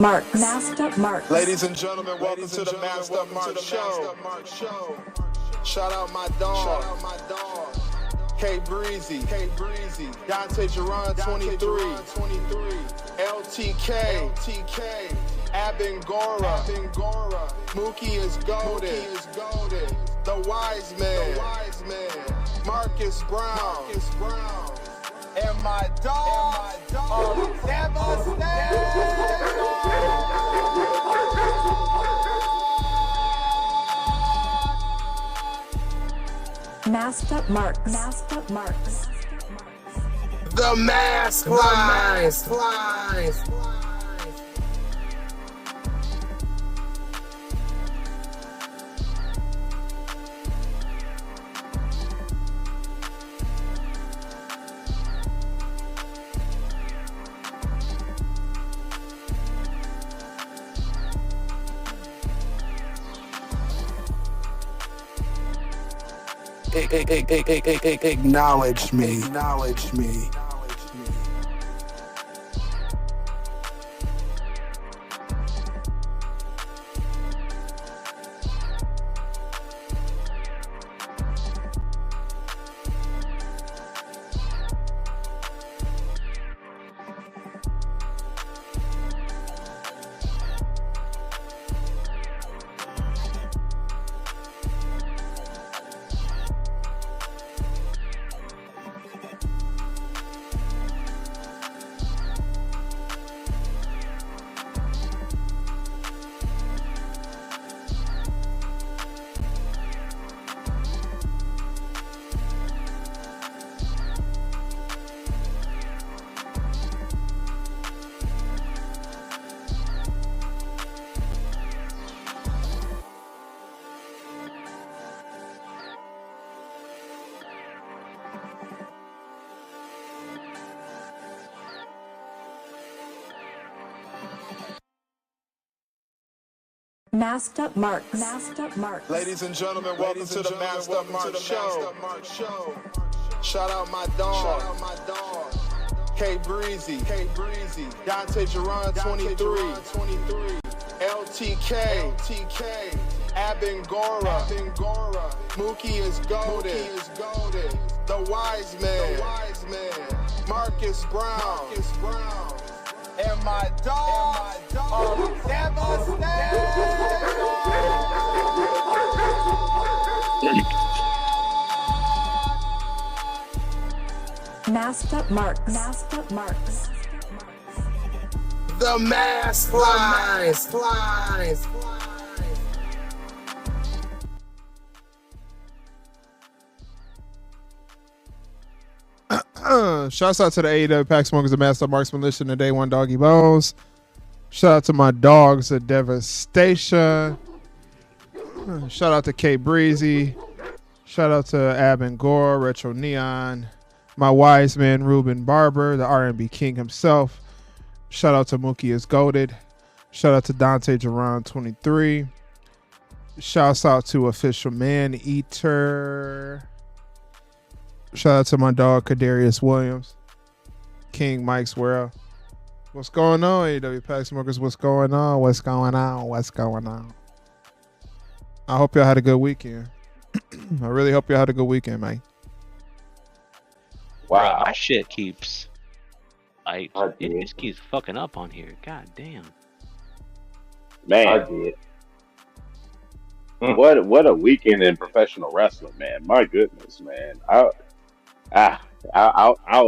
Mark. Masked Up Mark. Ladies and gentlemen, welcome to the Masked Up Mark Show. Shout out my dog, K Breezy, Dante Jerron 23, LTK, Abingora, Mookie is goaded, the wise man, Marcus Brown, and my dog, Masked Up Mark. Masked Up Marks. The mask flies. Acknowledge me. Masked Up Mark. Masked Up Mark. Ladies and gentlemen, welcome to the Masked Up Mark Show. Shout out my dog, K Breezy, Dante Jerron 23, LTK, Abingora, Mookie is goaded, the wise man, Marcus Brown, and my dog, Masked Up Mark. Masked Up Marks. The mask flies. Shouts out to the AEW Pack Smokers, the Master Marksman Listen to Day One Doggy Bones. Shout out to my dogs at Devastation. Shout out to K Breezy. Shout out to Ab and Gore, Retro Neon. My wise man Ruben Barber, the R&B king himself. Shout out to Mookie is Goated. Shout out to Dante Jerron 23. Shouts out to Official Man Eater. Shout out to my dog Kadarius Williams. King Mike's World. What's going on, AEW Pack Smokers? What's going on? I hope y'all had a good weekend. I really hope y'all had a good weekend, man. Wow, bro, my shit keeps it just keeps fucking up on here. God damn. Man, I did. What a weekend in professional wrestling, man. My goodness, man. I'll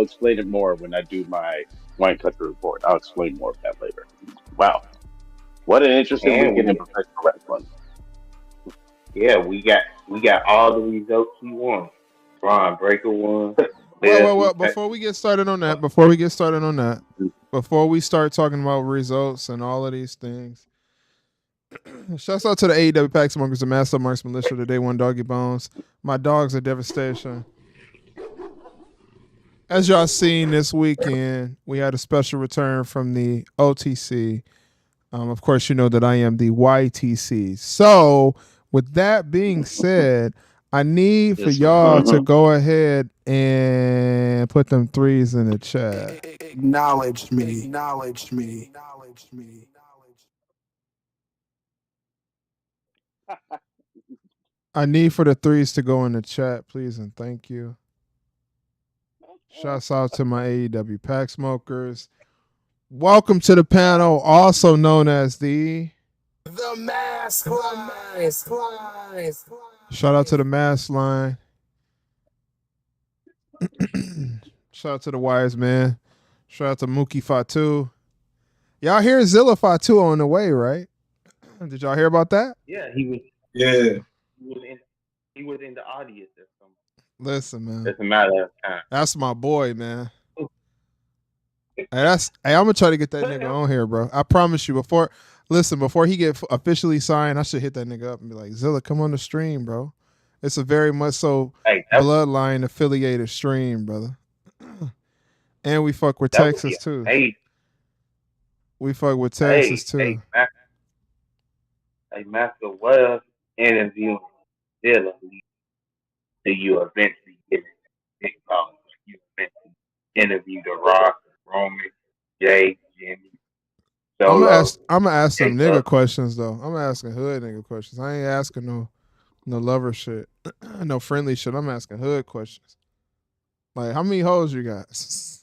explain it more when I do my wine country report. I'll explain more of that later. Wow. What an interesting weekend in professional wrestling. Yeah, we got all the results we want. Braun Breaker won. Well, before we start talking about results and all of these things, shouts out to the AEW Pack Smokers, the Master Marks Militia, the Day One Doggy Bones. My dogs at Devastation. As y'all seen this weekend, we had a special return from the OTC. Of course, you know that I am the YTC. So, with that being said, I need for y'all to go ahead and put them threes in the chat. Acknowledge me. I need for the threes to go in the chat, please, and thank you. Shouts out to my AEW pack smokers. Welcome to the panel, also known as the Mask Lines. Shout out to the Mask Line. Shout out to the Wise Man. Shout out to Mookie Fatu. Y'all hear Zilla Fatu on the way, right? Did y'all hear about that? Yeah, he was. Yeah. He was in the audience or something. Listen, man. Doesn't matter of time. That's my boy, man. Hey, I'm gonna try to get that nigga on here, bro. I promise you. Before he get officially signed, I should hit that nigga up and be like, Zilla, come on the stream, bro. It's a very much so bloodline affiliated stream, brother. And we fuck with Texas too. We fuck with Texas too. Master was interviewing Zilla. So you eventually get it. Big problem. You eventually interview The Rock, Roman, Jay, Jimmy. I'm gonna ask some nigga questions though. I'm asking hood nigga questions. I ain't asking no lover shit, no friendly shit. I'm asking hood questions. Like, how many hoes you got? That's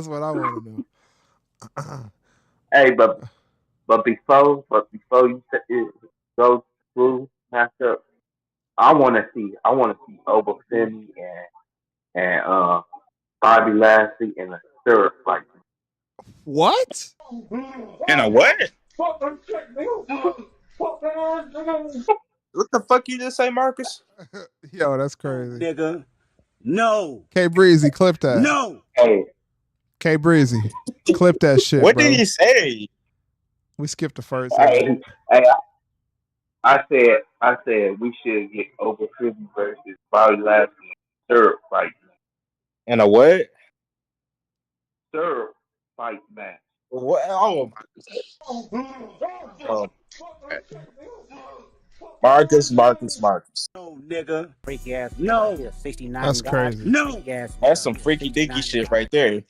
what I want to know. Hey, but before you go through matchup, I want to see Obafemi and Bobby Lashley in a syrup fight. What? In a what? What the fuck you just say, Marcus? Yo, that's crazy. Nigga. No. K Breezy, clip that. No. Hey. K Breezy, clip that shit. What bro. did he say? We skipped the first. Hey, I said we should get Obafemi versus Bobby Lashley syrup fight. In a what? Syrup fight match. What? Oh Marcus. No, nigga. Freaky ass. No. 69. That's crazy. No. That's some freaky dicky shit right there.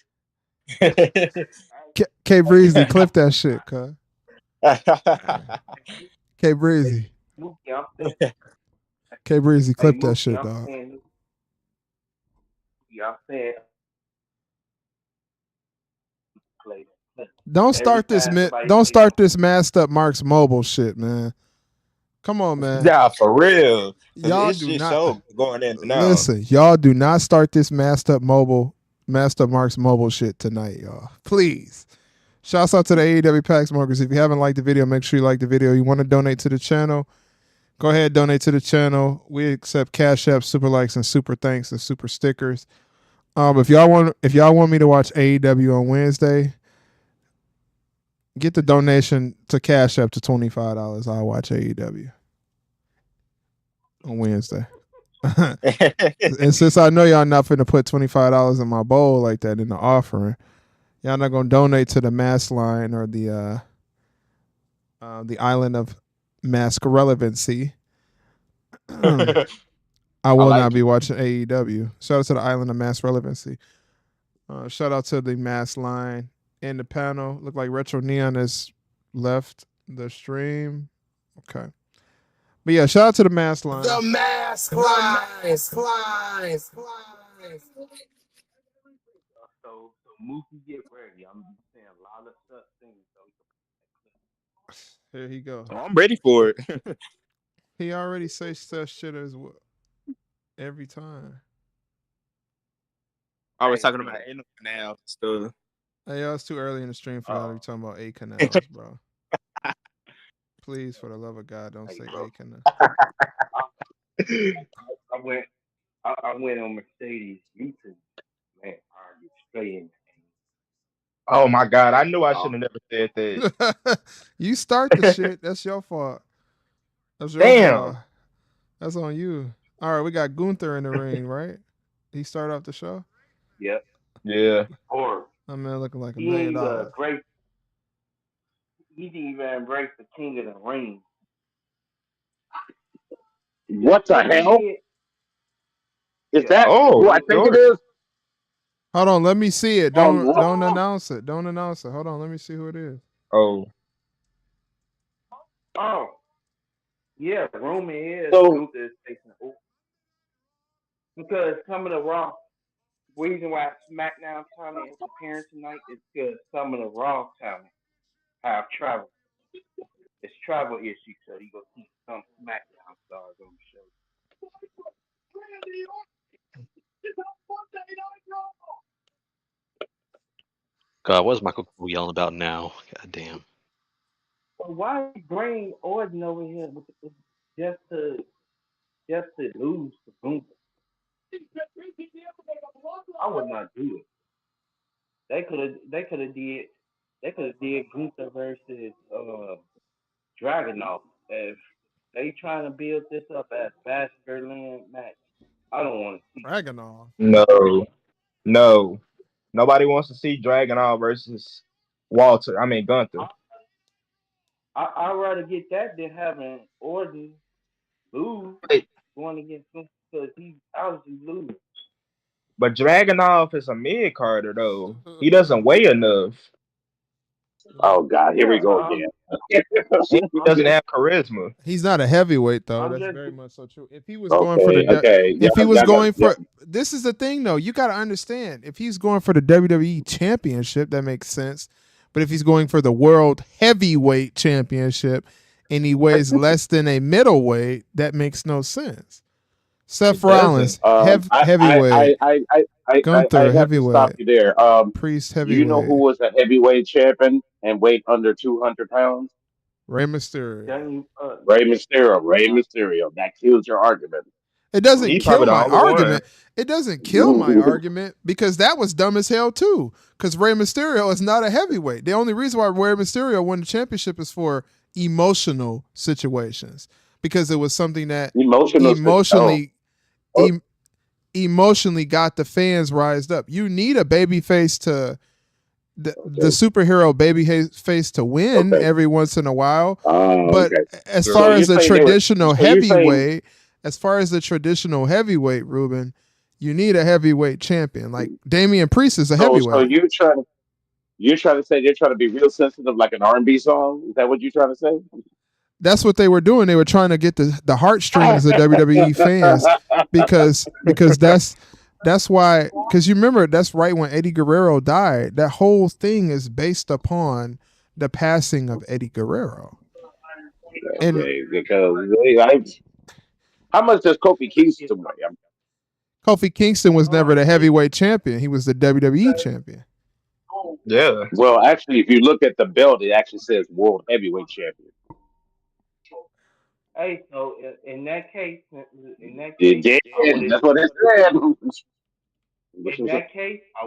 K Breezy, clip that shit, cuz. K Breezy. K Breezy, clip that shit, dog. Don't start this masked up Marks Mobile shit, man. Come on, man. Yeah, for real. Y'all this do shit not show going in now. Listen, y'all do not start this masked up Marks Mobile shit tonight, y'all. Please. Shouts out to the AEW Pack Smokers. If you haven't liked the video, make sure you like the video. You want to donate to the channel, go ahead, donate to the channel. We accept Cash App, super likes, and super thanks, and super stickers. If y'all want me to watch AEW on Wednesday, get the donation to Cash App to $25. I'll watch AEW on Wednesday. And since I know y'all not finna put $25 in my bowl like that in the offering, y'all not gonna donate to the Mask Line or the Island of Mask Relevancy. I will not be watching AEW. Shout out to the Island of Mask Relevancy. Shout out to the Mask Line in the panel. Look like Retro Neon has left the stream. Okay. But yeah, shout out to the Mask Line. The Mask Lines. So Mookie, get ready. I'm saying a lot of stuff things. Here he go. I'm ready for it. He already says such shit as well every time. I was talking about anal canals and stuff. Hey, y'all, it's too early in the stream for y'all to be talking about A canals, bro. Please, for the love of God, don't say A canal. I went on Mercedes YouTube, man. I get straight in. Oh my God! I knew I should have never said that. You start the shit. That's your fault. That's your fault. That's on you. All right, we got Gunther in the ring, right? He started off the show. Yep. Yeah. Or that man looking like $1 million. He didn't even embrace the King of the Ring. What the hell? Is that who I think it is? Hold on, let me see it. Don't announce it. Don't announce it. Hold on, let me see who it is. Oh. Yeah, Roman is So, Gunther is facing because some of the Raw reason why SmackDown talent is appearing tonight is because some of the Raw talent have travel. It's travel issues, so you go see some SmackDown stars on the show. God, what's Michael Cole yelling about now? God damn. But why bring Orton over here just to just to lose to Gunther? I would not do it. They could have did Gunther versus Dragunov. If they trying to build this up as Bastard Land match, I don't want to see. Dragunov. No, no. Nobody wants to see Dragon versus Walter. I mean Gunther. I'd rather get that than having Orton lose Wait, going against him because he's obviously losing. but Dragonov is a mid carder though. He doesn't weigh enough, oh God, here we Yeah, go again. and he I'm doesn't just have charisma. He's not a heavyweight though. I'm That's just very much so true. If he was going for the Okay, okay. if he was Y'all got, going for this is the thing though, you got to understand. If he's going for the WWE championship, that makes sense. But if he's going for the world heavyweight championship and he weighs less than a middleweight, that makes no sense. Seth It doesn't. Rollins, heavyweight. I Gunther, have to stop heavyweight. you there. Priest, Do you know who heavyweight. was a heavyweight champion and weighed under 200 pounds? Rey Mysterio. telling you, Rey Mysterio. Rey uh, Mysterio. That kills your argument. It doesn't He kill probably the my only one. argument. It doesn't kill my argument because that was dumb as hell too. Because Rey Mysterio is not a heavyweight. The only reason why Rey Mysterio won the championship is for emotional situations because it was something that Emotional. Oh, emotionally oh, em- emotionally got the fans rised up. You need a baby face to the okay. superhero baby face to win Okay. every once in a while. But Okay. as Sure. So far you're as the saying they were. traditional So you're saying. heavyweight, Ruben, you need a heavyweight champion. Like Damian Priest is a So heavyweight. you're trying to say they're trying to be real sensitive, like an R&B song. Is that what you're trying to say? That's what they were doing. They were trying to get the heartstrings of WWE fans because that's why because you remember that's right when Eddie Guerrero died. That whole thing is based upon the passing of Eddie Guerrero. And Okay, because how much does Kofi Kingston weigh? Kofi Kingston was never the heavyweight champion. He was the WWE champion. Yeah. Well, actually, if you look at the belt, it actually says World Heavyweight Champion. hey, so in that case, Yeah, I would that's what it said. in that case I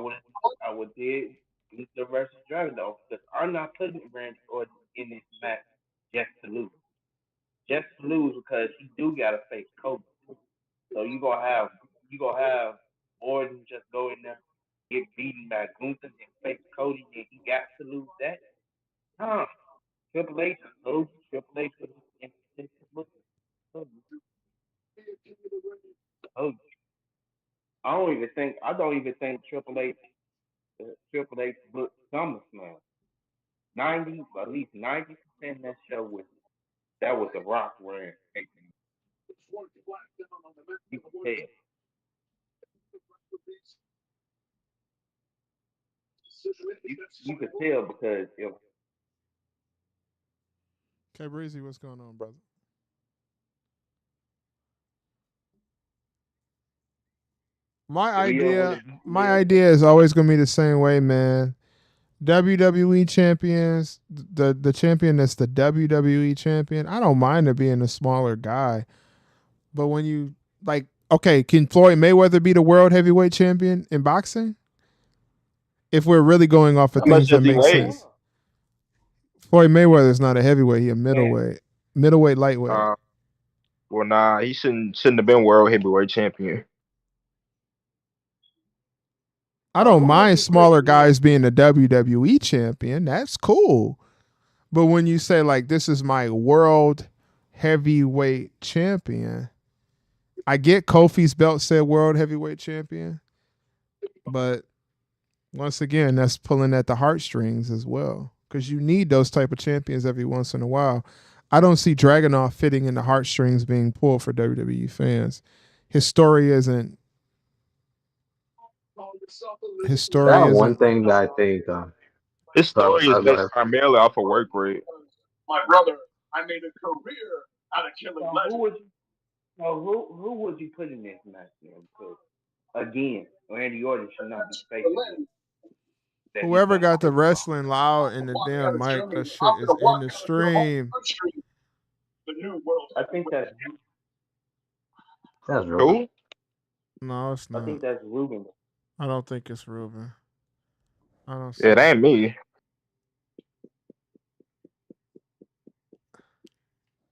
would did Luther versus Dragon though because I'm not putting Randy Orton in this match just to lose. Just to lose because he do gotta face Kobe. So you gonna have Orton just go in there, get beaten by Gunther and face Cody and he got to lose that? Huh. Triple H told you Triple H was in told you. I don't even think Triple H booked SummerSlam. At least 90% of that show was the Rock wearing. You can tell. You could tell because if Okay, Breezy, what's going on, brother? My we over the idea is always gonna be the same way, man. WWE champions, the champion that's the WWE champion. I don't mind it being a smaller guy, but when you like, okay, can Floyd Mayweather be the world heavyweight champion in boxing? If we're really going off of How much things that does he make weigh? sense, Floyd Mayweather is not a heavyweight; he a man, middleweight, lightweight. Well, nah, he shouldn't have been world heavyweight champion. I don't who was mind the Chris smaller guys being the WWE champion. That's cool. But when you say like this is my world heavyweight champion, I get Kofi's belt said world heavyweight champion, but once again, that's pulling at the heartstrings as well because you need those type of champions every once in a while. I don't see Dragunov fitting in the heartstrings being pulled for WWE fans. His story isn't. His story That one isn't. thing that I think. His Sorry, story is sorry, go based ahead. primarily off of work rate. My brother, I made a career out of killing So who legends. would you? So who would you put in this match, man? Because again, Randy Orton should not be facing this. That he's Whoever gonna got the face. wrestling loud in the Walk out damn of mic, that Germany. shit I'm is gonna in walk the out of your home stream. country. The new world I think heavyweight. that's. That's Ruben. Who? No, it's I not. think that's Ruben. I don't think it's Ruben. I don't see It it. ain't me.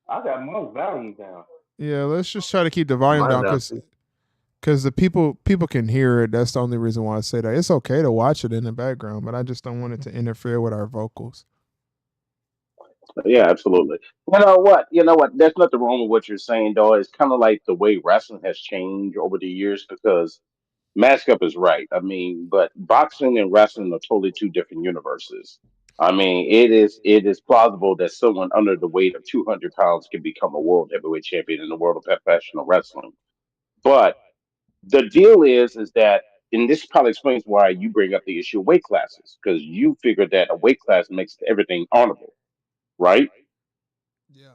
I got most value down. Yeah, let's just try to keep the I volume might down have. because the people can hear it. That's the only reason why I say that. It's okay to watch it in the background, but I just don't want it to interfere with our vocals. Yeah, absolutely. You know what? You know what? There's nothing wrong with what you're saying, though. It's kind of like the way wrestling has changed over the years because Mask Up is right. I mean, but boxing and wrestling are totally two different universes. I mean, it is plausible that someone under the weight of 200 pounds can become a world heavyweight champion in the world of professional wrestling. But the deal is that, and this probably explains why you bring up the issue of weight classes because you figure that a weight class makes everything honorable, right? Yeah.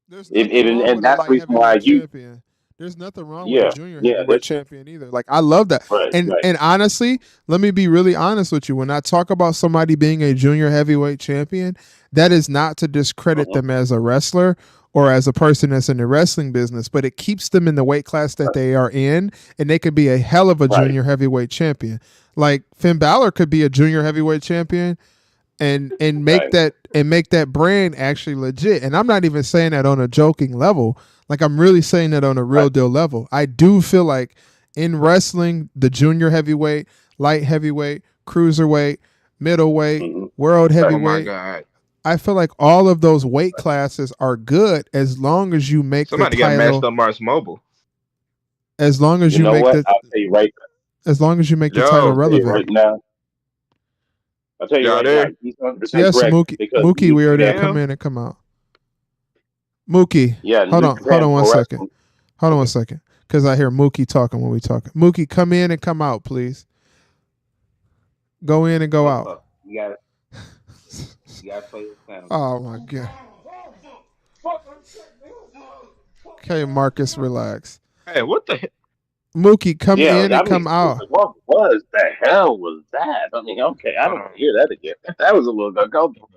There's nothing wrong And with a that's the light reason why heavyweight you, champion. There's nothing wrong with a yeah, junior yeah, heavyweight champion either. Like I love that. right, right. And honestly, let me be really honest with you. When I talk about somebody being a junior heavyweight champion, that is not to discredit Uh-huh. them as a wrestler or as a person that's in the wrestling business, but it keeps them in the weight class that Right, they are in, and they could be a hell of a right, junior heavyweight champion. Like Finn Balor could be a junior heavyweight champion and make right, that brand actually legit. And I'm not even saying that on a joking level. Like I'm really saying that on a real right. deal level. I do feel like in wrestling, the junior heavyweight, light heavyweight, cruiserweight, middleweight, Hmm. world Oh Right, my heavyweight, god. I feel like all of those weight classes are good as long as you make the Somebody got matched title up Mars Mobile. as long as You you know make what? the title I'll Yo, tell you relevant. right now. I'll tell you y'all right now. there? He's 100% Yes, correct Mookie, because Mookie, New we are there. Japan, Come Damn. in and come out. Mookie, yeah, hold New on, hold Japan on one Pro second. Wrestling. Hold on one second. Because I hear Mookie talking when we talking. Mookie, come in and come out, please. Go in and go out. Okay, you gotta play the sound. Oh my God. Okay, Marcus, relax. Hey, what the? Mookie, come Yeah, in I and mean, come out. what was the hell was that? I mean, okay, I Hold don't want on. to hear that again. That was a little uncomfortable.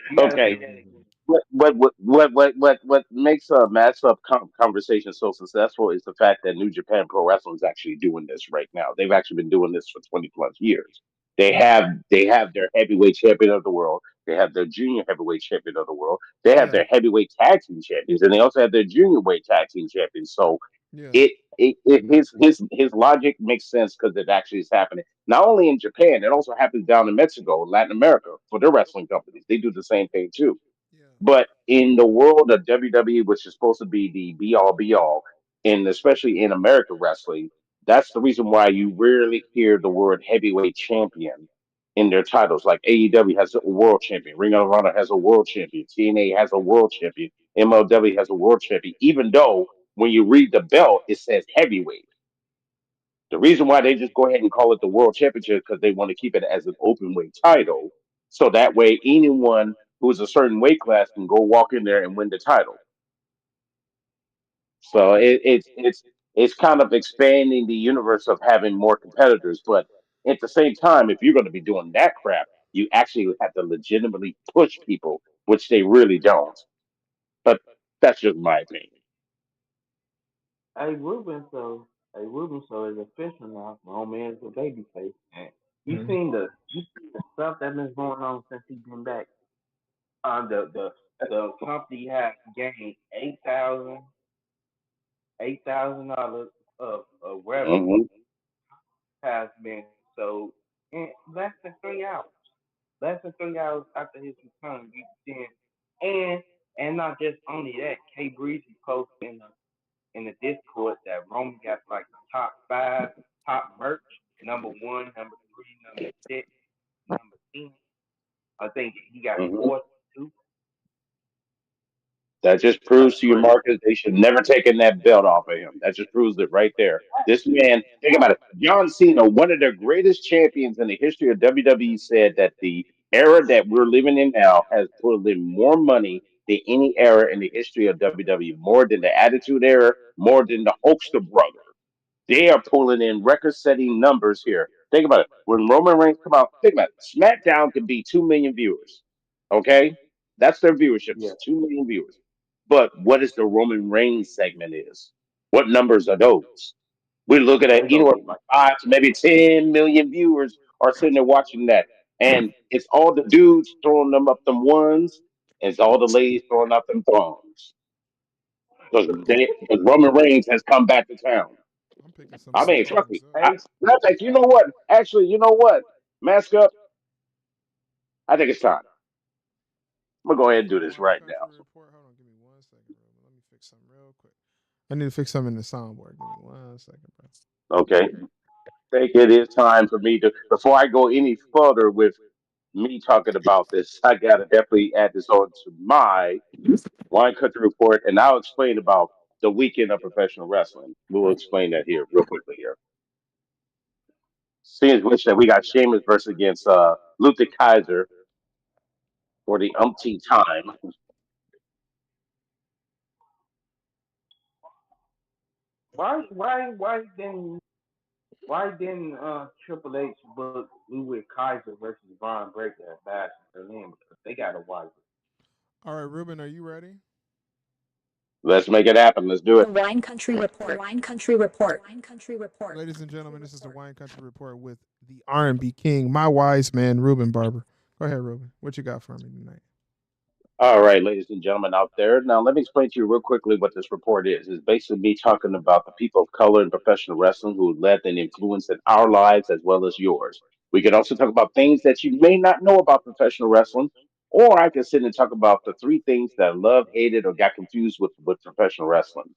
You gotta say Okay, that again. what makes a matchup conversation so successful is the fact that New Japan Pro Wrestling is actually doing this right now. They've actually been doing this for 20 plus years. They have their heavyweight champion of the world. They have their junior heavyweight champion of the world. They have Yeah, their heavyweight tag team champions, and they also have their junior weight tag team champions. So yeah, his logic makes sense because it actually is happening. Not only in Japan, it also happens down in Mexico, Latin America for their wrestling companies. They do the same thing too. yeah, But in the world of WWE, which is supposed to be the be all, and especially in American wrestling, that's the reason why you rarely hear the word heavyweight champion in their titles. Like AEW has a world champion, Ring of Honor has a world champion, TNA has a world champion, MLW has a world champion, even though when you read the belt, it says heavyweight. The reason why they just go ahead and call it the world championship because they want to keep it as an open weight title. So that way anyone who's a certain weight class can go walk in there and win the title. So it's kind of expanding the universe of having more competitors. But at the same time, if you're going to be doing that crap, you actually have to legitimately push people, which they really don't. But that's just my opinion. Hey Ruben, so it's official now. Roman's a baby face. And you Mhm. seen the stuff that been going on since he been back. The company has gained $8,000 of revenue Hmm. has been sold in less than 3 hours. Less than 3 hours after his return, you then and not just only that, K Breezy posted in the Discord that Roman got like the top five top merch, number one, number three, number six, number 10. I think he got Hmm. four too. That just That's proves to you, crazy. Marcus, they should never taken that belt off of him. That just proves it right there. This man, think about it. John Cena, one of the greatest champions in the history of WWE, said that the era that we're living in now has pulled in more money than any era in the history of WWE, more than the Attitude Era, more than the Hulkster Brothers. They are pulling in record-setting numbers here. Think about it. When Roman Reigns come out, think about it. SmackDown could be 2 million viewers. Okay, that's their viewership. Yeah. 2 million viewers. But what is the Roman Reigns segment is? What numbers are those? We're looking They at gonna anywhere get from like 5 to maybe 10 million viewers are sitting there watching that, and it's all the dudes throwing them up them ones, and it's all the ladies throwing up them thongs because Roman Reigns has come back to town. I'm picking some I of them mean, trust thongs me. up. I, hey, matter of fact, you know what? Actually, you know what? Mask up. I think it's time. I'm gonna go Ready ahead and for the do this wine right country now. report? Hold on, give me 1 second, bro. Let me fix something real quick. I need to fix something in the soundboard. Give me 1 second, bro. Okay. I think it is time for me to. Before I go any further with me talking about this, I gotta definitely add this on to my wine country report, and I'll explain about the weekend of professional wrestling. We'll explain that here real quickly here. Seeing which that we got Sheamus versus against Luther Kaiser for the umpteenth time. why didn't Triple H book Louis Kaiser versus Von Breaker at Bash in Berlin because they got a wife. All right, Ruben, are you ready? Let's make it happen. Let's do The it. Wine Country Report. The Wine Country Report. Wine Country Report. Ladies and gentlemen, this is the Wine Country Report with the R&B King, my wise man, Ruben Barber. Go ahead, Ruben. What you got for me tonight? All right, ladies and gentlemen out there. Now, let me explain to you real quickly what this report is. It's basically me talking about the people of color in professional wrestling who led and influenced in our lives as well as yours. We can also talk about things that you may not know about professional wrestling, or I can sit and talk about the three things that I love, hated, or got confused with professional wrestling.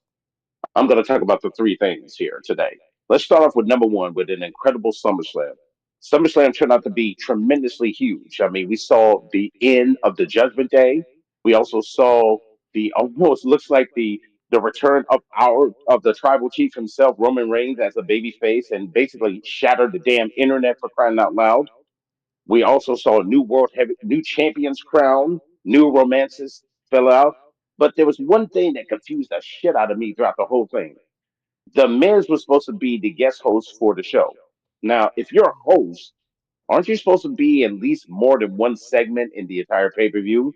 I'm going to talk about the three things here today. Let's start off with number one with an incredible SummerSlam. SummerSlam turned out to be tremendously huge. I mean, we saw the end of the Judgment Day. We also saw the almost looks like the return of our of the tribal chief himself, Roman Reigns, as a baby face, and basically shattered the damn internet for crying out loud. We also saw a new new champions crown, new romances fell out. But there was one thing that confused the shit out of me throughout the whole thing. The Miz was supposed to be the guest host for the show. Now, if you're a host, aren't you supposed to be at least more than one segment in the entire pay per view?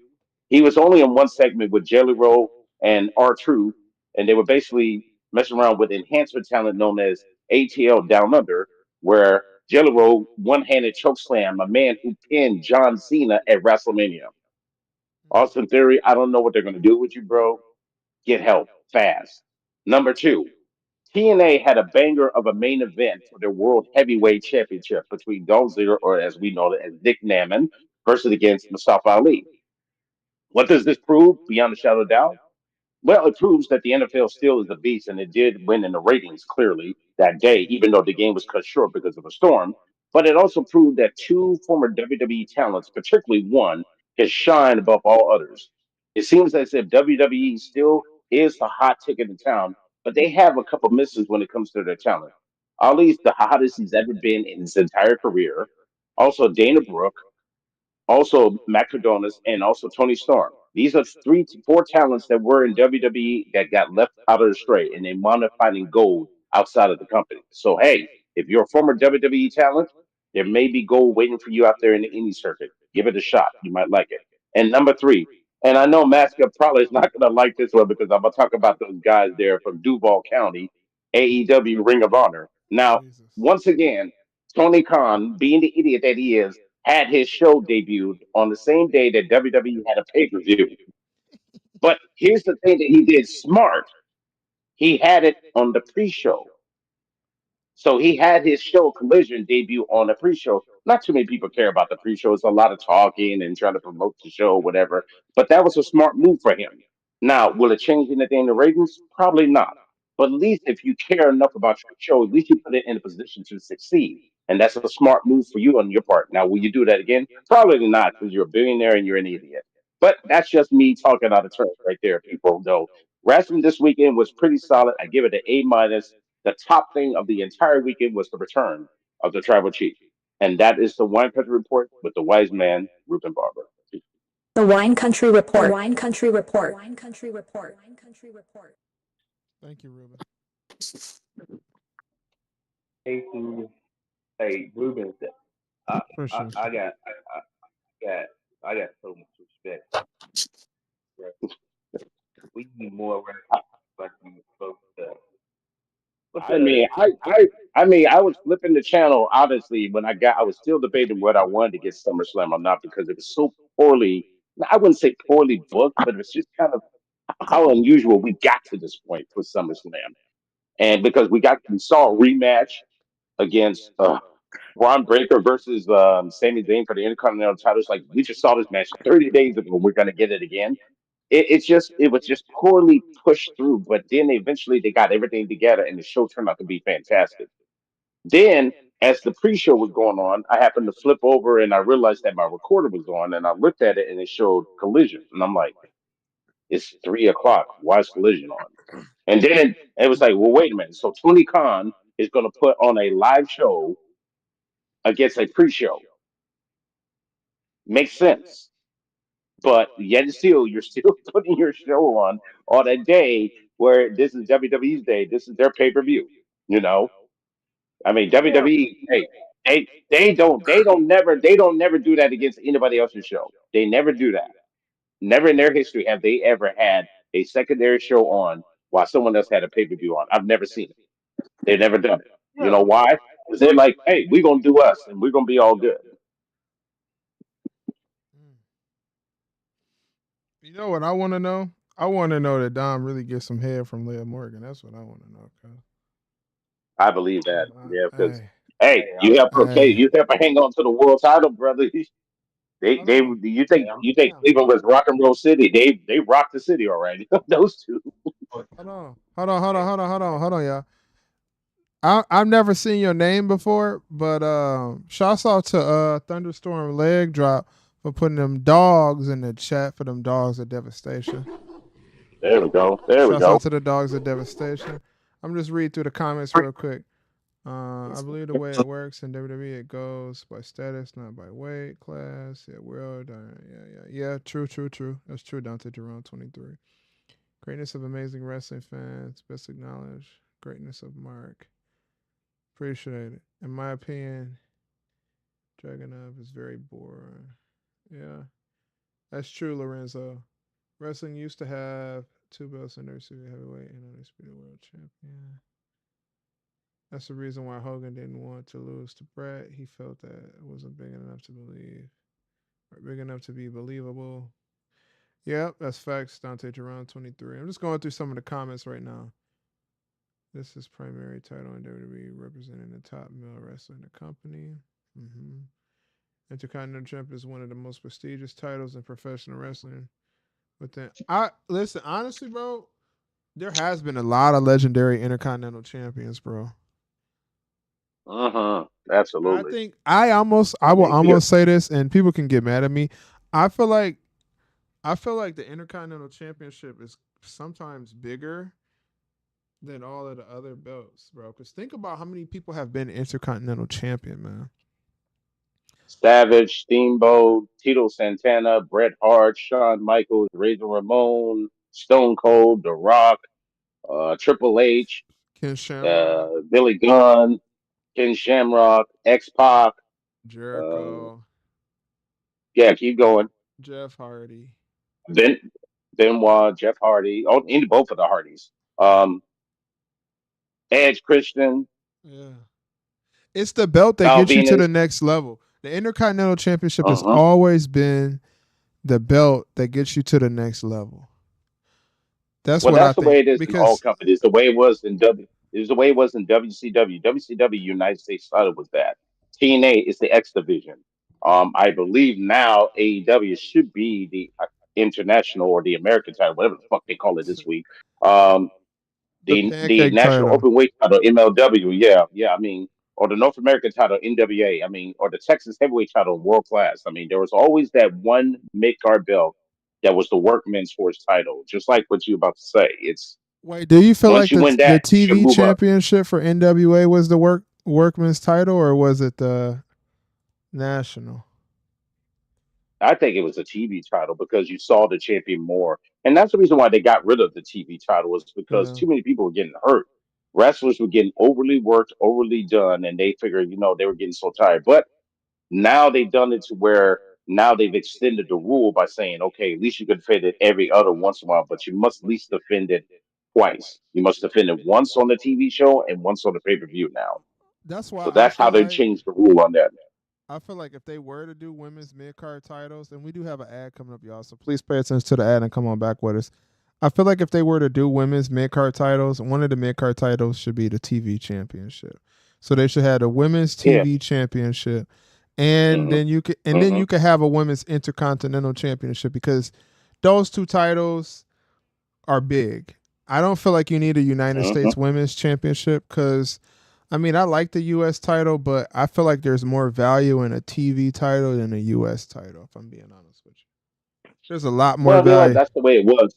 He was only in one segment with Jelly Roll and R Truth, and they were basically messing around with enhancement talent known as ATL Down Under, where Jelly Roll one handed chokeslam a man who pinned John Cena at WrestleMania. Austin Theory, I don't know what they're going to do with you, bro. Get help fast. Number two, TNA had a banger of a main event for their World Heavyweight Championship between Dolph Ziggler, or as we know it as Dick Naman, versus against Mustafa Ali. What does this prove beyond a shadow of doubt? Well, it proves that the NFL still is a beast, and it did win in the ratings clearly that day, even though the game was cut short because of a storm. But it also proved that two former WWE talents, particularly one, can shine above all others. It seems as if WWE still is the hot ticket in town, but they have a couple misses when it comes to their talent. Ali's the hottest he's ever been in his entire career. Also, Dana Brooke, also Macrodonis, and also Tony Storm. These are four talents that were in WWE that got left out of the straight, and they wound up finding gold outside of the company. So hey, if you're a former WWE talent, there may be gold waiting for you out there in the indie circuit. Give it a shot; you might like it. And number three, and I know Masca probably is not going to like this one because I'm going to talk about those guys there from Duval County, AEW Ring of Honor. Now, Jesus. once again, Tony Khan, being the idiot that he is, had his show debuted on the same day that WWE had a pay per view. But here's the thing that he did smart. He had it on the pre show. So he had his show Collision debut on the pre-show. Not too many people care about the pre-show. It's a lot of talking and trying to promote the show, whatever. But that was a smart move for him. Now, will it change anything in the ratings? Probably not. But at least if you care enough about your show, at least you put it in a position to succeed. And that's a smart move for you on your part. Now, will you do that again? Probably not, because you're a billionaire and you're an idiot. But that's just me talking out of turn right there, people. Though wrestling this weekend was pretty solid. I give it an A minus. The top thing of the entire weekend was the return of the tribal chief, and that is the Wine Country Report with the wise man Ruben Barber. The Wine Country Report. The Wine Country Report. Wine Country Report. Wine Country Report. Thank you, Ruben. Hey, hey, Ruben, I, Appreciate I you. got, got, I got so much respect. Bro. We need more wrestlers like you folks. I Because mean, I was flipping the channel honestly when I was still debating whether I wanted to get SummerSlam or not because it was so poorly. I wouldn't say poorly booked, but it was just kind of how unusual we got to this point with SummerSlam, and because we saw a rematch against Braun Breaker versus Sami Zayn for the Intercontinental titles. Like we just saw this match 30 days ago. We're gonna get it again. It was just poorly pushed through, but then eventually they got everything together and the show turned out to be fantastic. Then as the pre-show was going on, I happened to flip over and I realized that my recorder was on and I looked at it and it showed Collision and I'm like, it's 3 o'clock. Why is Collision on? And then it was like, well, wait a minute. So Tony Khan is going to put on a live show against a pre-show. Makes sense. But yet still, you're still putting your show on a day where this is WWE's day. This is their pay per view. You know, I mean yeah, WWE. Hey, they don't never do that against anybody else's show. They never do that. Never in their history have they ever had a secondary show on while someone else had a pay per view on. I've never seen it. They've never done it. You yeah, know why? Because they're like, hey, we're gonna do us and we're gonna be all good. Mm. You know what I want to know? I want to know that Dom really gets some head from Leah Morgan. That's what I want to know. I believe that. Yeah, because Hey, hey, hey, you help her okay, hey, you help her hang on to the world title, brother. hold on. hey, I'm, You think Damn. Cleveland was rock and roll city? They rocked the city already. Those two. Hold on, y'all. I've never seen your name before, but shouts out to Thunderstorm Leg Drop for putting them dogs in the chat for them dogs of devastation. There we go. There we Shouts out go. to the dogs of devastation. I'm just read through the comments real quick. I believe the way it works in WWE, it goes by status, not by weight class. Yeah, world. Yeah. True. That's true. Dante Jerome 23. Greatness of amazing wrestling fans. Best acknowledged. Greatness of Mark. Appreciate it. In my opinion, Dragon Up is very boring. Yeah, that's true, Lorenzo. Wrestling used to have two belts in WCW heavyweight and undisputed world champion. That's the reason why Hogan didn't want to lose to Bret. He felt that it wasn't big enough to believe, or big enough to be believable. Yep, that's facts. Dante Jerome 23. I'm just going through some of the comments right now. This is primary title in WWE, representing the top male wrestler in the company. Mm-hmm. Intercontinental Champ is one of the most prestigious titles in professional wrestling. But then, I listen honestly, bro. There has been a lot of legendary Intercontinental champions, bro. I Absolutely. think I will Thank you. almost say this, and people can get mad at me. I feel like I feel like the Intercontinental Championship is sometimes bigger than all of the other belts, bro. Because think about how many people have been Intercontinental Champion, man. Savage, Steamboat, Tito Santana, Bret Hart, Shawn Michaels, Razor Ramon, Stone Cold, The Rock, Triple H, Ken Shamrock, Billy Gunn, Ken Shamrock, X Pac. Uh, Jericho, yeah, keep going. Jeff Hardy. Ben Benoit, Jeff Hardy, oh, any both of the Hardys. Um, Edge Christian, Yeah. It's the belt that Val gets you to the Venus. next level. The Intercontinental Championship has Uh-huh. always been the belt that gets you to the next level. That's Well, what I that's the way think. it is in all Because companies. The way it was in W, is the way it was in WCW. WCW United States title was that. TNA is the X division. I believe now AEW should be the international or the American title, whatever the fuck they call it this week. Um, the the pancake national title. open weight title MLW, yeah, yeah. I mean, or the North American title NWA. I mean, or the Texas heavyweight title World Class. I mean, there was always that one mid card belt that was the workman's horse title. Just like what you about to say. It's Wait, do you feel once like you win the that, you should TV move up. championship for NWA was the workman's title, or was it the national? I think it was a TV title because you saw the champion more. And that's the reason why they got rid of the TV title was because Yeah. too many people were getting hurt. Wrestlers were getting overly worked, overly done, and they figured, they were getting so tired. But now they've done it to where now they've extended the rule by saying, okay, at least you can defend it every other once in a while, but you must at least defend it twice. You must defend it once on the TV show and once on the pay per view now. That's why So that's how they changed the rule on that. I feel like if they were to do women's mid card titles, and we do have an ad coming up, y'all, so please pay attention to the ad and come on back with us. I feel like if they were to do women's mid card titles, one of the mid card titles should be the TV championship. So they should have the women's Yeah. TV championship, and then you could have a women's intercontinental championship because those two titles are big. I don't feel like you need a United States Women's Championship because, I mean, I like the U.S. title, but I feel like there's more value in a TV title than a U.S. title, if I'm being honest with you. There's a lot more value. That's the way it was.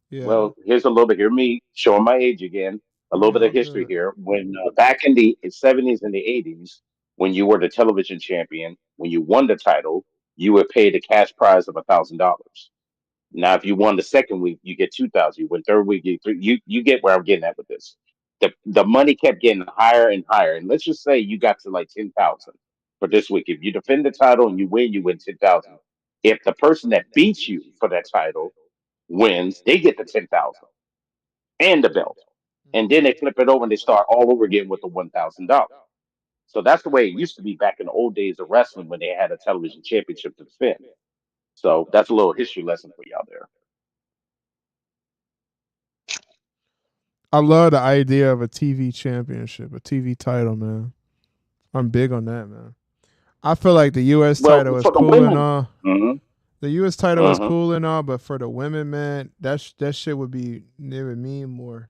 Yeah. Well, here's a little bit. Hear me showing my age again. A little bit of history here. When back in the '70s and the '80s, when you were the television champion, when you won the title, you were paid a cash prize of $1,000. Now, if you won the second week, you get 2,000. You win third week, you get three. You get where I'm getting at with this. The money kept getting higher and higher, and let's just say you got to like 10,000 for this week. If you defend the title and you win 10,000. If the person that beats you for that title wins, they get the 10,000 and the belt, and then they flip it over and they start all over again with the $1,000. So that's the way it used to be back in the old days of wrestling when they had a television championship to defend. So that's a little history lesson for y'all there. I love the idea of a TV championship, a TV title, man. I'm big on that, man. I feel like the U.S. title is cool and all. The U.S. title is cool and all, but for the women, man, that shit would mean more.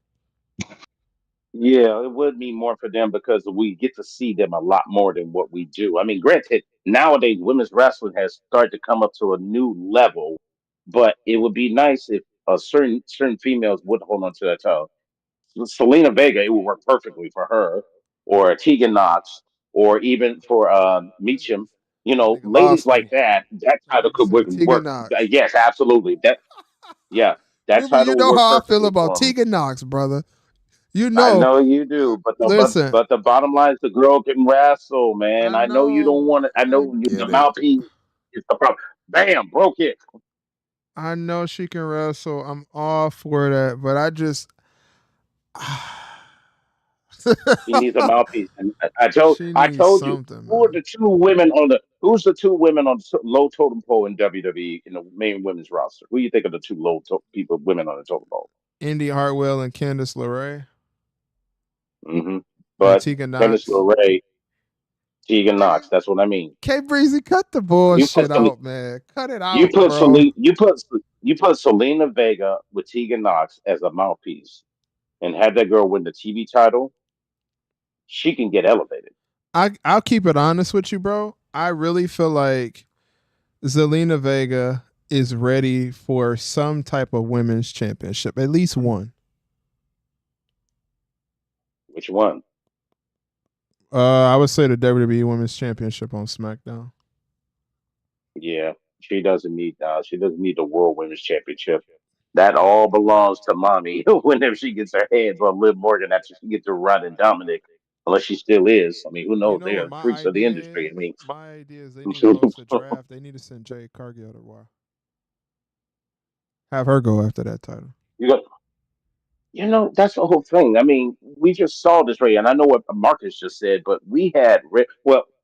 Yeah, it would mean more for them because we get to see them a lot more than what we do. I mean, granted, nowadays women's wrestling has started to come up to a new level, but it would be nice if certain females would hold on to that title. Selena Vega, it would work perfectly for her, or Tegan Knox, or even for Meacham. Ladies like that, that title could Tegan work. Knox. Yes, absolutely. That You title would know work how I feel perfectly about for them. Tegan Knox, brother. You I know. know you do, but Listen. but the bottom line is the girl can wrestle, man. I know you don't want it. I know the mouthpiece is the problem. Bam, broke it. I know she can wrestle. I'm all for that, but I just She needs a mouthpiece. And I she needs told you something, who are man. the two women on the who's the two women on the low totem pole in WWE in the main women's roster? Who you think are the two women on the totem pole? Indy Hartwell and Candice LeRae and But Tegan Candice Knox. LeRae, Tegan Knox. That's what I mean. K Breezy, cut the bullshit out, man. Cut it out, bro. You put Selena Vega with Tegan Knox as a mouthpiece, and have that girl win the TV title. She can get elevated. I'll keep it honest with you, bro. I really feel like Zelina Vega is ready for some type of women's championship, at least one. Which one? I would say the WWE Women's Championship on SmackDown. Yeah, she doesn't need the World Women's Championship. That all belongs to mommy whenever she gets her hands on Liv Morgan after she gets to run and Dominic, unless she still is. I mean, who knows? They are freaks of the industry. I mean, my idea is they need to host a draft. They need to send Jade Cargill to Raw. Have her go after that title. That's the whole thing. I mean, we just saw this, Ray, and I know what Marcus just said, but we had,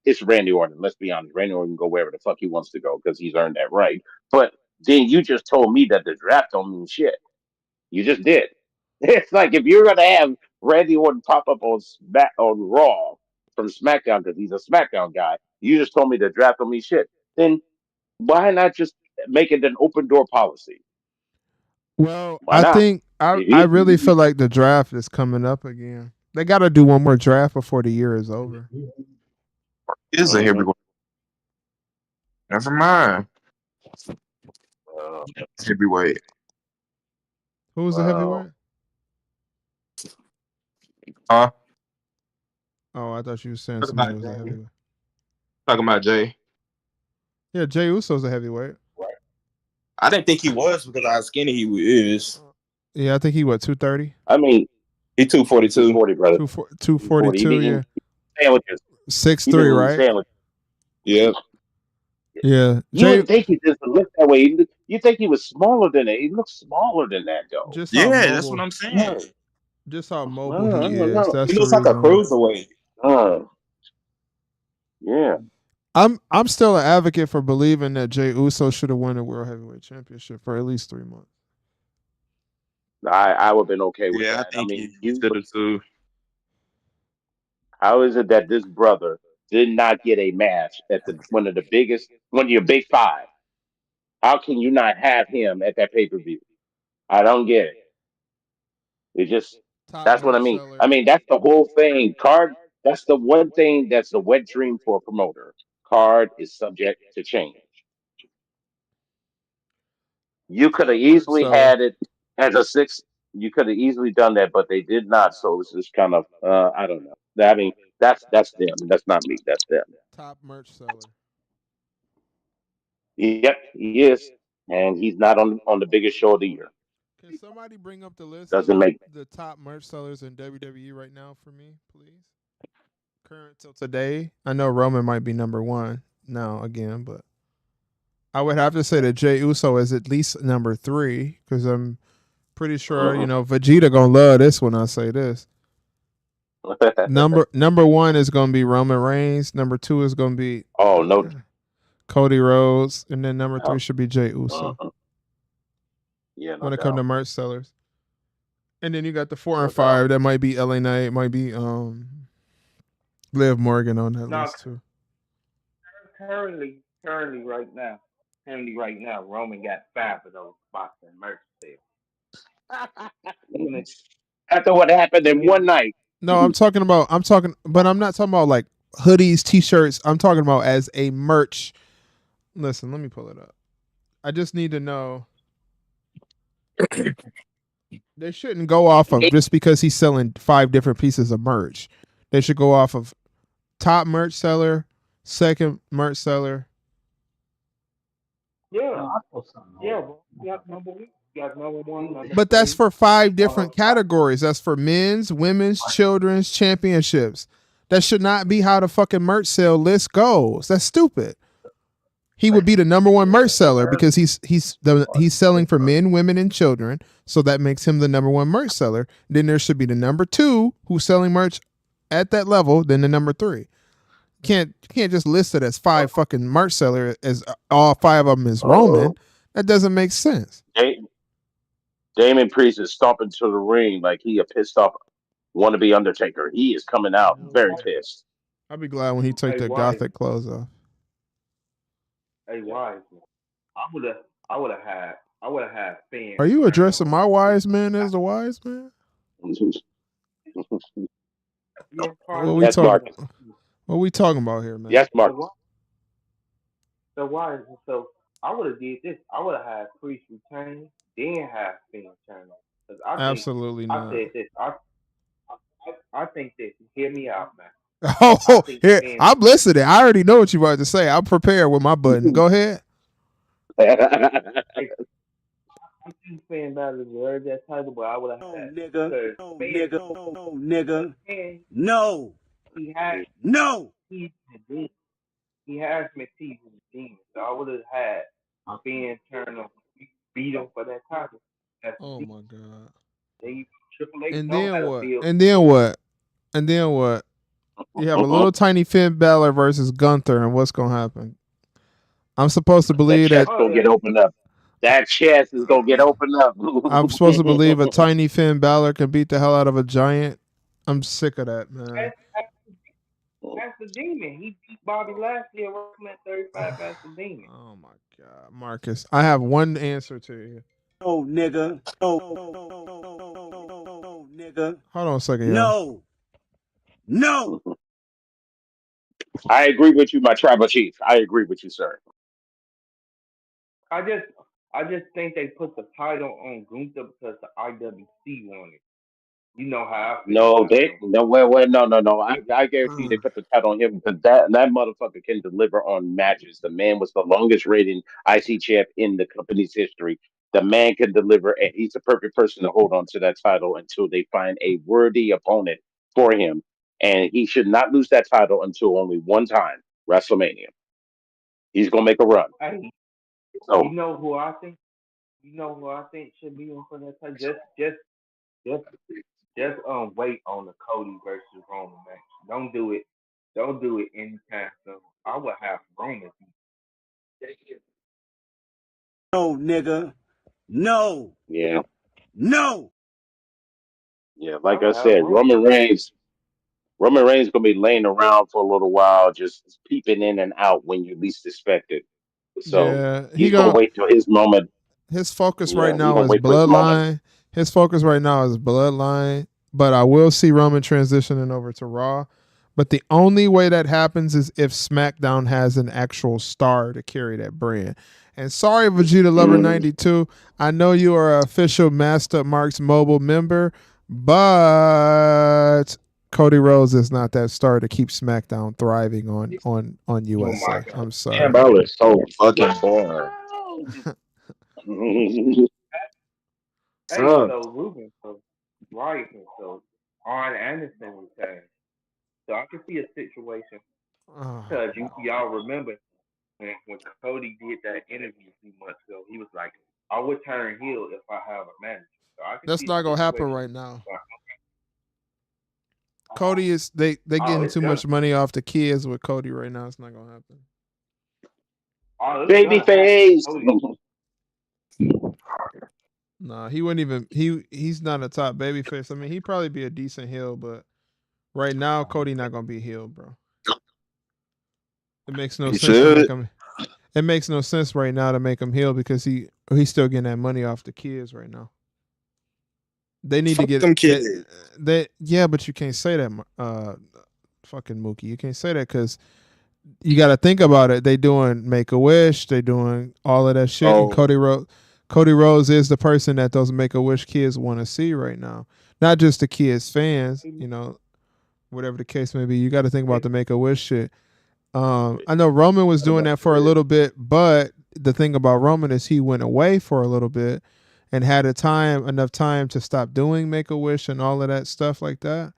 it's Randy Orton. Let's be honest. Randy Orton can go wherever the fuck he wants to go because he's earned that right. But then you just told me that the draft don't mean shit. You just did. It's like if you're gonna have Randy Orton pop up on Raw from SmackDown because he's a SmackDown guy, you just told me the draft don't mean shit. Then why not just make it an open door policy? Well, I really feel like the draft is coming up again. They got to do one more draft before the year is over. Is a heavyweight? Never mind. Heavyweight. Who was the heavyweight? Huh? Oh, I thought you were saying Talking somebody about was a Jay. heavyweight. Talking about Jay. Yeah, Jey Uso's a heavyweight. I didn't think he was because how skinny he is. Yeah, I think he what 230, I mean, He 242. 240, brother. 242. He Yeah, sandwiches. He been 6'3", eating right? sandwiches. Yep. Yeah, You Jay. would think he doesn't look that way. You think he was smaller than that. He looks smaller than that, though. Just how Yeah, that's what mobile. I'm saying. Just how I mobile he don't is. know. That's He the looks like a reason why. cruiserweight. Yeah. I'm still an advocate for believing that Jey Uso should have won the World Heavyweight Championship for at least 3 months. I would have been okay with Yeah, I that. I think mean, he should have too. how is it that this brother did not get a match at one of your big five? How can you not have him at that pay-per-view? I don't get it. It just Top that's what I merch mean. seller. I mean, that's the whole thing. Card. That's the one thing that's the wet dream for a promoter. Card is subject to change. You could have Top merch easily seller. had it as a six. You could have easily done that, but they did not. So it's just kind of I don't know. I mean, that's them. That's not me. That's them. Top merch seller. Yep, he is, and he's not on the biggest show of the year. Can somebody bring up the list of Doesn't make the top merch sellers in WWE right now for me, please? Current till today. I know Roman might be number 1 now again, but I would have to say that Jey Uso is at least number 3 because I'm pretty sure Vegeta gonna love this when I say this. Number 1 is gonna be Roman Reigns. Number 2 is gonna be no. Cody Rhodes, and then number 3 should be Jey Uso. Yeah, no when it doubt. comes to merch sellers. And then you got the 4 No and 5 doubt. that might be LA Knight, might be Liv Morgan on that list too. Currently right now, Roman got 5 of those boxing merch sales. After what happened in one night. No, but I'm not talking about like hoodies, t-shirts. I'm talking about as a merch. Listen, let me pull it up. I just need to know. They shouldn't go off of just because he's selling 5 different pieces of merch. They should go off of top merch seller, second merch seller. Yeah. Yeah, bro. You got number 1. You got number 1. Number But that's 3. for 5 different categories. That's for men's, women's, children's championships. That should not be how the fucking merch sale list goes. That's stupid. He would be the number 1 merch seller because he's selling for men, women, and children. So that makes him the number 1 merch seller. Then there should be the number 2 who's selling merch at that level. Then the number 3. You can't just list it as 5 fucking merch seller as all 5 of them is Roman. That doesn't make sense. Damon Priest is stomping to the ring like he a pissed off wannabe Undertaker. He is coming out very pissed. I'll be glad when he take the gothic clothes off. Hey, wise man. I would have had fans. Are you addressing my wise man as the wise man? Yes, Marcus. What we talking about here, man? Yes, Marcus. So why? So I would have did this. I would have had Priest return, then have Finn turn on. Absolutely not. I said this. I think this. Hear me out, man. Oh, here I'm listening. I already know what you're about to say. I'm prepared with my button. Go ahead. I think Finn Balor deserved that title, but I would have had Nigga. No, nigga. No. He has No. He has Matisse in the team, so I would have had Finn turn on, beat him for that title. Oh my god. Triple H And don't then have what? a deal. And then what? And then what? You have a little tiny Finn Balor versus Gunther, and what's gonna happen? I'm supposed to believe that that chest gonna get opened up. That chest is gonna get opened up. I'm supposed to believe a tiny Finn Balor can beat the hell out of a giant. I'm sick of that, man. That's the Demon. He beat Bobby Lashley at WrestleMania 35 as the Demon. Oh my god, Marcus! I have one answer to you. No, nigga. No, nigga. Hold on a second, y'all. No. I agree with you, my tribal chief. I agree with you, sir. I I just think they put the title on Gunther because the IWC wanted. You know how I feel No, about they them. no no. I guarantee they put the title on him because that motherfucker can deliver on matches. The man was the longest rating IC champ in the company's history. The man can deliver, and he's the perfect person to hold on to that title until they find a worthy opponent for him. And he should not lose that title until only one time, WrestleMania. He's gonna make a run. Hey, you So know who I think? You know who I think should be on for that title? Just, just wait on the Cody versus Roman match. Don't do it. Don't do it anytime soon. I would have Roman. No, nigga. No. yeah, No. yeah. I Like I would have said, Roman. Roman Reigns gonna be laying around for a little while, just peeping in and out when you least expect it. So Yeah, he he's gonna gonna wait till his moment. his focus right Yeah, he's now gonna is wait for his moment. bloodline. His focus right now is bloodline. But I will see Roman transitioning over to Raw. But the only way that happens is if SmackDown has an actual star to carry that brand. And sorry, Vegeta Lover Mm. 92. I know you are an official Master Marks Mobile member, but Cody Rhodes is not that star to keep SmackDown thriving on Oh my USA. god. I'm Finn sorry. Balor is so fucking boring. Hey, Sucks. so Ruben, so right, and so Arn Anderson was saying. So I can see a situation Oh, because y'all remember when Cody did that interview a few months ago, he was like, "I would turn heel if I have a manager." So I can that's see not a gonna happen situation. right now. Cody is they Oh, getting it's too gonna. much money off the kids with Cody right now. It's not gonna happen. Oh, it's gonna happen. Babyface. Cody. Nah, he wouldn't even he's not a top babyface. I mean, he'd probably be a decent heel, but right now Cody not gonna be a heel, bro. It makes no He sense to make should. him. It makes no sense right now to make him heel because he's still getting that money off the kids right now. They need to Fuck get them that. kids. They yeah, but you can't say that. Fucking Mookie, you can't say that because you got to think about it. They doing Make a Wish. They doing all of that shit. And Oh, Cody Rhodes is the person that those Make a Wish kids want to see right now. Not just the kids fans. You know, whatever the case may be. You got to think about the Make a Wish shit. I know Roman was doing that for a little bit, but the thing about Roman is he went away for a little bit and had enough time to stop doing Make a Wish and all of that stuff like that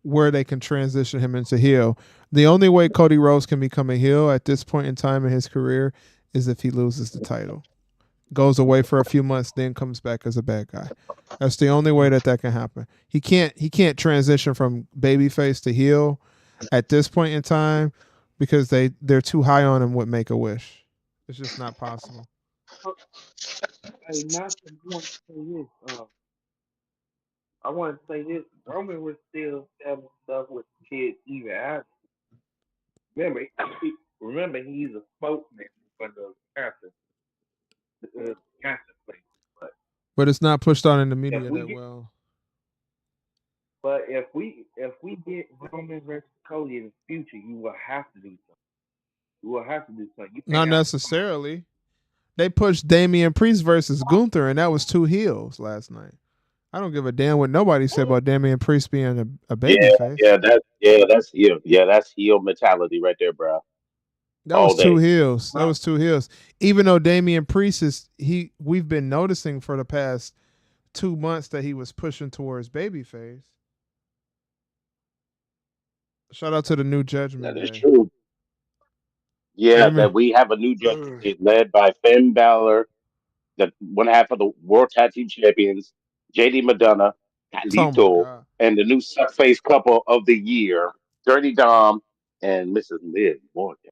where they can transition him into heel. The only way Cody Rhodes can become a heel at this point in time in his career is if he loses the title, goes away for a few months, then comes back as a bad guy. That's the only way that can happen. He can't transition from babyface to heel at this point in time because they're too high on him with Make a Wish. It's just not possible. Hey, not to want to say this. I want to say this. Roman was still having stuff with the kids even after. Remember, remember he's a spokesman for the cancer place. But But it's not pushed on in the if media we that get, well. but if we get Roman versus Cody in the future, you will have to do something. You will have to do something. You can't Not have somebody. necessarily. They pushed Damian Priest versus Gunther, and that was two heels last night. I don't give a damn what nobody said about Damian Priest being a baby Yeah, face. that's heel. Yeah, that's heel mentality right there, bro. That All was two day. heels. That was two heels. Even though Damian Priest we've been noticing for the past 2 months that he was pushing towards babyface. Shout out to the New That Judgment is Day. true. Yeah, Remember? that we have a new judge led by Finn Balor, the one half of the World Tag Team Champions, JD Madonna, Oh my Carlito, god. and the new suck-face couple of the year, Dirty Dom and Mrs. Liv Morgan.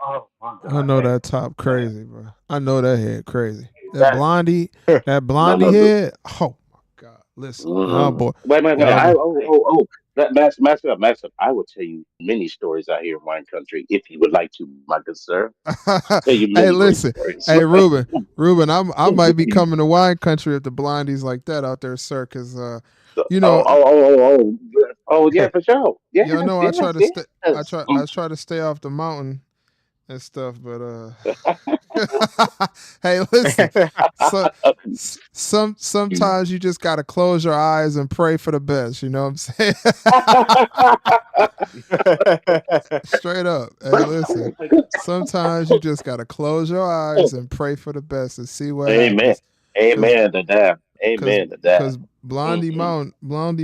Oh my I God, know hey that top man, crazy, bro. I know that head crazy. That that blondie, that No, blondie no, head. Oh my god. Listen, y'all mm. boy, Wait. y'all boy. That master. I will tell you many stories out here in wine country if you would like to, my good sir. Tell you Hey, many great listen. stories. Hey, Ruben, I might be coming to wine country if the blondies like that out there, sir. Cause you know, Yeah, for sure. y'all know I try to stay. Yes. I try to stay off the mountain and stuff, but hey, listen. So sometimes you just gotta close your eyes and pray for the best. You know what I'm saying? Straight up. Hey, listen. Sometimes you just gotta close your eyes and pray for the best and see what Amen. happens. Cause Amen to that. cause Amen to that. cause Blondie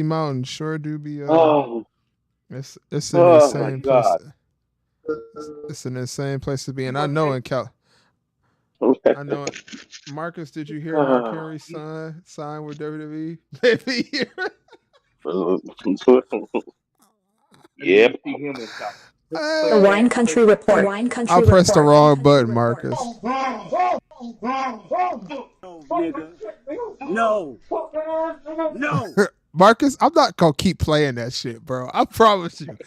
Mountain sure do be Oh, it's an oh my insane place. God. It's an insane place to be, and I know in Cal. I know it. Marcus, did you hear Mark Henry's son signed with WWE? Maybe here. I need Yep. to see him in South. The Hey, Wine Country Report. Wine I Country pressed the Report. wrong button, Marcus. No, nigga. No. No. Marcus, I'm not gonna keep playing that shit, bro. I promise you.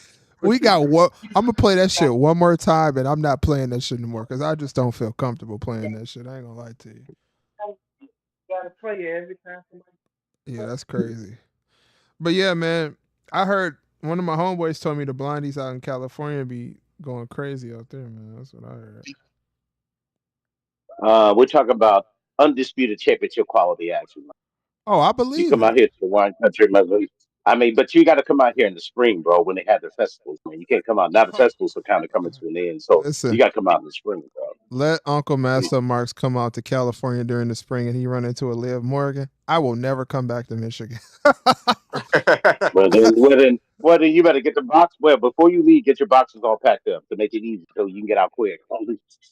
We got what I'm gonna play that shit one more time, and I'm not playing that shit anymore because I just don't feel comfortable playing that shit. I ain't gonna lie to you. Gotta play it every time somebody. Yeah, that's crazy. But yeah, man, I heard one of my homeboys told me the blindies out in California be going crazy out there, man. That's what I heard. We're talking about undisputed championship quality action. Oh, I You believe come out it. here to the wine country, Missouri. I mean, but you got to come out here in the spring, bro, when they have their festivals, man. You can't come out. Now the festivals are kind of coming to an end, so you Listen, got to come out in the spring, bro. let Uncle Master Marks come out to California during the spring and he run into a Liv Morgan. I will never come back to Michigan. Well then, you better get the box. Well, before you leave, get your boxes all packed up to make it easy so you can get out quick.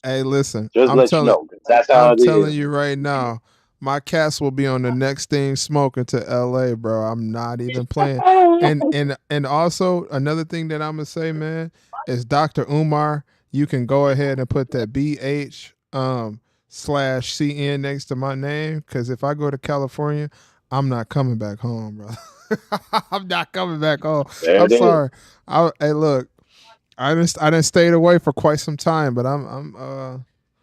Hey, listen, Just let you know, 'cause that's how I'm it is. telling you right now, my cats will be on the next thing smoking to LA, bro. I'm not even playing. And also another thing that I'm gonna say, man, is Dr. Umar, you can go ahead and put that BH slash CN next to my name. Cause if I go to California, I'm not coming back home, bro. I'm not coming back home. There I'm it is. sorry. Hey, look, I didn't stayed away for quite some time, but I'm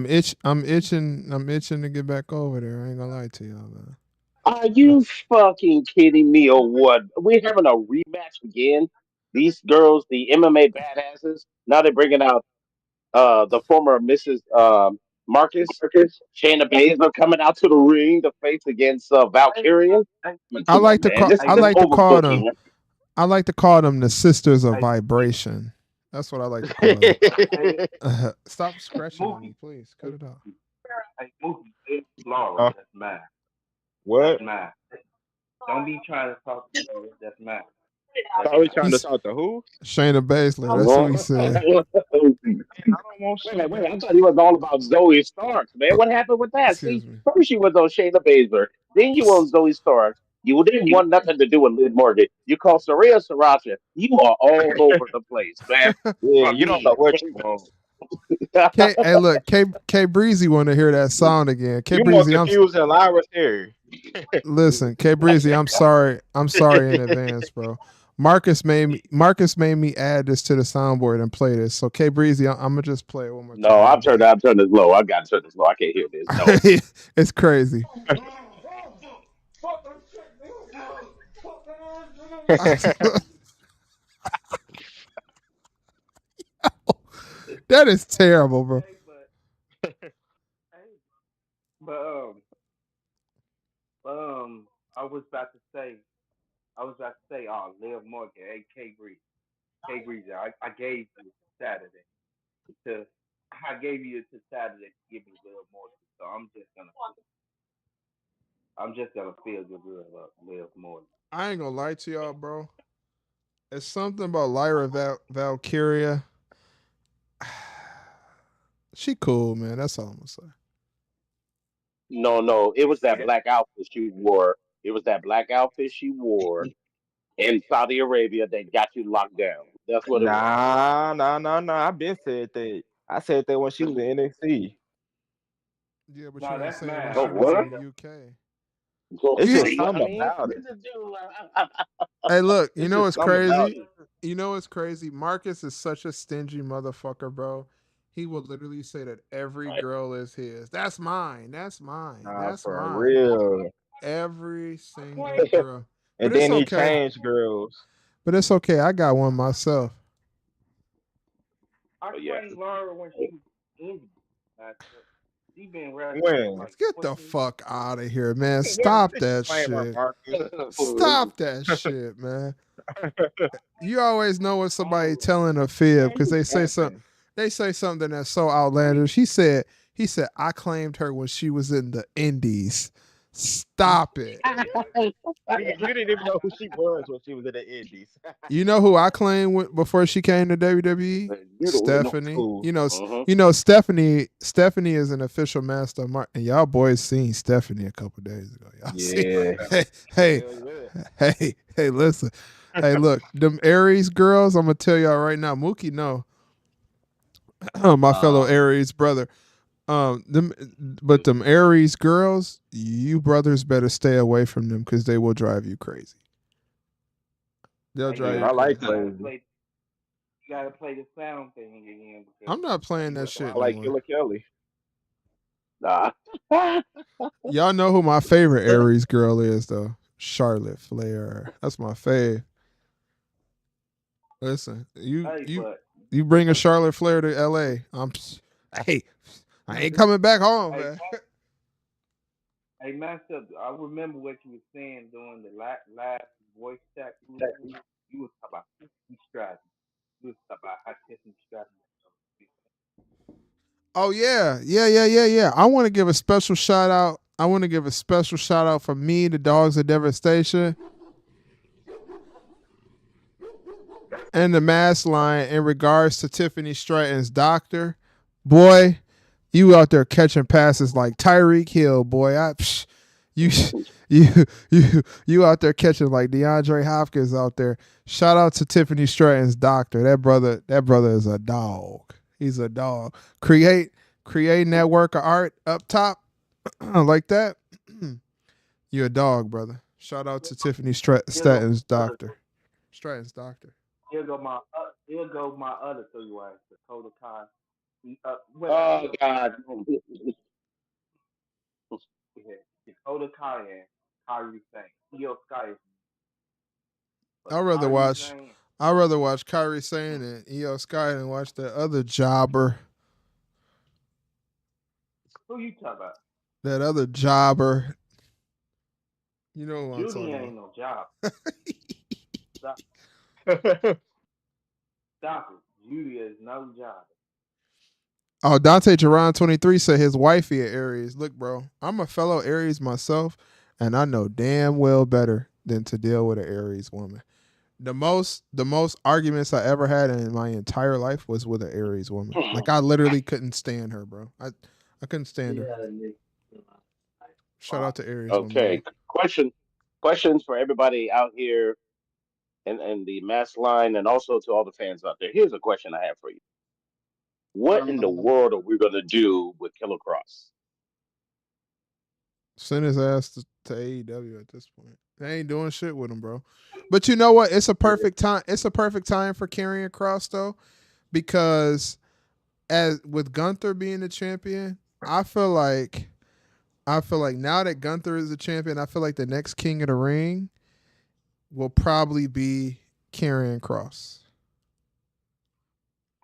itching to get back over there. I ain't gonna lie to y'all, man. Are you fucking kidding me or what? We're having a rematch again. These girls, the MMA badasses, now they're bringing out the former Mrs. Marcus, Shayna Baszler coming out to the ring to face against Valkyrian. But I come like on, to man, call this I is like to call them overbooking. I like to call them the sisters of vibration. That's what I like to call them. Stop scratching on me, please. Cut it out. Hey, Mookie, it's Laura. Huh? That's mine. That's What? mine. Don't be trying to talk to Laura. That's mine. That's Are we mine. trying to He's talk to who? Shayna Baszler. That's who he Wait, said. I don't want shit. I thought he was all about Zoe Starks, man. What happened with that? See, Excuse me. first you was on Shayna Baszler, then you on Zoe Starks. You didn't want nothing to do with Liv Morgan. You called Saraya Sriracha. You are all over the place, man. Yeah, you don't Again. know what you want. Hey, look, K Breezy want to hear that song again. K You more Breezy, confused than Lyra's here. listen, K Breezy, I'm sorry. I'm sorry in advance, bro. Marcus made me add this to the soundboard and play this. So K Breezy, I'm gonna just play it one more No, time. My bad. I'm turning this low. I got to turn this low. I can't hear this. No. It's crazy. That is terrible, bro. Hey, hey, but I was about to say, Liv Morgan, hey, K Breezy, I gave you Saturday to, I gave you to Saturday to give me Liv Morgan, so I'm just gonna feel the good about Liv Morgan. I ain't gonna lie to y'all, bro. It's something about Lyra Valkyria. She cool, man. That's all I'm gonna say. No, no. It was that black outfit she wore. It was that black outfit she wore in Saudi Arabia that got you locked down. That's what it was. Nah. I been said that. I said that when she was in NXT. Yeah, but you No, ain't that's saying when mine. Oh, she I was think what? in the UK. So, It's You, just see, I something mean, about her. this is dude. hey, look. You It's know just what's something about crazy? her. You know what's crazy? Marcus is such a stingy motherfucker, bro. He will literally say that every girl is his. That's mine. That's mine. Nah, That's for mine. real. Every single girl. But And it's then he okay. changed girls. But it's okay. I got one myself. I But yeah, claimed Laura when she was Indian. She been wrestling for When? like Get the 20 years. fuck out of here, man. When Stop did you that claim her, shit. Marcus? Stop that shit, man. You always know when somebody Oh, telling a fib Man, because you they say something. capping. They say something that's so outlandish. He said, I claimed her when she was in the Indies. Stop it. You didn't even know who she was when she was in the Indies. You know who I claimed before she came to WWE? you the winner. Stephanie. Who? Stephanie. Stephanie is an official master of and y'all boys seen Stephanie a couple days ago. Y'all see? Yeah. Hey, Hell yeah. hey, listen. Hey, look, them Aries girls. I'm gonna tell y'all right now. Mookie, no, my fellow Aries brother. Them Aries girls, you brothers better stay away from them because they will drive you crazy. They'll hey, drive Shit, you I like crazy. crazy. You gotta play the sound thing again because I'm not playing you that was I shit no watching. like more. Killer Kelly. Nah. Y'all know who my favorite Aries girl is though. Charlotte Flair. That's my fave. Listen, Hey, but you bring a Charlotte Flair to L.A. Hey, I ain't coming back home, hey, man. hey, Master, I remember what you were saying during the last voice chat you was in. You was talking about Tiffany Stratton. You was talking about how Tiffany Stratton. Oh yeah. I want to give a special shout out. I want to give a special shout out from me, the Dogs of Devastation, and the Mass Line in regards to Tiffany Stratton's doctor. Boy, you out there catching passes like Tyreek Hill, boy. You you out there catching like DeAndre Hopkins out there. Shout out to Tiffany Stratton's doctor. That brother is a dog. He's a dog. Creating that work of art up top like that. You're a dog, brother. Shout out to Tiffany Here go, Stratton's doctor. Stratton's doctor. here go my other three wives, Dakota Kai. Well, Oh well, God. yeah, Dakota Kai and Kyrie Sane. Io Sky is, but I'd rather Kyrie watch Sane. I'd rather watch Kyrie Sane and EO Sky than watch that other jobber. Who you talking about? That other jobber. You know who I'm Judy talking ain't no job. about. Stop, stop it. Judy is no job. Oh, Dante Geron 23 said his wifey at Aries. Look, bro, I'm a fellow Aries myself, and I know damn well better than to deal with an Aries woman. The most arguments I ever had in my entire life was with an Aries woman. Like I literally couldn't stand her, bro. I couldn't stand her. Shout out to Aries women Okay. though. Questions for everybody out here in the mass line and also to all the fans out there. Here's a question I have for you. What in the world are we gonna do with Killer Cross? Send his ass to AEW at this point. They ain't doing shit with him, bro. But you know what? It's a perfect time. It's a perfect time for carrying Cross though, because as with Gunther being the champion, I feel like now that Gunther is the champion, I feel like the next King of the Ring will probably be Karrion Cross.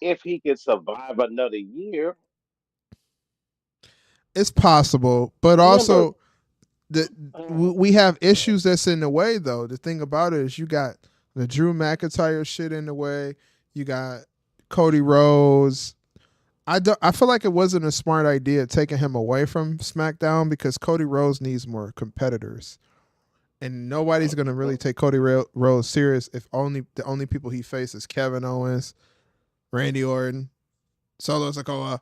If he can survive another year, It's possible, but remember, also we have issues that's in the way though. The thing about it is you got the Drew McIntyre shit in the way. You got Cody Rhodes. I feel like it wasn't a smart idea taking him away from SmackDown because Cody Rhodes needs more competitors. And nobody's gonna really take Cody Rhodes serious if the only people he faces Kevin Owens, Randy Orton, Solo Sikoa.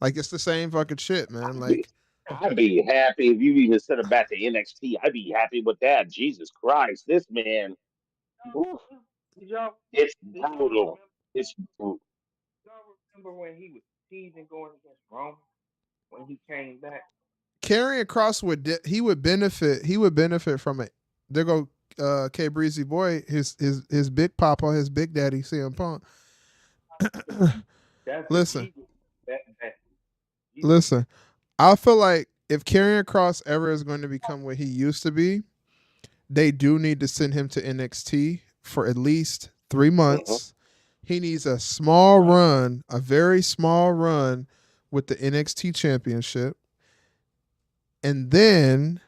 Like it's the same fucking shit, man. Like I'd be happy if you even sent him back to NXT. I'd be happy with that. Jesus Christ, this man, oof, Did y'all, it's did y'all brutal. remember? It's brutal. Y'all remember when he was teasing going against Roman when he came back? Karrion Cross would benefit from it. There go K Breezy boy, his big papa, his big daddy CM Punk. That's what listen, Jesus. That Jesus. listen. I feel like if Karrion Cross ever is going to become what he used to be, they do need to send him to NXT for at least 3 Mhm. months. He needs a small run, a very small run with the NXT championship. And then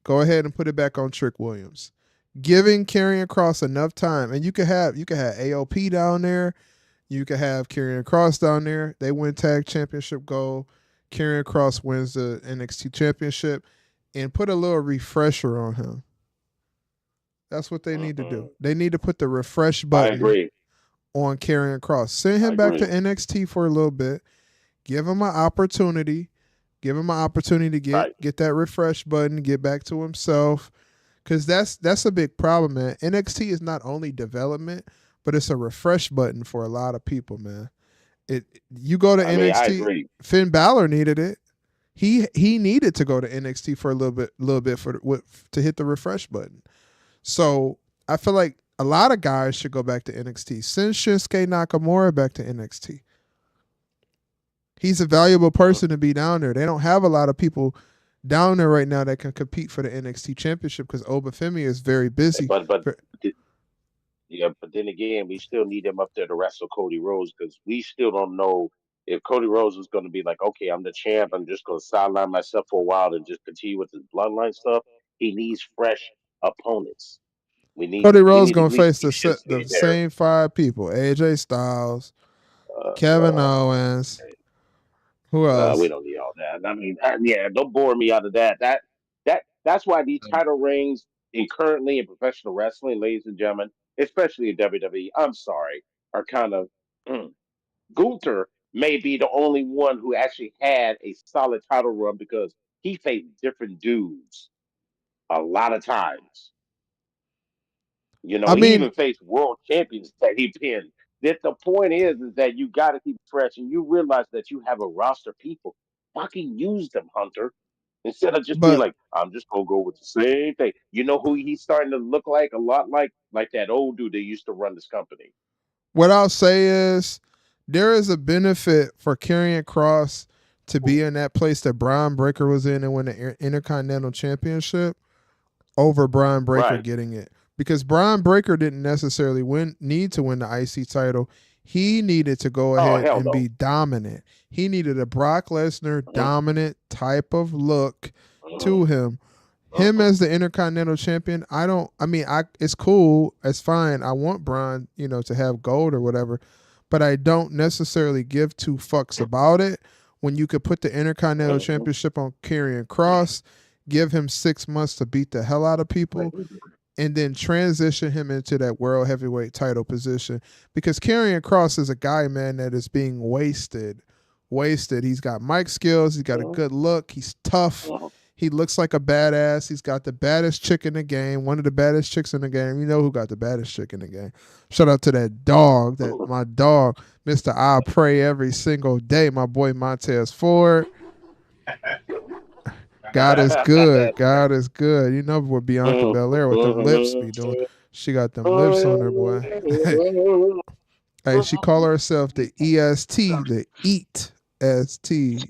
go ahead and put it back on Trick Williams. Giving Karrion Kross enough time. And you could have AOP down there. You could have Karrion Kross down there. They win tag championship gold. Karrion Kross wins the NXT championship. And put a little refresher on him. That's what they need to do. They need to put the refresh I button agree. on Karrion Kross. Send I him back to agree. NXT for a little bit. Give him an opportunity. Give him an opportunity to Right. get that refresh button, get back to himself. Because that's a big problem, man. NXT is not only development, but it's a refresh button for a lot of people, man. You go to I mean, I NXT. agree. Finn Balor needed it. He needed to go to NXT for a little bit to hit the refresh button. So I feel like a lot of guys should go back to NXT. Send Shinsuke Nakamura back to NXT. He's a valuable person to be down there. They don't have a lot of people down there right now that can compete for the NXT championship because Obafemi is very busy. But yeah, but then again, we still need him up there to wrestle Cody Rhodes because we still don't know if Cody Rhodes is going to be like, okay, I'm the champ. I'm just going to sideline myself for a while and just continue with his bloodline stuff. He needs fresh opponents. Cody We Rhodes need to gonna at least face see the Shinsuke there. same 5 people: AJ Styles, Kevin Uh, Owens. Who else? we don't need all that. I mean, yeah, don't bore me out of that. That's why these title rings currently in professional wrestling, ladies and gentlemen, especially in WWE, I'm sorry, are kind of Gunther may be the only one who actually had a solid title run because he faced different dudes a lot of times. You I know, he mean, even faced world champions that he pinned. That the point is that you got to keep fresh, and you realize that you have a roster of people. Fucking use them, Hunter, instead of just being but like, "I'm just gonna go with the same thing." You know who he's starting to look like a lot like that old dude that used to run this company. what I'll say is there is a benefit for Karrion Kross to be in that place that Brian Breaker was in and win the Intercontinental Championship over Brian Breaker Right. getting it. Because Brian Breaker didn't necessarily need to win the IC title. He needed to go Oh ahead hell and no. be dominant. He needed a Brock Lesnar Mhm, dominant type of look mhm, to him. Him mhm, as the Intercontinental Champion, it's cool, it's fine. I want Brian, to have gold or whatever, but I don't necessarily give 2 fucks about it when you could put the Intercontinental mhm, Championship on Karrion Kross, give him 6 months to beat the hell out of people, and then transition him into that world heavyweight title position. Because Karrion Kross is a guy, man, that is being wasted. Wasted. He's got mic skills. He's got a mhm, good look. He's tough. mhm. He looks like a badass. He's got the baddest chick in the game. One of the baddest chicks in the game. You know who got the baddest chick in the game. Shout out to that dog. My dog, Mr. I pray every single day. My boy Montez Ford. God is good. God is good. You know what Bianca Mhm, Belair with them lips be doing. She got them lips on her, boy. Hey, she call herself the EST, the Eat ST.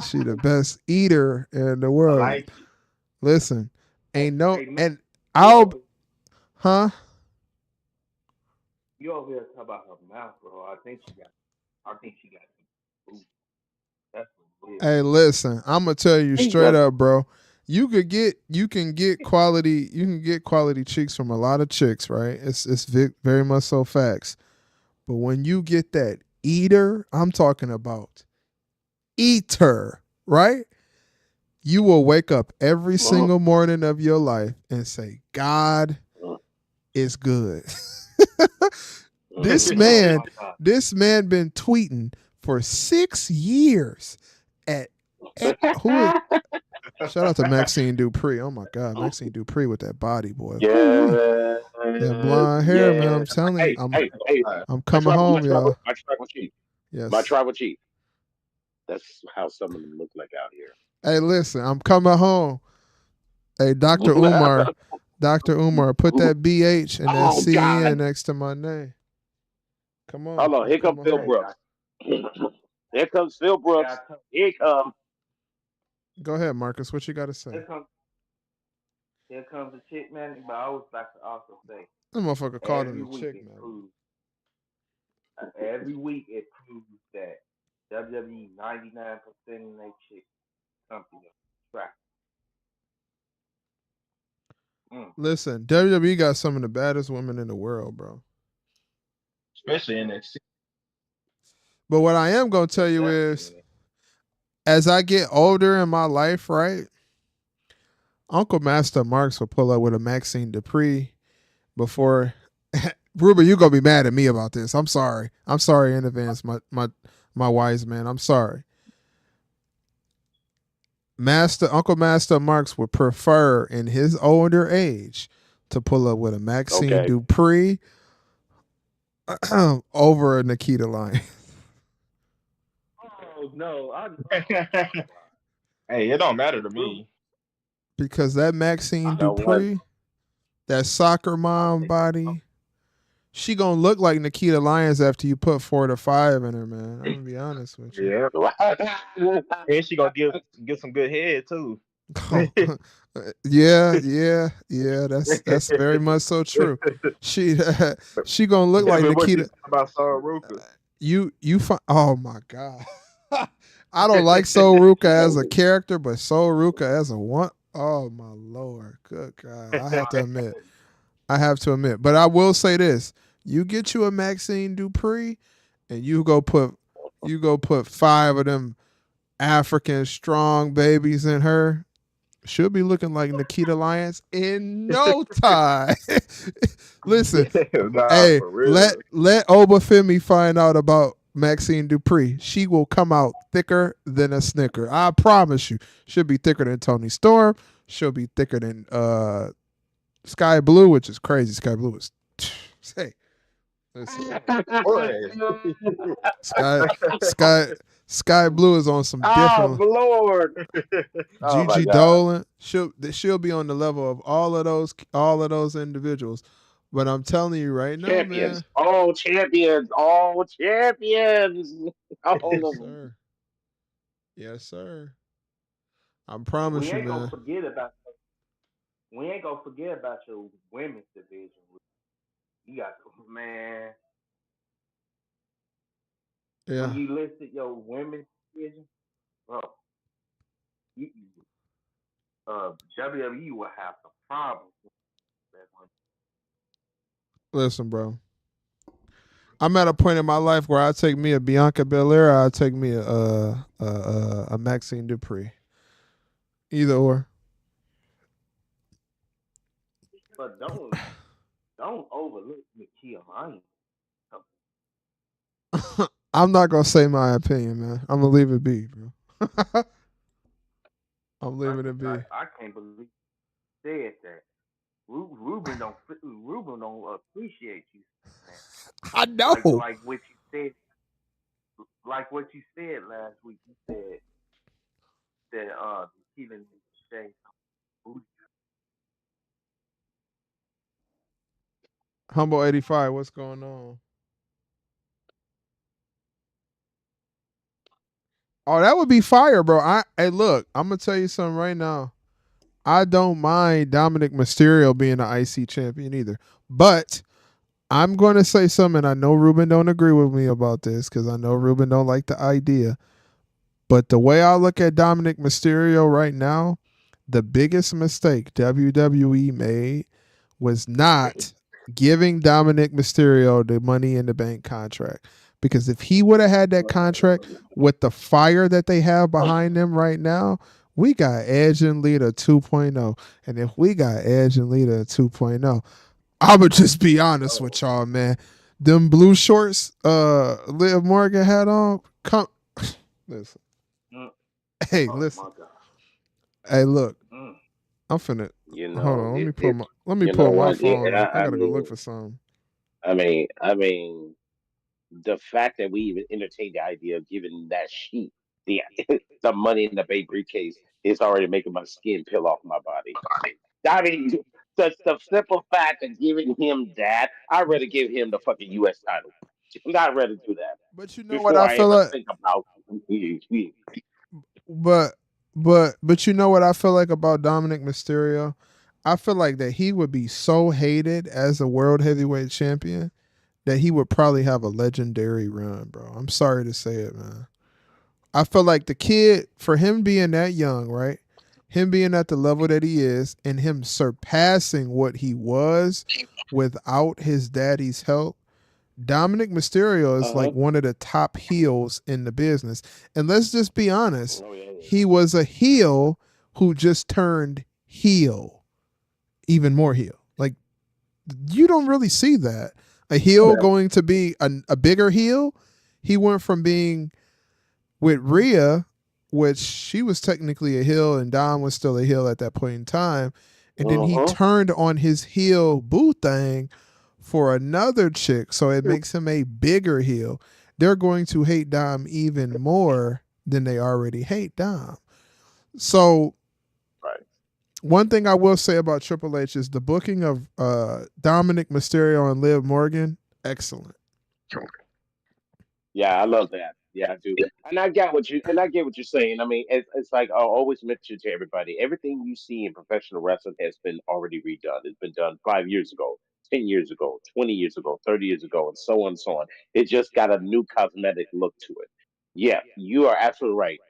she the best eater in the I world. like it. Listen, ain't no, Hey, and you I'll, over, huh? you over here talk about her mouth, bro. I think she got some food. That's what it is. Hey, listen, I'm gonna tell you Ain't straight nothing. up, bro. You can get quality chicks from a lot of chicks, right? It's very much so facts. But when you get that eater, I'm talking about eater, right? You will wake up every Mhm, single morning of your life and say, God mhm, is good. this mhm. Oh man, my god. this man been tweeting for 6 years at who is shout out to Maxine Dupree. Oh my God, Maxine Dupree with that body, boy. Woo-wee. Yeah, That blonde hair, man. yeah. I'm telling you, Hey, hey, hey! I'm coming home, y'all. My tribal chief, my Yes. tribal chief. That's how some of them look like out here. Hey, listen, I'm coming home. Hey, Dr. Umar, put that BH and that Oh CN God! next to my name. Come on, Hold on, I'm here comes coming Phil home. Hey, Brooks. Here comes Phil yeah, Brooks. Here comes. Go ahead, Marcus. What you got to say? here comes here comes the chick, man. But I always like to also say, That motherfucker called him Every the week chick, it man. proves. Every week it proves that WWE 99% of their shit something track. Mm. Listen, WWE got some of the baddest women in the world, bro. especially in NXT. But what I am gonna tell you is, Definitely. as I get older in my life, right, Uncle Master Marks will pull up with a Maxine Dupree before. Ruben, you gonna be mad at me about this. I'm sorry. I'm sorry in advance, my wise man. I'm sorry. Uncle Master Marks would prefer in his older age to pull up with a Maxine Okay. Dupree over a Nikita Lyons. Oh no, Hey, it don't matter to me. Because that Maxine You know what? Dupree, that soccer I'm mom taking. body, she gonna look like Nikita Lyons after you put 4 to 5 in her, man. I'm gonna be honest with you. Yeah, and she gonna give some good head too. Oh, yeah. That's very much so true. She she gonna look like But what you Nikita. talking about, Sora Ruka? You find. Oh my god. I don't like Soul Ruka as a character, but Soul Ruka as a one. Oh my lord, good God! I have to admit. But I will say this: you get you a Maxine Dupree, and you go put 5 of them African strong babies in her. She'll be looking like Nikita Lyons in no time. Listen, Nah, hey, for let Obafemi find out about Maxine Dupree. She will come out thicker than a Snicker. I promise you. She'll be thicker than Tony Storm. She'll be thicker than Sky Blue, which is crazy. Sky Blue is hey, listen. real. Sky Sky Sky Blue is on some Oh different. Lord! Oh my Gigi God! Dolan, she'll be on the level of all of those individuals. But I'm telling you right now, Champions! man. All champions! All champions! All Yes, of them. sir. Yes, sir. I And promise you, man. we ain't gonna forget about your women's division. You got man when Yeah. you listed your women's division, bro. You, WWE will have some problems with that one. Listen, bro. I'm at a point in my life where I take me a Bianca Belair, I take me a Maxine Dupree. Either or. But don't overlook Nakia Lyons. I'm not gonna say my opinion, man. I'm gonna leave it be, bro. I'm leaving it be. I can't believe you said that. Ruben don't appreciate you, man. I know. Like what you said, like what you said last week. You said that Nakia needs to stay. Humble 85, what's going on? Oh, that would be fire, bro. Hey, look, I'm gonna tell you something right now. I don't mind Dominic Mysterio being the IC champion either. But I'm gonna say something. I know Ruben don't agree with me about this because I know Ruben don't like the idea. But the way I look at Dominic Mysterio right now, the biggest mistake WWE made was not giving Dominic Mysterio the Money in the Bank contract. Because if he would have had that contract with the fire that they have behind them right now, we got Edge and Lita 2.0. And if we got Edge and Lita 2.0, I'ma just be honest with y'all, man. Them blue shorts Liv Morgan had on, come listen. Mm. Hey, Oh listen. my god. Hey, look. Mm. I'm finna You hold know on. Let me it. pull It. my let me You know pull my what? phone up. I I gotta go mean, look for something. I mean, the fact that we even entertained the idea of giving that sheep the the money in the bank briefcase is already making my skin peel off my body. I mean, the simple fact of giving him that, I'd rather give him the fucking U.S. title. I'd rather do that But you know what before I I feel ever like think about. but but you know what I feel like about Dominic Mysterio? I feel like that he would be so hated as a world heavyweight champion that he would probably have a legendary run, bro. I'm sorry to say it, man. I feel like the kid, for him being that young, right? Him being at the level that he is and him surpassing what he was without his daddy's help. Dominic Mysterio is like Uh-huh. one of the top heels in the business. And let's just be honest, Oh yeah. he was a heel who just turned heel, even more heel. Like, you don't really see that. A heel Yeah. going to be a bigger heel. He went from being with Rhea, which she was technically a heel and Dom was still a heel at that point in time. And then he Uh-huh. turned on his heel boo thing for another chick. So it makes him a bigger heel. They're going to hate Dom even more than they already hate Dom. So Right. one thing I will say about Triple H is the booking of Dominic Mysterio and Liv Morgan, excellent. Yeah, I love that. Yeah, I do. And I get what you're saying. I mean, it's like I always mention to everybody, everything you see in professional wrestling has been already redone. It's been done 5 years ago, 10 years ago, 20 years ago, 30 years ago, and so on and so on. It just got a new cosmetic look to it. Yeah, you are absolutely right.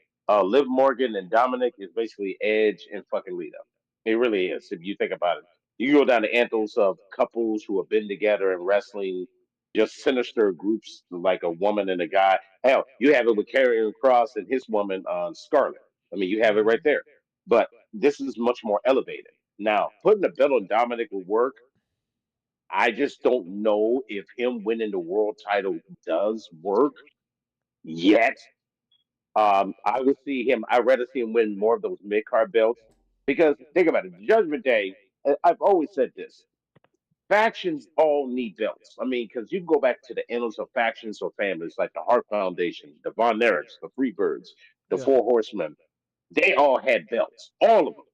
Liv Morgan and Dominic is basically Edge and fucking Lita. It really is. If you think about it, you go down the anthos of couples who have been together in wrestling, just sinister groups like a woman and a guy. Hell, you have it with Karrion Cross and his woman Scarlett. I mean, you have it right there. But this is much more elevated. Now, putting the belt on Dominic will work. I just don't know if him winning the world title does work yet. I would see him. I'd rather see him win more of those mid card belts because think about it. Judgment Day. I've always said this: factions all need belts. I mean, because you can go back to the annals of factions or families like the Hart Foundation, the Von Erichs, the Freebirds, the Yeah. Four Horsemen. They all had belts, all of them.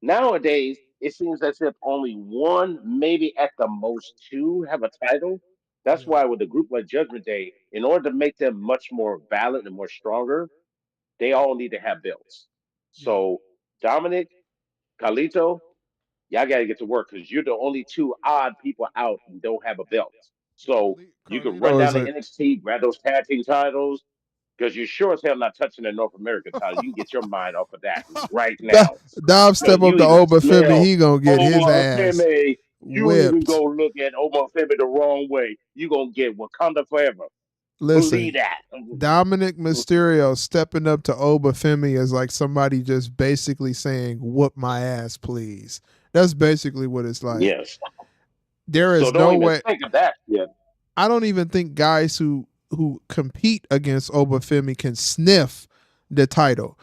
Nowadays, it seems as if only one, maybe at the most two, have a title. That's Yeah. why with a group like Judgment Day, in order to make them much more valid and more stronger, they all need to have belts. Yeah. So Dominic, Carlito, y'all got to get to work because you're the only two odd people out and don't have a belt. So you can run Carlito down is to a NXT, grab those tag team titles because you're sure as hell not touching the North American title. You can get your mind off of that right now Dom because step up you to even Oba Femi, smell he gonna get his Omar ass Femi. You even whipped. go look at Omar Femi the wrong way. You gonna get Wakanda forever. Believe Listen, that. Dominic Mysterio stepping up to Oba Femi is like somebody just basically saying, "Whoop my ass, please." That's basically what it's like. Yes. There So is don't no even way. think of that. Yeah. I don't even think guys who compete against Oba Femi can sniff the title.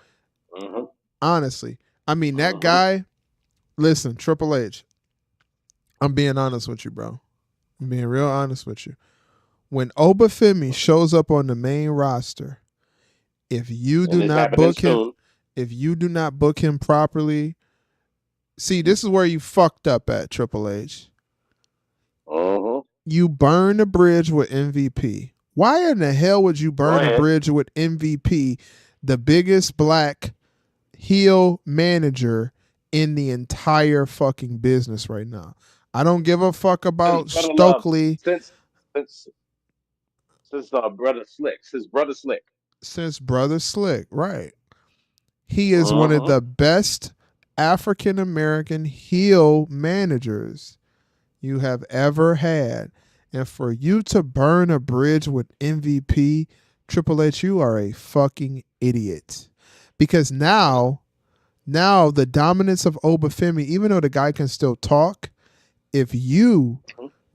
Hmm. Honestly, I mean that Hmm. guy. Listen, Triple H. I'm being honest with you, bro. I'm being real honest with you. When Oba Femi shows up on the main roster, if you And do it's not happening book him, soon. if you do not book him properly, see, this is where you fucked up at Triple H. Hmm. You burn a bridge with MVP. Why in the hell would you Go burn a ahead. bridge with MVP, the biggest black heel manager in the entire fucking business right now? I don't give a fuck Since about brother love, Stokely since brother Slick, since brother Slick. since Brother Slick, right? He is one of Hmm. the best African American heel managers you have ever had. And for you to burn a bridge with MVP, Triple H, you are a fucking idiot. Because now the dominance of Oba Femi, even though the guy can still talk, if you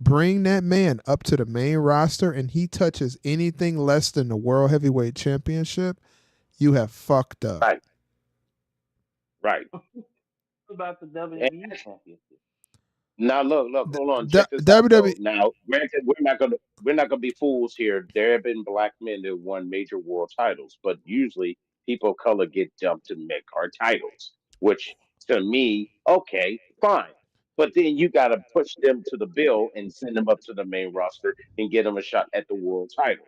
bring that man up to the main roster and he touches anything less than the World Heavyweight Championship, you have fucked up. Right, right. About the And WWE championship. now look, D- hold on, check this out WWE, though. Now, granted, we're not gonna be fools here. There have been black men that won major world titles, but usually people of color get dumped to mid card titles, which to me, okay, fine. But then you got to push them to the bill and send them up to the main roster and get them a shot at the world title.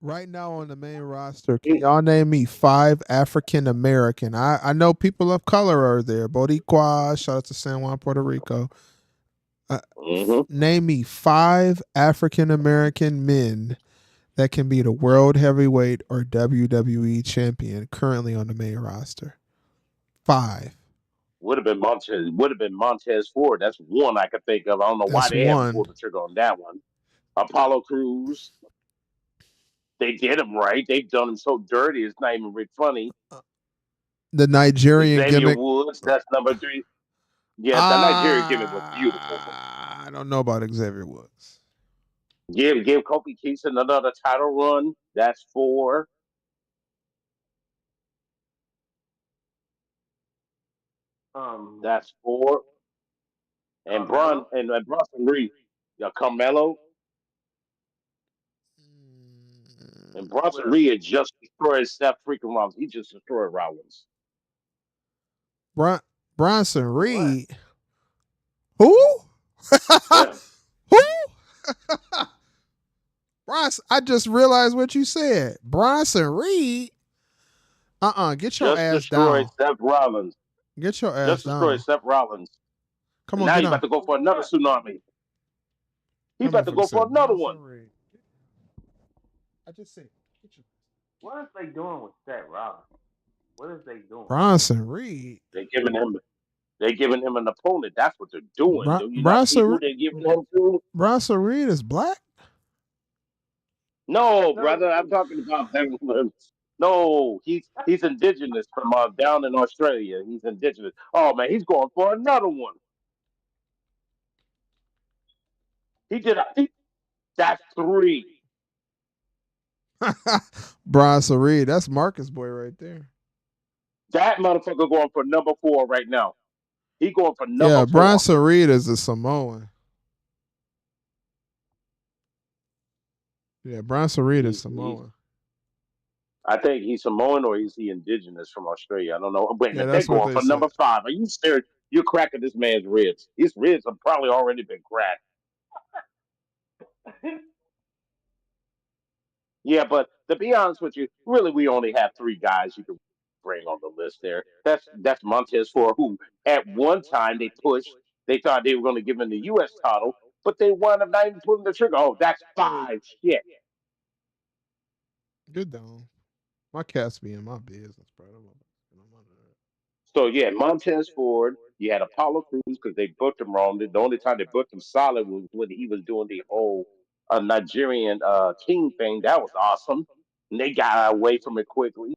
Right now on the main roster, can y'all name me 5 African American? I know people of color are there. Boricua, shout out to San Juan, Puerto Rico. Name me 5 African American men that can be the world heavyweight or WWE champion currently on the main roster. 5. Would have been Montez. Would have been Montez Ford. That's one I could think of. I don't know why That's they haven't one. pulled the trigger on that one. Apollo Cruz. They did him right. They've done him so dirty. It's not even really funny. The Nigerian Xavier gimmick. Woods. That's number 3. Yeah, the Nigerian gimmick was beautiful. I don't know about Xavier Woods. Give Kofi Kingston another title run. That's 4. That's 4. And Carmelo. Bronson Reed. Yeah, Carmelo. And What Bronson else? Reed just destroyed Seth freaking Rollins. He just destroyed Rollins. Bronson What? Reed. Who? Yeah. Who? Bronson, I just realized what you said. Bronson Reed. Get your Just ass destroyed down. Seth Rollins. Get your ass Just destroyed down. Seth Rollins. Come And on, now get he's down. about to go for another tsunami. He's That about to motherfucker go for said another one. Bronson Reed. I just said, get your What is they doing with Seth Rollins? What is they doing? Bronson Reed. They're giving him an opponent. That's what they're doing. Do you not see who Bronson they're giving him to? Bronson Reed is black. No, No, brother, I'm talking about him. No, he's indigenous from down in Australia. He's indigenous. Oh man, he's going for another one. He did. That's 3. Bronson Reed. That's Marcus boy right there. That motherfucker going for number 4 right now. He going for number Yeah, 4. Bronson Reed is a Samoan. Yeah, Bronson Reed is He's Samoan. I think he's Samoan or is he indigenous from Australia? I don't know. Wait a Yeah, minute, they're that's what going they for number said. 5. Are you serious? You're cracking this man's ribs. His ribs have probably already been cracked. Yeah, but to be honest with you, really, we only have 3 guys you can bring on the list there. That's Montez Ford, who at one time they pushed. They thought they were going to give him the U.S. title, but they wound up not even pulling the trigger. Oh, that's 5. Shit. Good down. My cats be in my business, bro. So yeah, Montez Ford. You had Apollo Cruz because they booked him wrong. The only time they booked him solid was when he was doing the whole Nigerian king thing. That was awesome. And they got away from it quickly.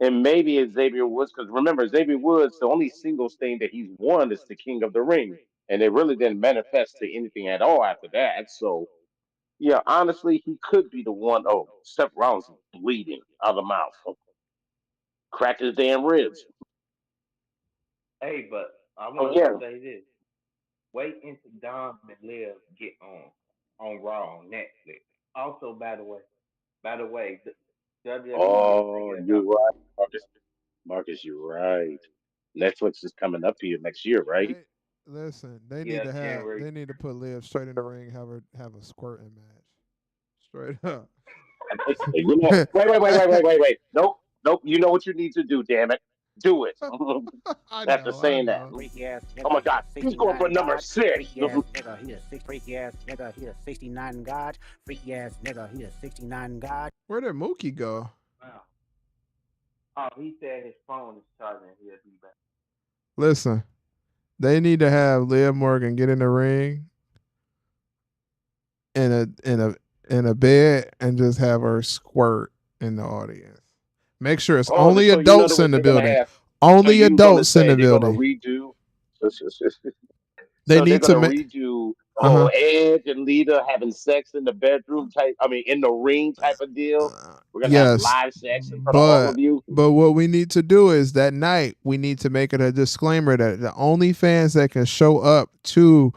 And maybe Xavier Woods, because remember, Xavier Woods, the only singles thing that he's won is the King of the Ring. And it really didn't manifest to anything at all after that. So, yeah, honestly, he could be the one. Oh, Seth Rollins is bleeding out of the mouth. Cracked his damn ribs. hey, but I Oh, want to yeah. say this. Wait until Dom and Liv get on Raw on Netflix. Also, by the way, WWE is Oh, thinking you're about right, Marcus. Marcus, you're right. Netflix is coming up here next year, right? They listen. They need yeah to have. January. They need to put Liv straight in the ring. Have a squirting match. Straight up. You know, wait. Nope, nope. You know what you need to do, damn it. Do it. I After know. I saying that. know. Freaky ass Oh nigga, my he a God. He's going for 69 number God. 6. Freaky ass nigga, he a six. Freaky ass nigga, he a 69 God. Freaky ass nigga, he a 69 God. Where did Mookie go? Wow. Oh, he said his phone is charging. He'll be back. Listen, they need to have Liv Morgan get in the ring in a bed and just have her squirt in the audience. Make sure it's Oh, only so you know adults what in the they're going to building. have. So Only you were going to adults in say the they're going to building. redo. They So they're need going to to make. redo the Uh huh. whole Edge and Lita having sex in the bedroom type. I mean, in the ring type of deal. We're going to have Yes, live sex in front of all but of you. what we need to do is that night we need to make it a disclaimer that the only fans that can show up to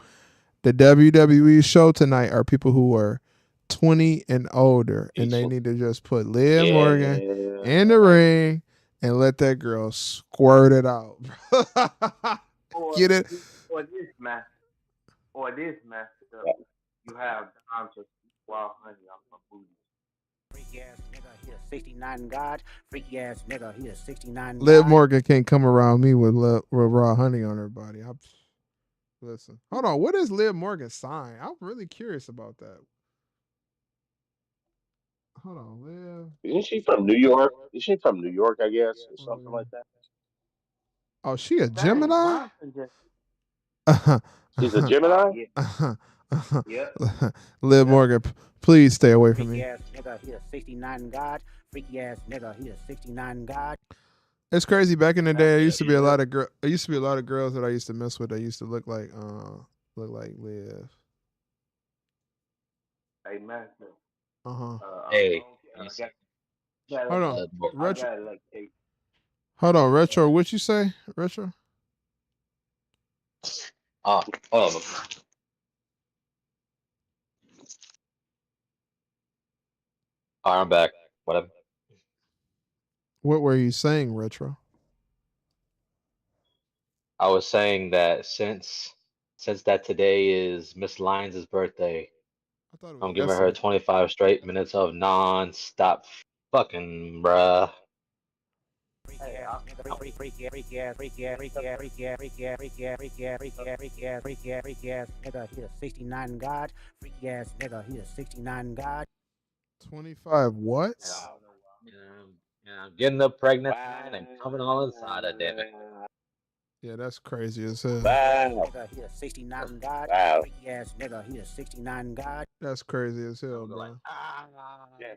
the WWE show tonight are people who are 20 and older, and they need to just put Liv Morgan Yeah. in the ring and let that girl squirt it out. Or Get it? or this match or this matchup, you have Dom just wow honey off my booty. Freaky ass nigga, he a 69 God. Freaky ass nigga, he a 69 Liv God. Morgan can't come around me with raw honey on her body. Listen, hold on. What is Liv Morgan's sign? I'm really curious about that. Hold on, Liv Isn't she from New York? Is she from New York, I guess, or something Morgan. like that? Oh, she a Dang, Gemini? Bronson just. She's a Oh Gemini? yeah, yep, Liv yep. Morgan, please stay away from Freaky me. ass nigga, he a 69 God. Freaky ass nigga, he a 69 God. It's crazy. Back in the day, there Yeah, used to be a yeah. lot of There used to be a lot of girls that I used to mess with that used to look like Liv. Hey, master. Uh huh. I Hey, don't care. listen, Hold on, Blood Bowl. I retro. got like eight. Hold on, retro. What you say, retro? Oh, oh, all right, I'm back. Whatever. What were you saying, retro? I was saying that since that today is Miss Lyons' birthday, I thought it was I'm giving her yesterday. 25 straight minutes of non-stop fucking, bruh. Freaky Hey, ass nigga, freaky ass, freaky ass, freaky ass, freaky ass, freaky ass, freaky ass, freaky ass, freaky ass, freaky ass, freaky ass, freaky ass nigga, he a 69 God. Freaky ass nigga, he a 69 God. 25 what? And I'm getting the pregnant man and coming all inside her, damn it. Yeah, that's crazy as hell. Wow. Nigga, he a 69 God. Wow. Freaky ass nigga, he a 69 God. That's crazy as hell, I'm like, bro. Yeah.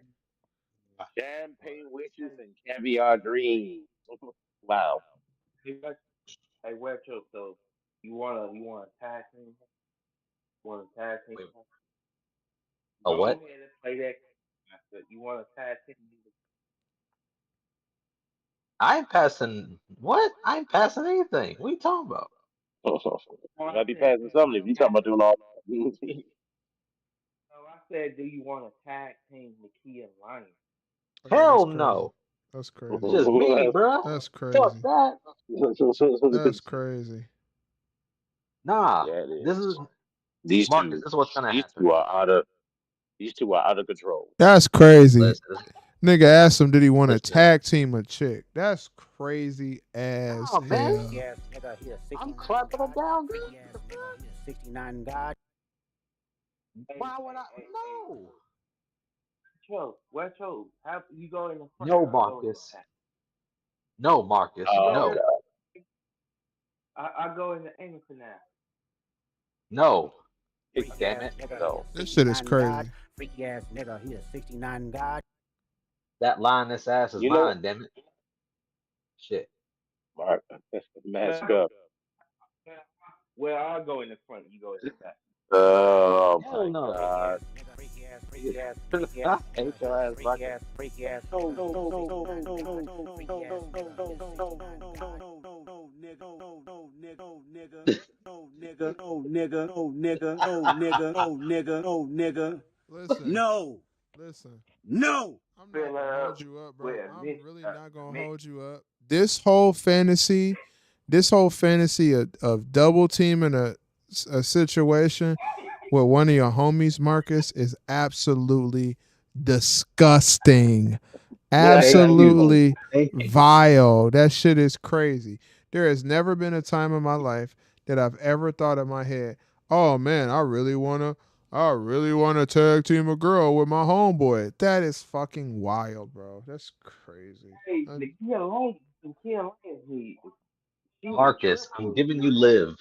Champagne wishes and caviar dreams. Wow. hey, Retro. So you wanna tag team? Want to tag team? wait, a Go what? ahead and play that. Master. You want to tag team? I ain't passing, what? I ain't passing anything. What are you talking about? No, You I gotta be said, passing something if you talking about doing all that. no, I said, do you want to tag team the key and Lion? Oh yeah, that's Hell crazy. no. That's It's crazy. just me, bruh. That's Fuck crazy. that. That's crazy. Nah. Yeah, it This is. is These Marcus, two, this is what's gonna these happen. two are out of these two are out of control. That's crazy. Listen, Nigga asked him, did he want to listen. tag team a chick? That's crazy as Nah, man. Freaky hell. ass nigga, he a I'm 69 clapping them God. down Freaky ass good. nigga, he a 69 God. Why would I? Hey, No. Retro. How you go in the front? No, I go in the Marcus. back. No, Marcus. You go Oh in. No. god. I go in the Anderson now. No. Freaky Damn ass it. nigga, he No. a This shit is 69 God. crazy. Freaky ass nigga, he a 69 God. That line, this ass is You know, mine, damn it. Shit. Mark, mask Well, up. well, I'll go in the front. You go in the back. Oh Hell my no. Freaky ass god. nigga, freaky ass, freaky ass, freaky I ass hate nigga, he your a ass, freaky Marcus. ass, freaky ass, freaky ass, freaky ass nigga, he a 69 God. Listen, No, listen. no. I'm not Fill gonna her hold up you up, bro. with a I'm mint, really not a gonna mint. hold you up. This whole fantasy of double teaming a situation with one of your homies, Marcus, is absolutely disgusting. Thank you. Absolutely Thank you. vile. That shit is crazy. There has never been a time in my life that I've ever thought in my head, oh man, I really wanna tag team a girl with my homeboy. That is fucking wild, bro. That's crazy. Hey, the Kia Lions need. She a Marcus, I'm triple. giving you Liv.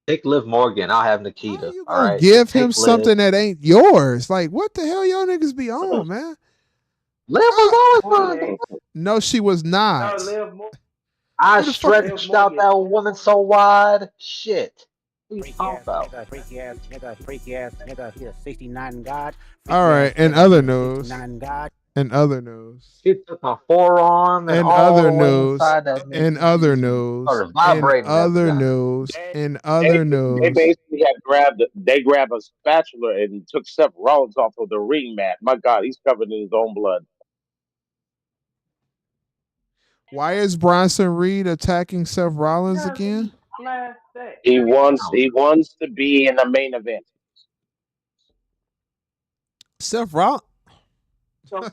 Take Liv Morgan. I'll have How Nikita. you All gonna right. Just give him take Liv. something that ain't yours? Like, what the hell y'all niggas be on, man? Liv Ah, was always mine. Morgan. no, she was No, not. Liv Morgan. I Who the fuck? Liv stretched out Morgan. that woman so wide. Shit. What are you Freaky talking ass about? nigga, freaky ass nigga, freaky ass nigga, he a 69 God. All Freaky ass right. In nigga, other he a news, 69 God. in other news, She took my forearm and in all other the way news, inside that in bitch. other news, Started in vibrating that other vagina. news, They, in they, other they news. basically have they grabbed a spatula and took Seth Rollins off of the ring mat. My God, he's covered in his own blood. Why is Bronson Reed attacking Seth Rollins Because again? he smashed that. He wants Wow. he wants to be in the main event. Seth Rollins. So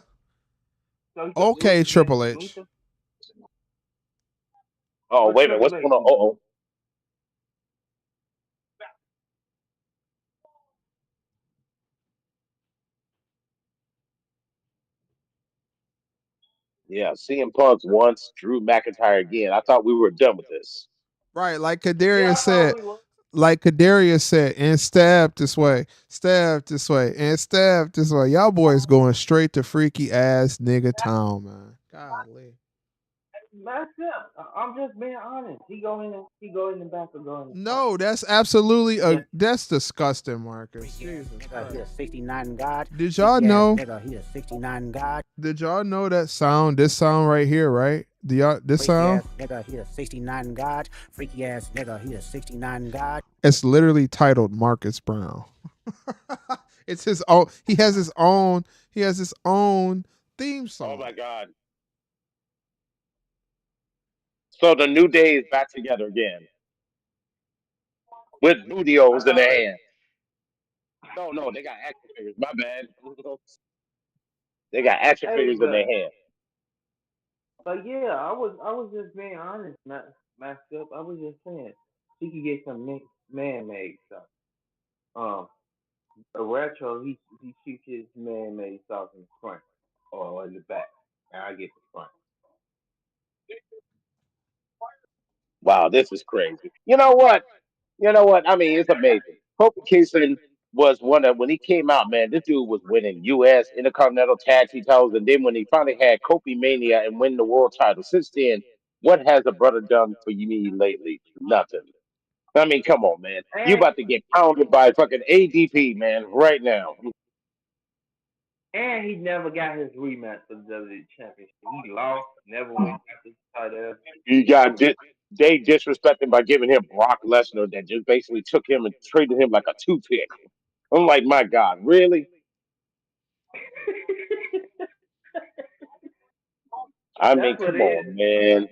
So he took Okay, Luther, Triple H. Luther, Oh, or wait a minute. What's Triple going H. on? Oh, yeah. CM Punk's once, Drew McIntyre again. I thought we were done with this. Right, like Yeah, Kadarius I thought said, we were. and stab this way, and stab this way. Y'all boys going straight to freaky ass nigga town, man. Golly. That's it. I'm just being honest. He go in the back or go in the front. No, that's absolutely Just that's disgusting, Marcus. Freaky ass Jesus nigga, he a Christ. 69 God. Did y'all Freaky ass know? nigga, he a 69 God. Did y'all know that sound? This sound right here, right? Do y'all this Freaky sound? ass nigga, he a 69 God. Freaky ass nigga, he a 69 God. It's literally titled Marcus Brown. It's his own. He has his own. He has his own theme Oh song. my God. So the New Day is back together again with I bootios in thought, their hand. No, no, they got action figures. My bad. They got action hey, figures in their hand. but yeah, I was just being honest, messed up. I was just saying he could get some man made stuff. Um, a retro, he shoots his man made stuff in the front or in the back, and I get the front. Wow, this is crazy. You know what? You know what? I mean, it's amazing. Kofi Kingston was one of when he came out, man. This dude was winning U.S. Intercontinental Tag Team titles, and then when he finally had Kofi Mania and win the world title. Since then, what has the brother done for me lately? Nothing. I mean, come on, man. You And about to get pounded by fucking ADP, man, right now. he never got his rematch for the WWE Championship. He lost, never went after the title. You got they disrespected by giving him Brock Lesnar that just basically took him and treated him like a toothpick. I'm like, my God, really? I mean, That's what come it on, is. man.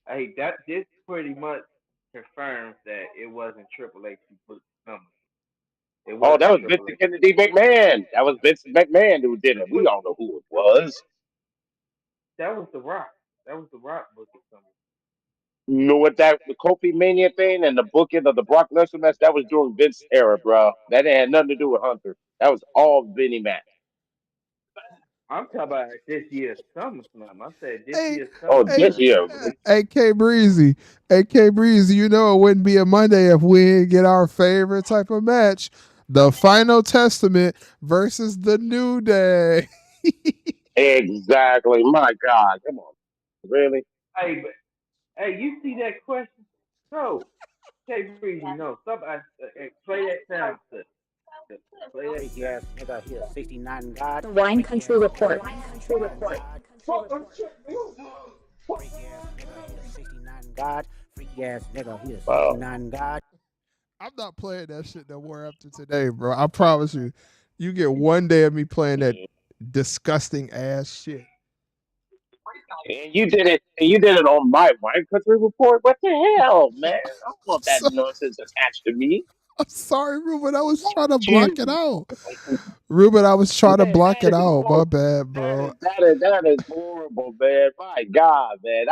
Hey, that this pretty much confirms that it wasn't Triple H who put the number. It Oh, that wasn't was Triple Vincent H. Kennedy McMahon. That was Vincent McMahon who did Who it. We put all know who it was. that was the Rock. That was the Rock booking something. You know what that the Kofi Mania thing and the booking of the Brock Lesnar match that was during Vince era, bro. That had nothing to do with Hunter. That was all Vinny Mac. I'm talking about this year's SummerSlam. I said this Hey, year's Oh, hey, this SummerSlam. year. Triple H. K Breezy, K Breezy. You know it wouldn't be a Monday if we didn't get our favorite type of match: the Final Testament versus the New Day. Exactly. My God. Come on. Really? Hey, but hey, you see that question? No, K Breezy, no. Somebody play that sound clip. Play that Freaky sound. ass nigga, he a 69 God. The Wine Freaky Country ass nigga, Report. he a 69 God. Freaky ass nigga, he a 69 God. Freaky ass nigga, he a Wow. 69 God. I'm not playing that shit no more after today, bro. I promise you. You get one day of me playing that disgusting ass shit. And you did it. And you did it on my wine country report. What the hell, man? I don't I'm, want that so, nonsense attached to me. I'm sorry, Ruben. I was trying to block it You, out. Ruben, I was trying to man, block that it is out. My horrible. bad, bro. That is horrible, man. My God, man.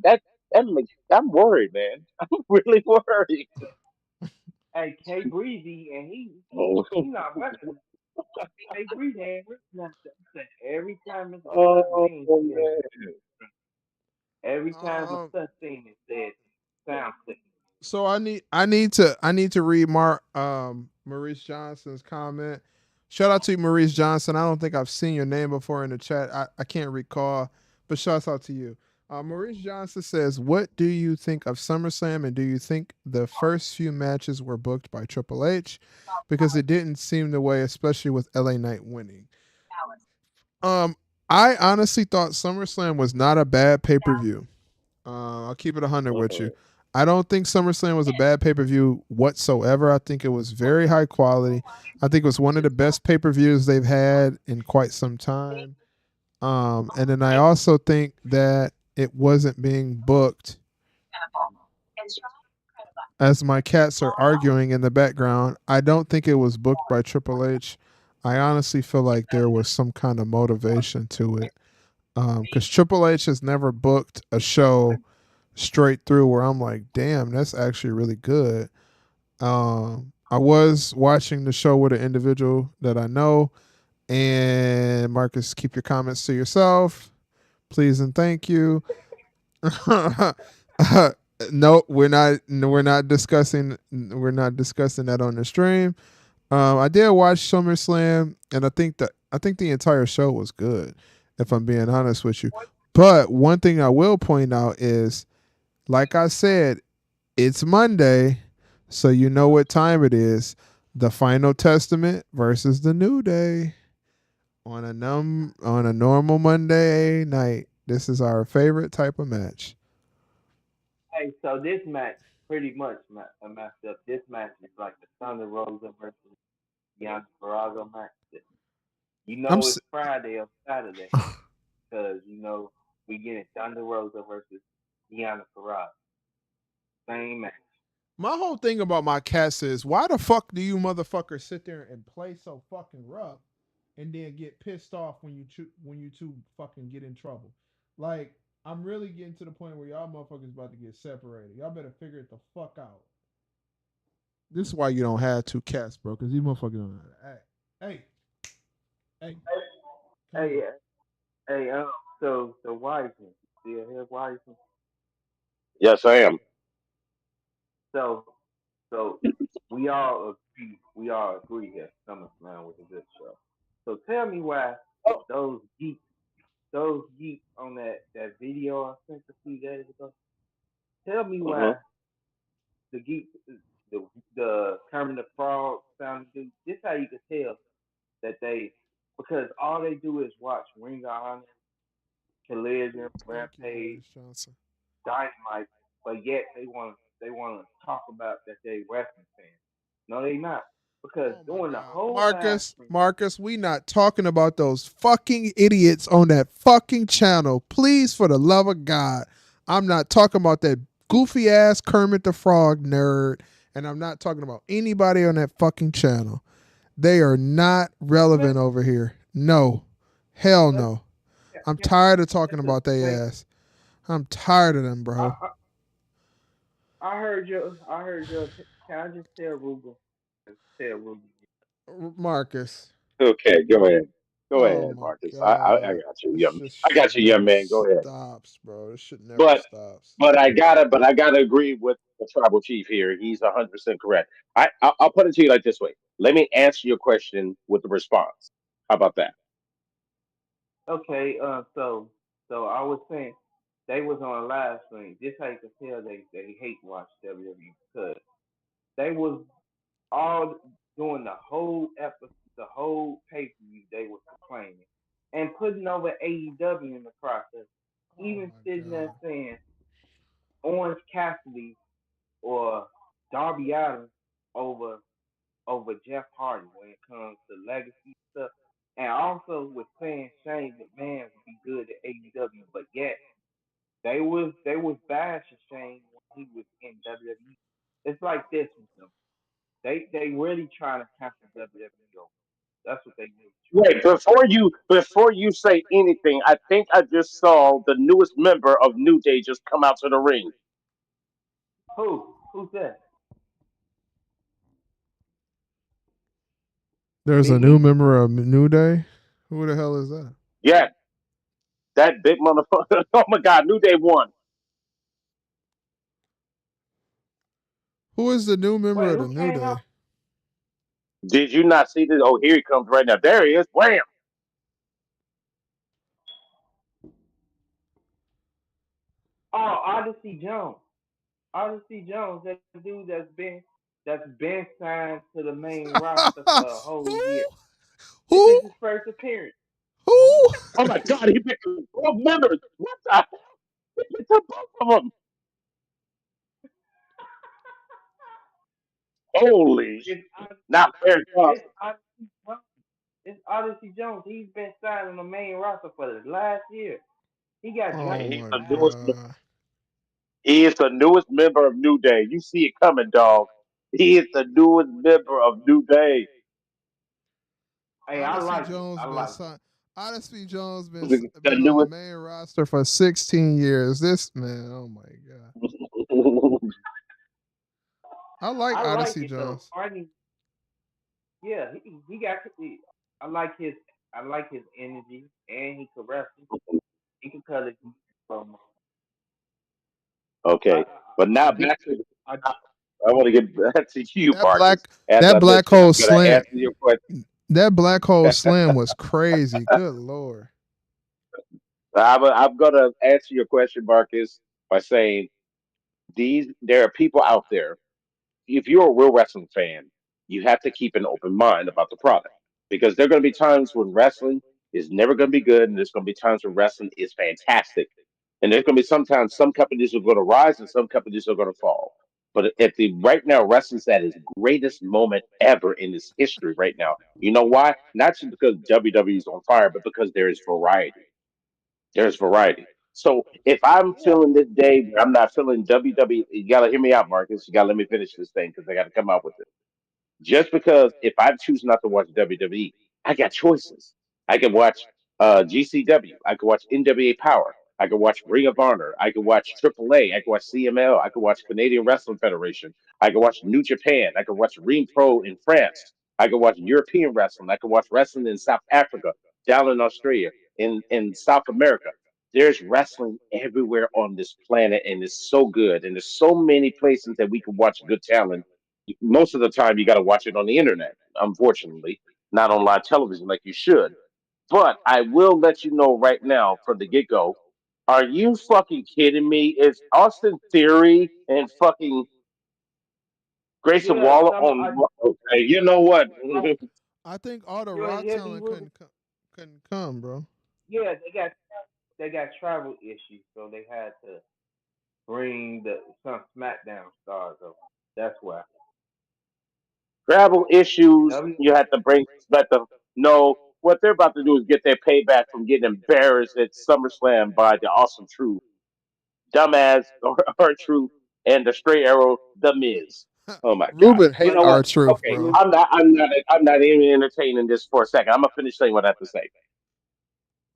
That makes I'm worried, man. I'm really worried. Hey, K Breezy, and Oh, he not recognized. K Breezy ain't recognized that. Every time it's a such oh thing, man. every time a Um, such thing is said, sound clip. so I need to read Maurice Johnson's comment. Shout out to you, Maurice Johnson. I don't think I've seen your name before in the chat. I can't recall, but shouts out to you. Maurice Johnson says, "What do you think of SummerSlam, and do you think the first few matches were booked by Triple H? Because it didn't seem the way, especially with LA Knight winning." Um, I honestly thought SummerSlam was not a bad pay per view. I'll keep it 100 with you. Mhm. I don't think SummerSlam was a bad pay per view whatsoever. I think it was very high quality. I think it was one of the best pay per views they've had in quite some time. And then I also think that it wasn't being booked, as my cats are arguing in the background. I don't think it was booked by Triple H. I honestly feel like there was some kind of motivation to it. Because Triple H has never booked a show straight through where I'm like, damn, that's actually really good. I was watching the show with an individual that I know, and Marcus, keep your comments to yourself, please and thank you. No, we're not discussing that on the stream. I did watch SummerSlam, and I think the entire show was good, if I'm being honest with you. But one thing I will point out is, like I said, it's Monday, so you know what time it is. The Final Testament versus the New Day on a normal Monday night. This is our favorite type of match. Hey, so this match pretty much messed up. This match is like the Thunder Rosa versus Bianca Belair match. You I'm know it's Friday or Saturday because you know we getting Thunder Rosa versus Bianca Belair. Same match. My whole thing about my cats is, why the fuck do you motherfuckers sit there and play so fucking rough and then get pissed off when you two fucking get in trouble? Like, I'm really getting to the point where y'all motherfuckers about to get separated. Y'all better figure it the fuck out. This is why you don't have two cats, bro, because these motherfuckers don't know how to act. Hey, hey, come Hey, here. hey, so Wiseman, still here, Wiseman. Yes, I am. So, so we all agree here. SummerSlam was a good show. So tell me why those geeks, those geeks on that video I sent a few days ago. Tell me Hmm. why the geeks, the Kermit the Frog sound dude. This how you can tell that they, because all they do is watch Ring of Honor, Collision, Thank you, Rampage, Marcus Johnson. Dynamite, but yet they want to talk about that they wrestling fans. No, they not, because Oh my during the God, whole live Marcus, stream, Marcus, we not talking about those fucking idiots on that fucking channel. Please, for the love of God, I'm not talking about that goofy ass Kermit the Frog nerd, and I'm not talking about anybody on that fucking channel. They are not relevant over here. No, hell let's no. I'm tired of talking just about they say ass. I'm tired of them, I, bro. I I heard your. Can I just tell Ruben? Tell Ruben. Marcus. Okay, go ahead. Go Oh ahead, my Marcus. I God. got you, This young. just I shit got you, young never man. Go ahead. stops, bro. This shit never But stops. but I gotta agree with the tribal chief here. He's 100% correct. I'll put it to you like this way. Let me answer your question with the response. How about that? Okay. So I was saying they was on a live stream. This how you can tell they hate watch WWE because they was all during the whole episode, the whole pay per view. They was complaining and putting over AEW in the process. Oh Even my sitting there God. saying Orange Cassidy or Darby Allin over Jeff Hardy when it comes to legacy stuff. And also with saying Shane McMahon would be good at AEW, but yet they was bashing Shane when he was in WWE. It's like this with them. They really trying to cancel WWE over. That's what they really trying Wait, before you say anything, I think I just saw the newest member of New Day just come out to the ring. to. Who's that? There's a Big new E? member of New Day. Who the hell is that? Yeah, that big motherfucker. Oh my God, New Day won. Who is the new member Wait, of the who New came out? Day? Did you not see this? Oh, here he comes right now. There he is. Wham! Oh, Odyssey Jones. Odyssey Jones, that dude that's been signed to the main roster for a whole Who? year. This is Who? his first appearance. Who? Oh my God, he picked 12 members. What the hell? He picked up both of them. Holy It's shit. Odyssey, Not fair it's cost. Odyssey Jones. It's Odyssey Jones. He's been signed on the main roster for the last year. He got Oh And drafted he's my the last. newest. God. He is the newest member of New Day. You see it coming, dog. He is the newest member of New Day. Hey, I Odyssey like it. Jones I been like signed. Odyssey Jones The been on the newest. main roster for 16 years. This man, oh my god, I like I like Odyssey it though. Jones. Arnie, yeah, he got. I like his. I like his energy, and he can wrestle. He can cut it from. I, Okay, but I now do. back to. I, I want to get back to you, That Marcus. black As that I black mentioned, hole I'm gonna slam answer your question. that black hole slam was crazy. Good lord. I'm gonna answer your question, Marcus, by saying there are people out there. If you're a real wrestling fan, you have to keep an open mind about the product because there are going to be times when wrestling is never going to be good, and there's going to be times when wrestling is fantastic, and there's going to be sometimes some companies are going to rise and some companies are going to fall. But at the right now, wrestling's at its greatest moment ever in its history right now. You know why? Not just because WWE is on fire, but because there is variety. There's variety. So if I'm yeah, feeling this day where I'm not feeling WWE, you gotta hear me out, Marcus. You gotta let me finish this thing because I gotta come out with it. Just because if I choose not to watch WWE, I got choices. I can watch GCW. I can watch NWA Power. I can watch Ring of Honor. I can watch AAA. I can watch CML. I can watch Canadian Wrestling Federation. I can watch New Japan. I can watch Ring Pro in France. I can watch European wrestling. I can watch wrestling in South Africa, down in Australia, in South America. There's wrestling everywhere on this planet, and it's so good. And there's so many places that we can watch good talent. Most of the time you got to watch it on the internet, unfortunately, not on live television like you should. But I will let you know right now from the get go. Are you fucking kidding me? Is Austin Theory and fucking Grayson yeah. Waller Some on? Okay, you know what? I, I think all the you're a raw heavy talent with. couldn't come, bro. Yeah, they got travel issues, so they had to bring some SmackDown stars over. That's why. Travel issues. W. You have to bring back the no. What they're about to do is get their payback from getting embarrassed at SummerSlam by the Awesome Truth, dumbass or Truth, and the Straight Arrow, the Miz. Oh my God! Ruben You hate know our what? truth, Okay, bro. I'm not even entertaining this for a second. I'm gonna finish saying what I have to say.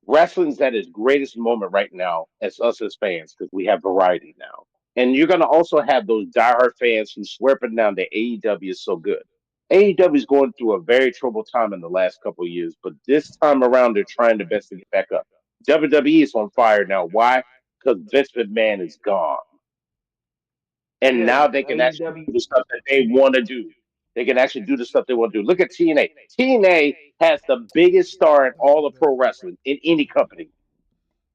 Wrestling's at its greatest moment right now as us as fans because we have variety now. And you're going to also have those diehard fans who swear up and down that AEW is so good. AEW is going through a very troubled time in the last couple of years, but this time around they're trying their best to get back up. WWE is on fire now. Why? Because Vince McMahon is gone, and Yeah, now they can actually AEW. do the stuff that they want to do. They can actually do the stuff they want to do. Look at TNA. TNA has the biggest star in Don't all do of that. pro wrestling in any company.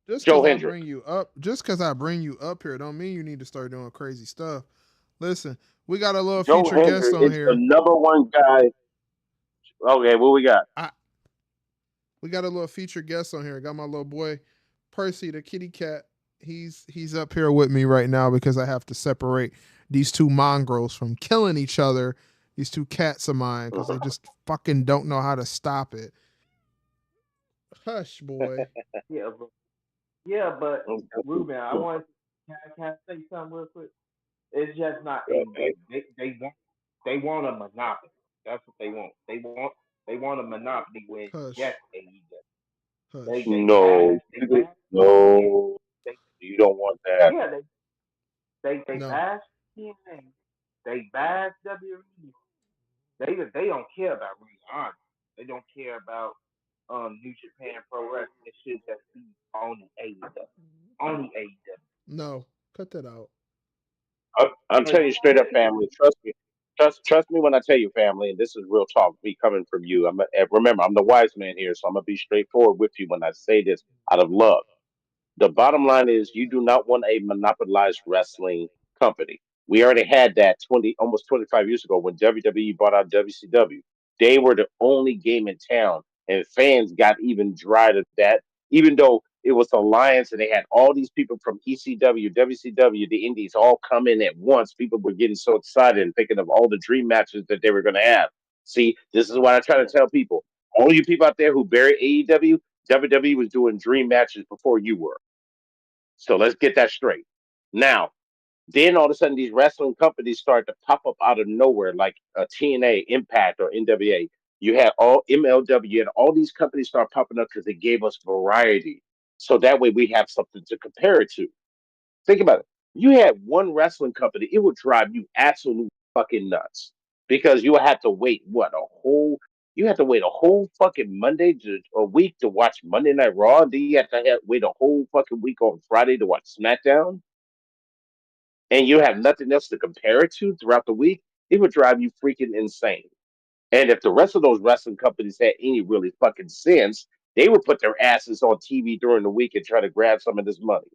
Just Joe cause I Hendrick. bring you up, just cause I bring you up here, don't mean you need to start doing crazy stuff. Listen, we got a little Joe featured guest Hendrick on is the here. number one guy. Okay, what we got? I we got a little featured guest on here. Got my little boy Percy, the kitty cat. He's up here with me right now because I have to separate these two mongrels from killing each other. These two cats of mine because they just fucking don't know how to stop it. Hush, boy. Yeah, but Ruben, I want. Can I say something real quick? It's just not Okay. AEW. They want a monopoly. That's what they want. They want a monopoly where it's just Hush. AEW. They Hush. they bash No, they bash TNA. no, They you don't want that. yeah they No. bash TNA. They bash WWE. They don't care about Ring of Honor. They don't care about New Japan Pro Wrestling. It should just be only AEW. Only AEW. No. Cut that out. I'm But telling you straight up, family. Trust me. Trust me when I tell you, family. And this is real talk. Me coming from you. Remember, I'm the wise man here, so I'm gonna be straightforward with you when I say this out of love. The bottom line is you do not want a monopolized wrestling company. We already had that 25 years ago when WWE bought out WCW. They were the only game in town, and fans got even dried of that. Even though it was alliance and they had all these people from ECW, WCW, the Indies all come in at once, people were getting so excited and thinking of all the dream matches that they were going to have. See, this is what I try to tell people. All you people out there who bury AEW, WWE was doing dream matches before you were. So let's get that straight. Now, then all of a sudden, these wrestling companies start to pop up out of nowhere, like TNA, Impact, or NWA. You had all MLW and all these companies start popping up because they gave us variety. So that way we have something to compare it to. Think about it. You had one wrestling company, it would drive you absolute fucking nuts because you would have to wait you have to wait a whole fucking Monday to a week to watch Monday Night Raw. And then you have to wait a whole fucking week on Friday to watch SmackDown, and you have nothing else to compare it to throughout the week. It would drive you freaking insane. And if the rest of those wrestling companies had any really fucking sense, they would put their asses on TV during the week and try to grab some of this money.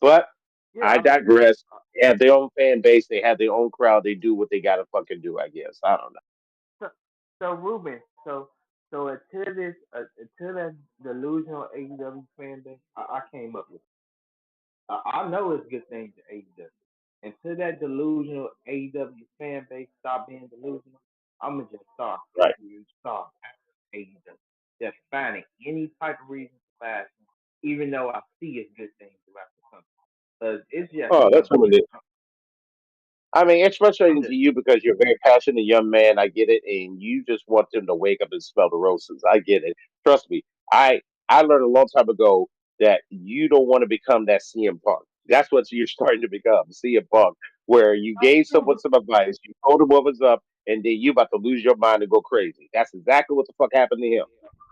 But Yeah, I I mean, digress. They have their own fan base. They have their own crowd. They do what they gotta fucking do. I guess. I don't know. so, so Ruben, so until that delusional AEW fan base, I came up with. I know it's good things to AEW. Until that delusional AEW fan base stop being delusional, I'ma just Right. start AEW. Just finding any type of reason to bash them, even though I see it's good things about the company. Because it's just Oh, that's simple. what it is. I mean, it's I'm frustrating to just you because you're a very passionate young man. I get it, and you just want them to wake up and smell the roses. I get it. Trust me. I I learned a long time ago that you don't want to become that CM Punk. That's what you're starting to become, CM Punk, where you gave someone some advice, you told him what was up, and then you about to lose your mind and go crazy. That's exactly what the fuck happened to him.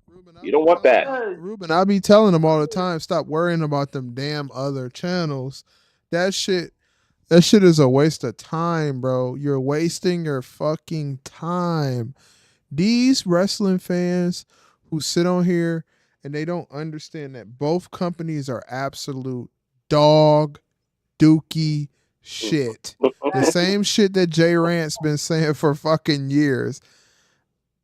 Ruben, I You be don't want telling that. them. because Ruben, I be telling them all the time. Stop worrying about them damn other channels. That shit. That shit is a waste of time, bro. You're wasting your fucking time. These wrestling fans who sit on here and they don't understand that both companies are absolute dog dookie shit. The same shit that Jay Rant's been saying for fucking years.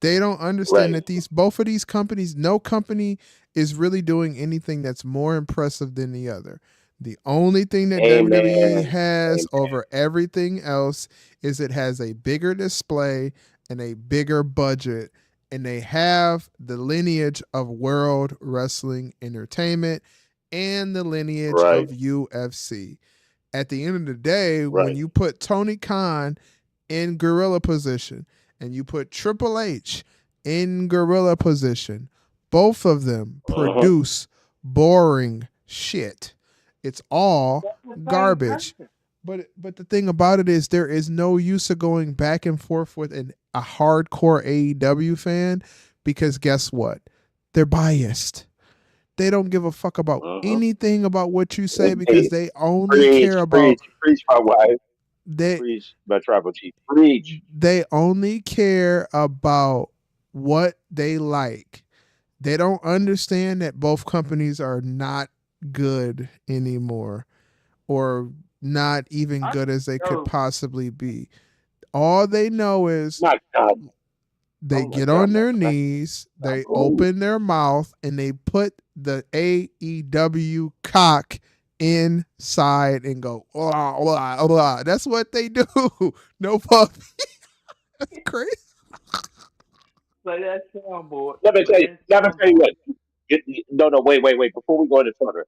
They don't understand Right. that these both of these companies, no company is really doing anything that's more impressive than the other. The only thing that WWE Amen. has Amen. over everything else is it has a bigger display and a bigger budget, and they have the lineage of World Wrestling Entertainment and the lineage Right. of UFC. At the end of the day, when Right. you put Tony Khan in gorilla position and you put Triple H in gorilla position, both of them Uh-huh. produce boring shit. It's all that's the same garbage. person. But the thing about it is there is no use of going back and forth with a hardcore AEW fan because guess what? They're biased. They don't give a fuck about Uh-huh. anything about what you say because Hey, they only preach, care about preach, preach, my wife. they Preach, my tribal chief. Preach. they only care about what they like. They don't understand that both companies are not good anymore or not even I good as they could so possibly be. All they know is My God. they Oh my get God, on my their God. knees, they Oh, open their mouth, and they put the AEW cock inside and go, "Wah, wah, wah." That's what they do. No fuck. That's crazy. play that soundboard. let me Play tell you. that Let me tell you soundboard. what. No, no, wait, wait, wait. Before we go any further,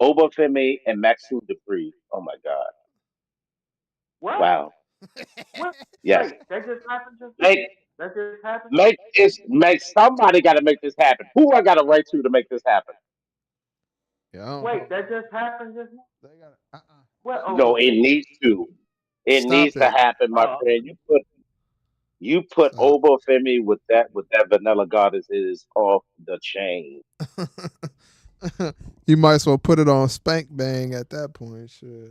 Obafemi and Maxine Dupree. Oh my God. What? Wow. What? Yes. Wait, that just happened just now? Make That just happened? make somebody got to make this happen. Who I got to write to make this happen? Yeah, I don't Wait, know. that just happened just now? They got What No, it overfit? needs to. It stop needs to it. happen, my Oh, friend. You put Stop. Obafemi with that vanilla goddess is off the chain. You might as well put it on Spank Bang at that point. Sure.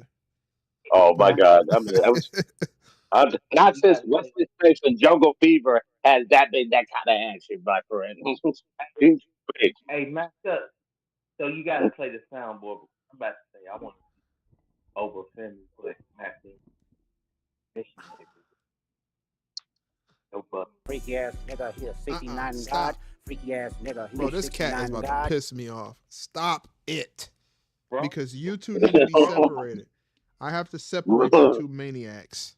Oh my nah. God. I mean, not You since gotta what's say, this place in Jungle Fever has that been that kind of action, my friend. He's big. hey, Matt up. So you gotta play the soundboard. I'm about to say, I want to overfit me, but Matt missionary. No buck. Freaky ass nigga, he a 69 God. Stop. Freaky ass nigga, he Bro, a this cat is 69 about to God. piss me off. Stop it. Bro, Because you two need to be separated. I have to separate you two maniacs.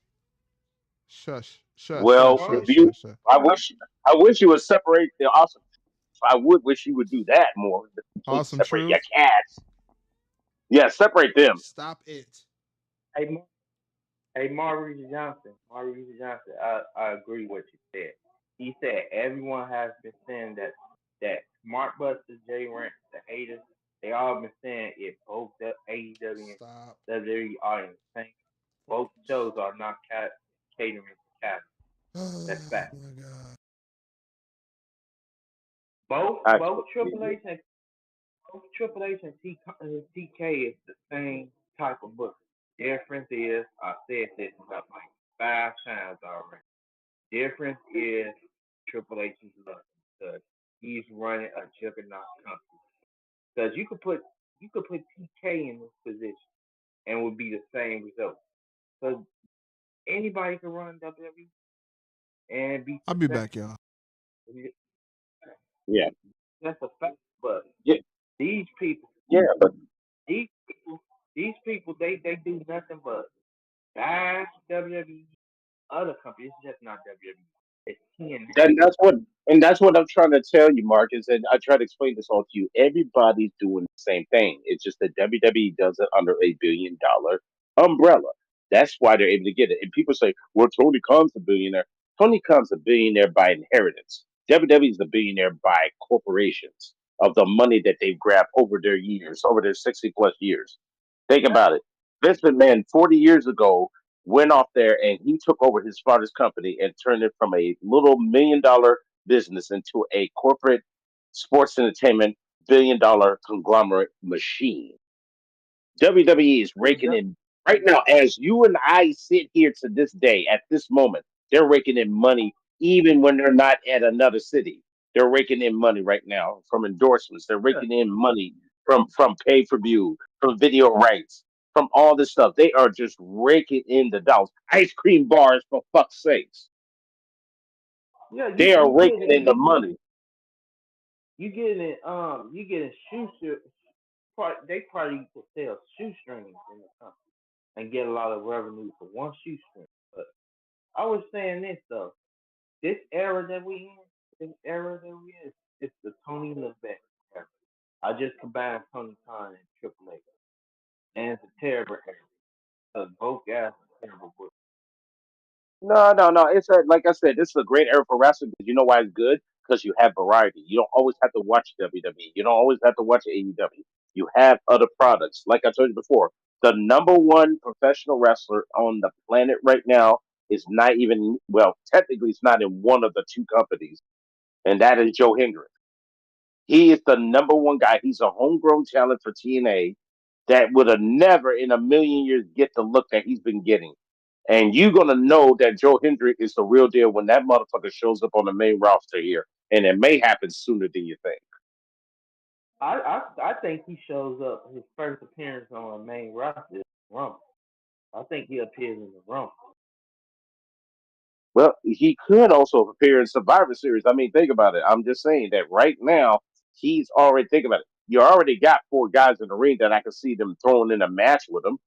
Shush. Shush. Shush. Well, bro, Shush. if you, Shush. Shush. I wish you would separate the awesome. I would wish you would do that more. Awesome Separate your truth. cats. Yeah, separate them. Stop it. hey, hey, Maurice Johnson. Maurice Johnson, I agree with what you said. He said everyone has been saying that Smart Busters, J Rant, the haters, they all been saying if both the AEW and Stop. WWE are in the same, both shows are not catering to cats. That's Oh fact. my god. Both I both can't believe Triple it. H and TK is the same type of book. Difference is I said this about like 5 times already. Difference is Triple H is lucky because he's running a juggernaut company. Because you could put TK in this position and it would be the same result. Because anybody can run WWE and be I'll be successful. back, y'all. Yeah, That's a fact. But yeah, these people, yeah. But these people, they do nothing but bash WWE. Other companies, it's just not WWE. It's TNA. then that's what I'm trying to tell you, Mark. Is that I try to explain this all to you. Everybody's doing the same thing. It's just that WWE does it under $1 billion umbrella. That's why they're able to get it. And people say, "Well, Tony Khan's a billionaire." Tony Khan's a billionaire by inheritance. WWE is the billionaire by corporations of the money that they've grabbed over their years, over their 60 plus years. Think Yep. about it. Vince McMahon 40 years ago went off there and he took over his father's company and turned it from a little $1 million business into a corporate sports entertainment $1 billion conglomerate machine. WWE is raking Exactly. in right now, as you and I sit here to this day, at this moment, they're raking in money even when they're not at another city. They're raking in money right now from endorsements. They're Yeah. raking in money from pay per view, from video rights, from all this stuff. They are just raking in the dollars. Ice cream bars, for fuck's sakes. Yeah. You They are you get raking in it. the money. You get a they probably could sell shoestrings in the company and get a lot of revenue for one shoestring. But I was saying this though, this era that we in, it's the Tony Levesque era. I just combined Tony Khan and Triple H, and it's a terrible era because both guys are terrible. No, no, no. It's a like I said, this is a great era for wrestling because you know why it's good? Because you have variety. You don't always have to watch WWE. You don't always have to watch AEW. You have other products. Like I told you before, the number one professional wrestler on the planet right now is not even well, technically it's not in one of the two companies, and that is Joe Hendrick. He is the number one guy. He's a homegrown talent for TNA that would have never in a million years get the look that he's been getting. And you're gonna know that Joe Hendrick is the real deal when that motherfucker shows up on the main roster here, and it may happen sooner than you think. I think he shows up his first appearance on a main roster is Rumble. I think he appears in the Rumble. Well, he could also appear in Survivor Series. I mean, think about it. I'm just saying that right now he's already think about it. You already got four guys in the ring that I can see them throwing in a match with him.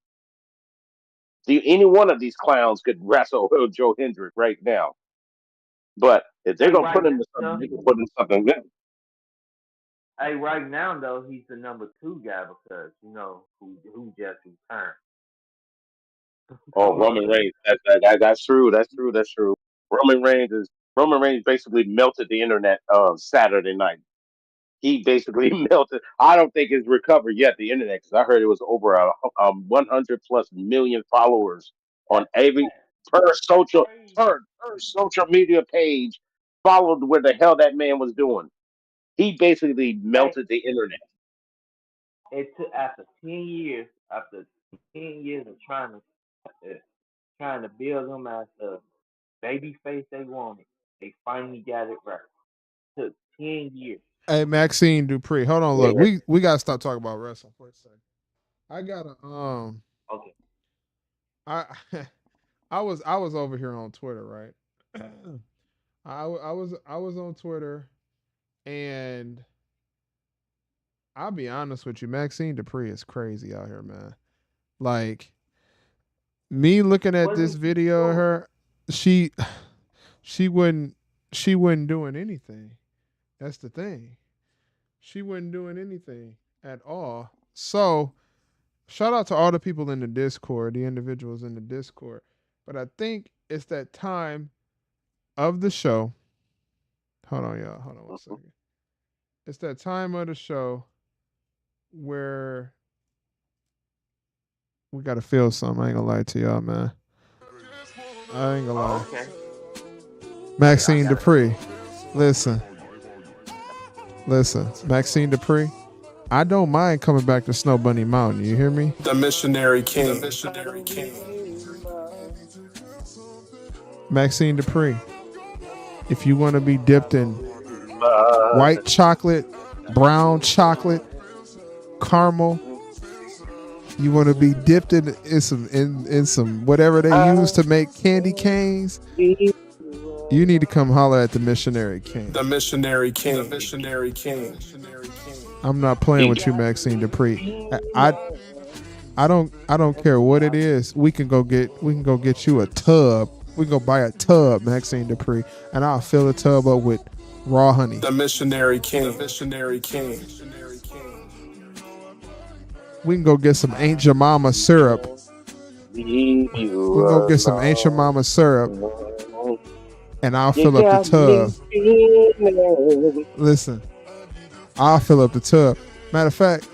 Any one of these clowns could wrestle Joe Hendrick right now. But if they're Hey, gonna right put him now, in something, they can put him in something good. right now though, he's the number two guy because who just returned. Oh, Roman Reigns. That's true. That's true. That's true. Roman Reigns basically melted the internet Saturday night. He basically melted. I don't think it's recovered yet. The internet, because I heard it was over 100 plus million followers on That's every per social crazy. per social media page followed where the hell that man was doing. He basically Hey, melted the internet. it took after 10 years of trying to build him as the baby face they wanted, they finally got it right. Took 10 years. Hey, Maxine Dupree. Hold on, look. Yeah. We gotta stop talking about wrestling for a second. I gotta Okay. I I was over here on Twitter, right? I was on Twitter, and I'll be honest with you, Maxine Dupree is crazy out here, man. Like, me looking at What this did she video of do? her, she she wouldn't she wasn't doing anything. That's the thing. She wasn't doing anything at all. So shout out to all the people in the Discord, the individuals in the Discord. But I think it's that time of the show Hold on, y'all. Hold on 1 second. It's that time of the show where we gotta feel something. I ain't gonna lie to y'all, man. I ain't gonna lie. Okay. Maxine Dupree. Listen. Maxine Dupree. I don't mind coming back to Snow Bunny Mountain. You hear me? The missionary king. The missionary king. Maxine Dupree. If you want to be dipped in white chocolate, brown chocolate, caramel, you want to be dipped in some whatever they use to make candy canes, you need to come holler at the missionary king. The missionary king. The missionary king. I'm not playing with you, Maxine Dupree. I don't care what it is. We can go get you a tub. We can go buy a tub, Maxine Dupree, and I'll fill the tub up with raw honey. The missionary king. The missionary king. We can go get some Aunt Jemima syrup. We can go get some Aunt Jemima syrup, and I'll fill up the tub. Listen, I'll fill up the tub. Matter of fact,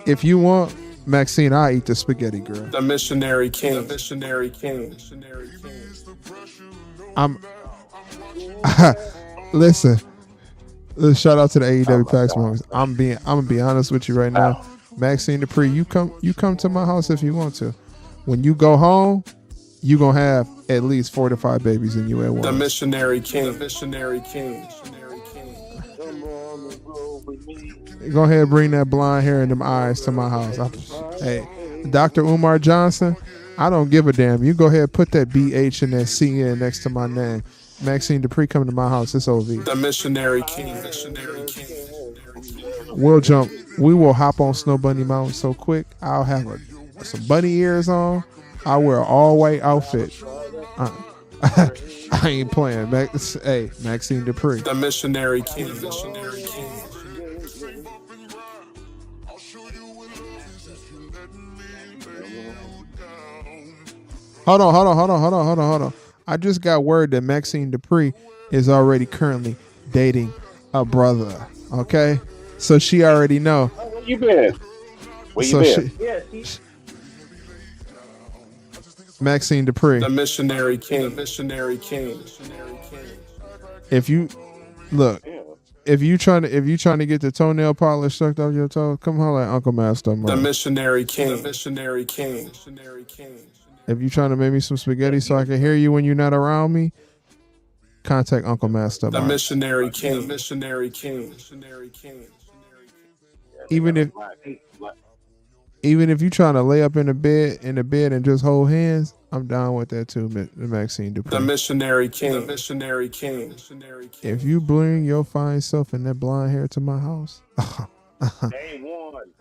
if you want, Maxine, I'll eat the spaghetti, girl. The missionary king. The missionary king. Listen. Shout out to the AEW Pax Monks. I'm gonna be honest with you right now. Maxine Dupree, you come to my house if you want to. When you go home, you gonna have at least 4 to 5 babies in you at once. The missionary king. The missionary king. Go ahead and bring that blonde hair and them eyes to my house. Hey, Dr. Umar Johnson, I don't give a damn. You go ahead and put that BH and that CN next to my name. Maxine Dupree coming to my house. It's OV. The missionary king. Missionary king. We'll jump. We will hop on Snow Bunny Mountain so quick. I'll have some bunny ears on. I'll wear an all white outfit. I ain't playing. Maxine Dupree. The missionary king. Missionary king. Hold on. I just got word that Maxine Dupree is already currently dating a brother. Okay? So she already know. Where you been? Where you been? Maxine Dupree. The missionary king. Missionary king. If you look, if you trying to get the toenail polish sucked off your toe, come holler at Uncle Master. The missionary king. The missionary king. Missionary king. If you trying to make me some spaghetti so I can hear you when you're not around me, contact Uncle Master. The missionary king. Missionary king. Missionary king. Even if you trying to lay up in the bed and just hold hands, I'm down with that too, Maxine Dupree. The missionary king. The missionary king. Missionary king. If you bring your fine self and that blonde hair to my house, Day one.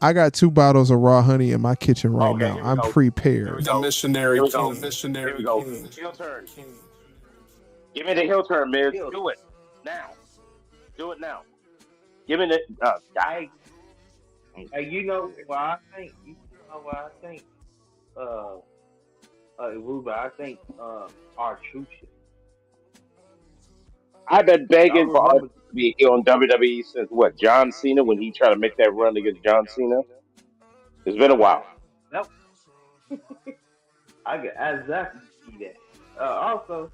I got 2 bottles of raw honey in my kitchen right now. I'm prepared. The missionary king. Missionary Here we go. king. Heel turn. Give me the heel turn, Miz. Do it now. Do it now. Give me the guy. Hey, you know what I think? Ruben, I think our truth. I've been begging for us to be here on WWE since what? John Cena, when he tried to make that run against John Cena. It's been a while. Nope. I can exactly see that. Also,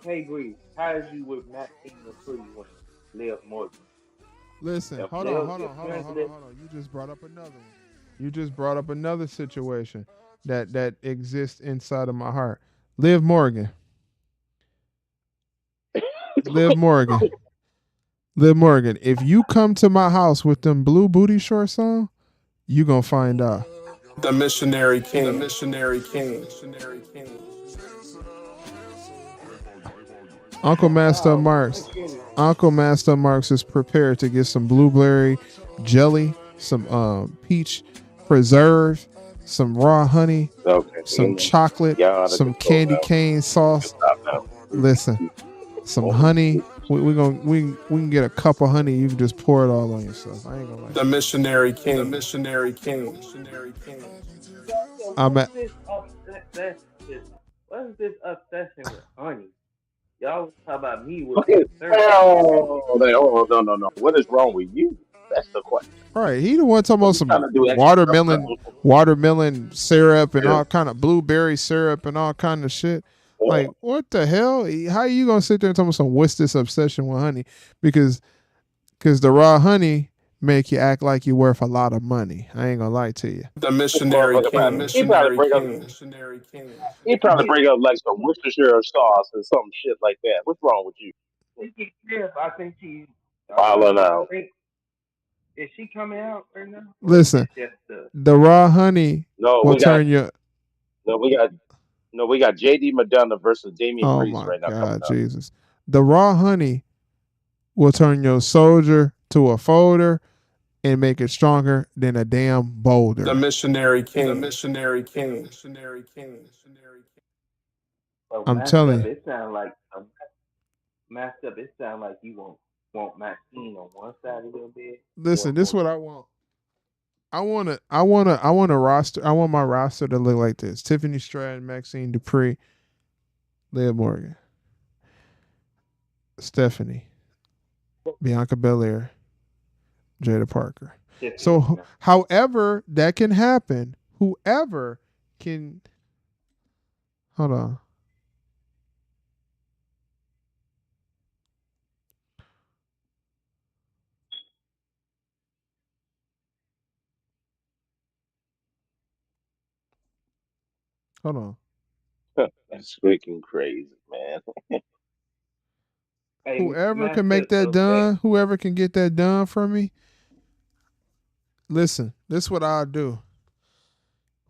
K Breeze, how is you with Maxine Dupree when Liv Morgan? Listen, hold on. You just brought up another one. You just brought up another situation that exists inside of my heart. Liv Morgan. Liv Morgan. If you come to my house with them blue booty shorts on, you gonna find out. The missionary king. The missionary king. Missionary king. Uncle Master Marks is prepared to get some blueberry jelly, some peach preserve, some raw honey, some chocolate, some candy cane sauce. Listen, some honey. We can get a cup of honey. You can just pour it all on yourself. I ain't gonna lie. The missionary king. The missionary king. Missionary king. What is this obsession with honey? Y'all was talking about me with Okay. syrup. No. What is wrong with you? That's the question. Right. He the one talking What about you trying some to do extra stuff now? watermelon syrup and Yeah. all kind of blueberry syrup and all kind of shit. Yeah. Like, what the hell? How you gonna sit there and talk about some what's this obsession with honey? Because the raw honey make you act like you worth a lot of money. I ain't gonna lie to you. The This missionary motherfucker king, probably he probably missionary bring up king, missionary king. he probably bring up like some Worcestershire sauce and some shit like that. What's wrong with you? She get syrup. I think she. Wilding I out. think is she coming out right now, or is Listen, this just the? the raw honey No, will we got turn you. no, we got no, we got JD Madonna versus Damian Oh Priest my right now coming God, up. Jesus! The raw honey will turn your soldier to a folder and make it stronger than a damn The boulder. missionary king, the missionary king, missionary king, missionary king. So I'm masked telling up. you. It sounds like masked up. It sounds like you want Maxine on one side of your bed Listen, this is or what I want. I want a roster. I want my roster to look like this: Tiffany Stratton, Maxine Dupree, Leah Morgan, Stephanie, Bianca Belair, Jada Parker. Tiffany. So, however that can happen, whoever can. Hold on. Hold on. That's freaking crazy, man. Hey, Whoever can masked make up. that So say done, whoever can get that done for me, listen, this is what I'll do.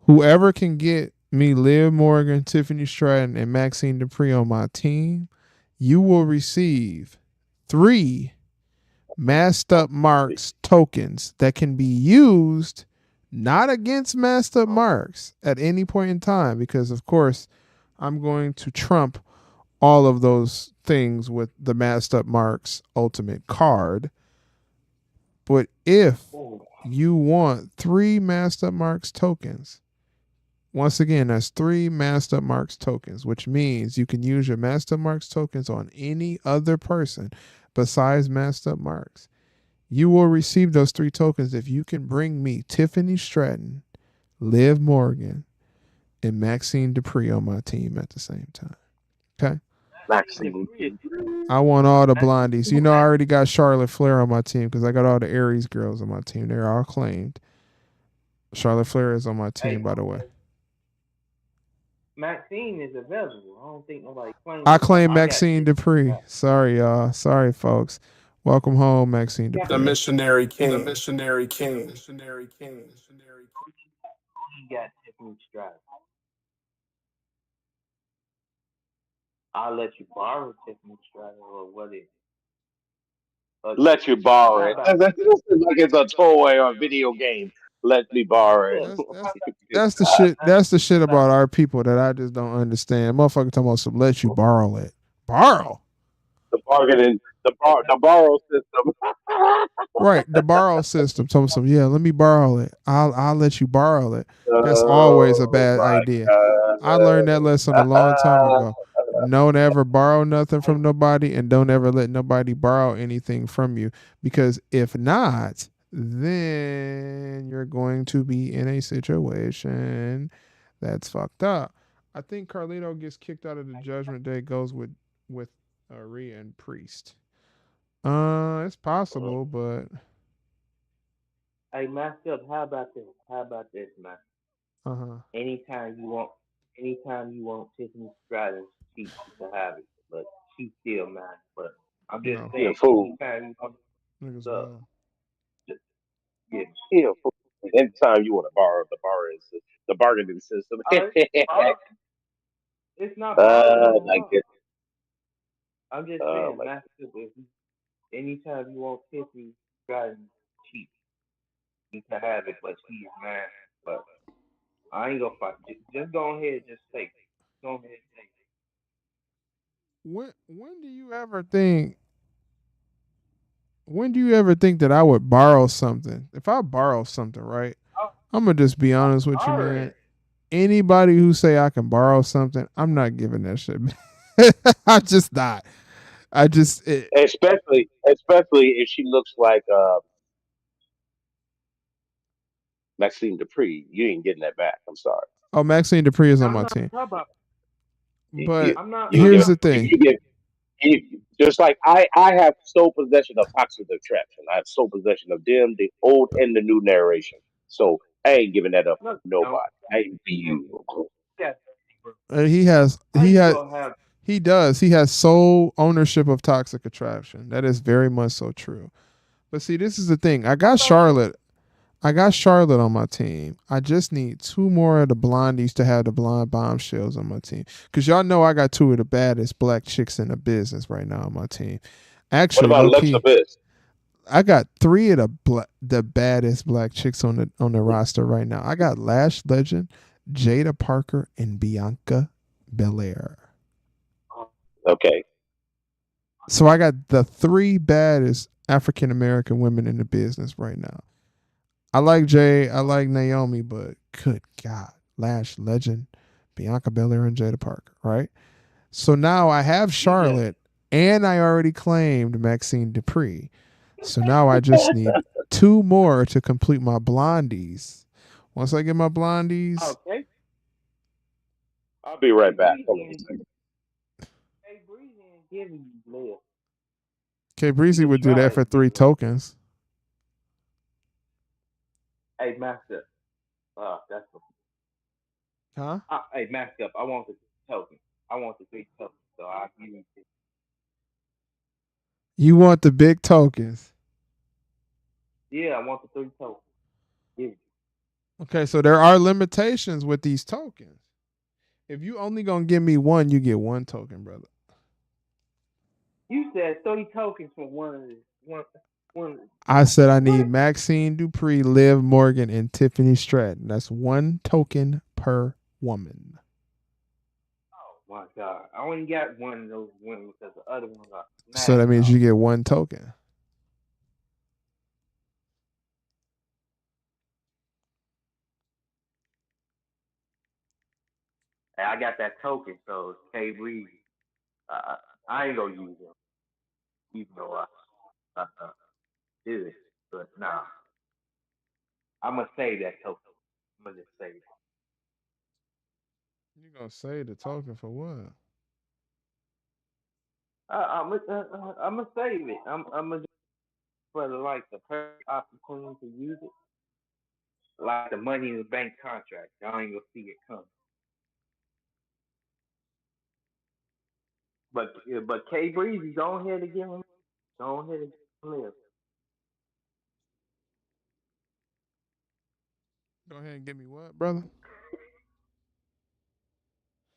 Whoever can get me Liv Morgan, Tiffany Stratton, and Maxine Dupree on my team, you will receive 3 masked up marks tokens that can be used not against masked up marks at any point in time, because of course I'm going to trump all of those things with the masked up marks ultimate card. But if you want 3 masked up marks tokens, once again, that's 3 masked up marks tokens, which means you can use your masked up marks tokens on any other person besides masked up marks. You will receive those 3 tokens if you can bring me Tiffany Stratton, Liv Morgan, and Maxine Dupree on my team at the same time. Okay? Maxine. I want all the blondies. You know, I already got Charlotte Flair on my team because I got all the Aries girls on my team. They're all claimed. Charlotte Flair is on my team, by the way. Maxine is available. I don't think nobody claims I it, but claim I got Maxine Dupree. Sorry, y'all. Sorry, folks. Welcome home, Maxine The Dupree. missionary king, the missionary king, missionary king, missionary king. He got Tiffany Stratton. I'll let you borrow Tiffany Stratton or what is Let you borrow how it. about This is like it's a toy or a video game. Let me borrow it. look, That's the shit. That's the shit about our people that I just don't understand. Motherfucker talking about some let you borrow it. Borrow. The bargaining, the borrow system. Right, the borrow system. Talking some, yeah, let me borrow it. I'll let you borrow it. That's always a Oh bad my idea. I learned that lesson a long time god. ago. Don't ever borrow nothing from nobody, and don't ever let nobody borrow anything from you. Because if not, then you're going to be in a situation that's fucked up. I think Carlito gets kicked out of the Judgment Day, goes with Rhea and Priest. It's possible, but hey masked up, how about this? How about this, man? uh-huh. Anytime you want Tiffany Stratton's cheap, you can have it. But she's still mine. But I'm just No. He a saying, fool. anytime you want Niggas stuff, wild. just get it. He a fool. Anytime you want to borrow, the borrow is the bargaining system. It's not borrowing no I more. get. I'm just Oh saying, my. masked up, if you, anytime you want Tiffany Stratton's cheap, you can have it, but she's mine. But I ain't gonna fight. Just go ahead, and just take it. Go ahead, and take it. When do you ever think that I would borrow something? If I borrow something, right? I'm gonna just be honest with you, Already. man. Anybody who say I can borrow something, I'm not giving that shit back. I'm just not. I just especially if she looks like Maxine Dupree. You ain't getting that back. I'm sorry. oh, Maxine Dupree is on I'm my not team. talking about. But I'm not. You I'm here's give not. the thing. you give just like I have sole possession of Toxic Attraction. I have sole possession of them, the old and the new narration. So I ain't giving that up No, for no. nobody. I ain't for you. Yeah. He has How he you has gonna have? he does. He has sole ownership of Toxic Attraction. That is very much so true. But see, this is the thing. I got Charlotte. I got Charlotte on my team. I just need two more of the blondies to have the blonde bombshells on my team. Cause y'all know I got two of the baddest black chicks in the business right now on my team. What Actually, about low Alexa key, Bliss? I got three of the baddest black chicks on the roster right now. I got Lash Legend, Jada Parker, and Bianca Belair. Okay. So I got the three baddest African American women in the business right now. I like Jay, I like Naomi, but good God, Lash Legend, Bianca Belair, and Jada Parker, right? So now I have You just. Charlotte, and I already claimed Maxine Dupree. So now I just need two more to complete my blondies. Once I get my blondies, Okay. I'll be Hey, right back. Breezy Hold on a ain't. second. Hey, Breezy ain't giving you live. K He Breezy just would do that tried for to give three you live. tokens. Hey, master. That's what. Huh? Hey, master up. I want the token. I want the big token. So I give you. You want the big tokens. Yeah, I want the three tokens. Give it. Okay, so there are limitations with these tokens. If you only gonna give me one, you get one token, brother. You said 30 tokens for one of the one. I said I need What? Maxine Dupree, Liv Morgan, and Tiffany Stratton. That's one token per woman. Oh my God! I only got one of those women because the other ones are So that smashed means off. you get one token. Hey, I got that token, so it's K Breezy. Uh, I ain't gonna use them, even though I did it. But nah, I'm gonna save that token. I'm gonna just save it. You gonna say the token for what? I'm gonna save it. I'm gonna for like the perfect opportunity to use it, like the money in the bank contract. Y'all ain't gonna see it coming. But K Breezy, go ahead and give him. Go ahead and give him live. Go ahead and give me what, brother?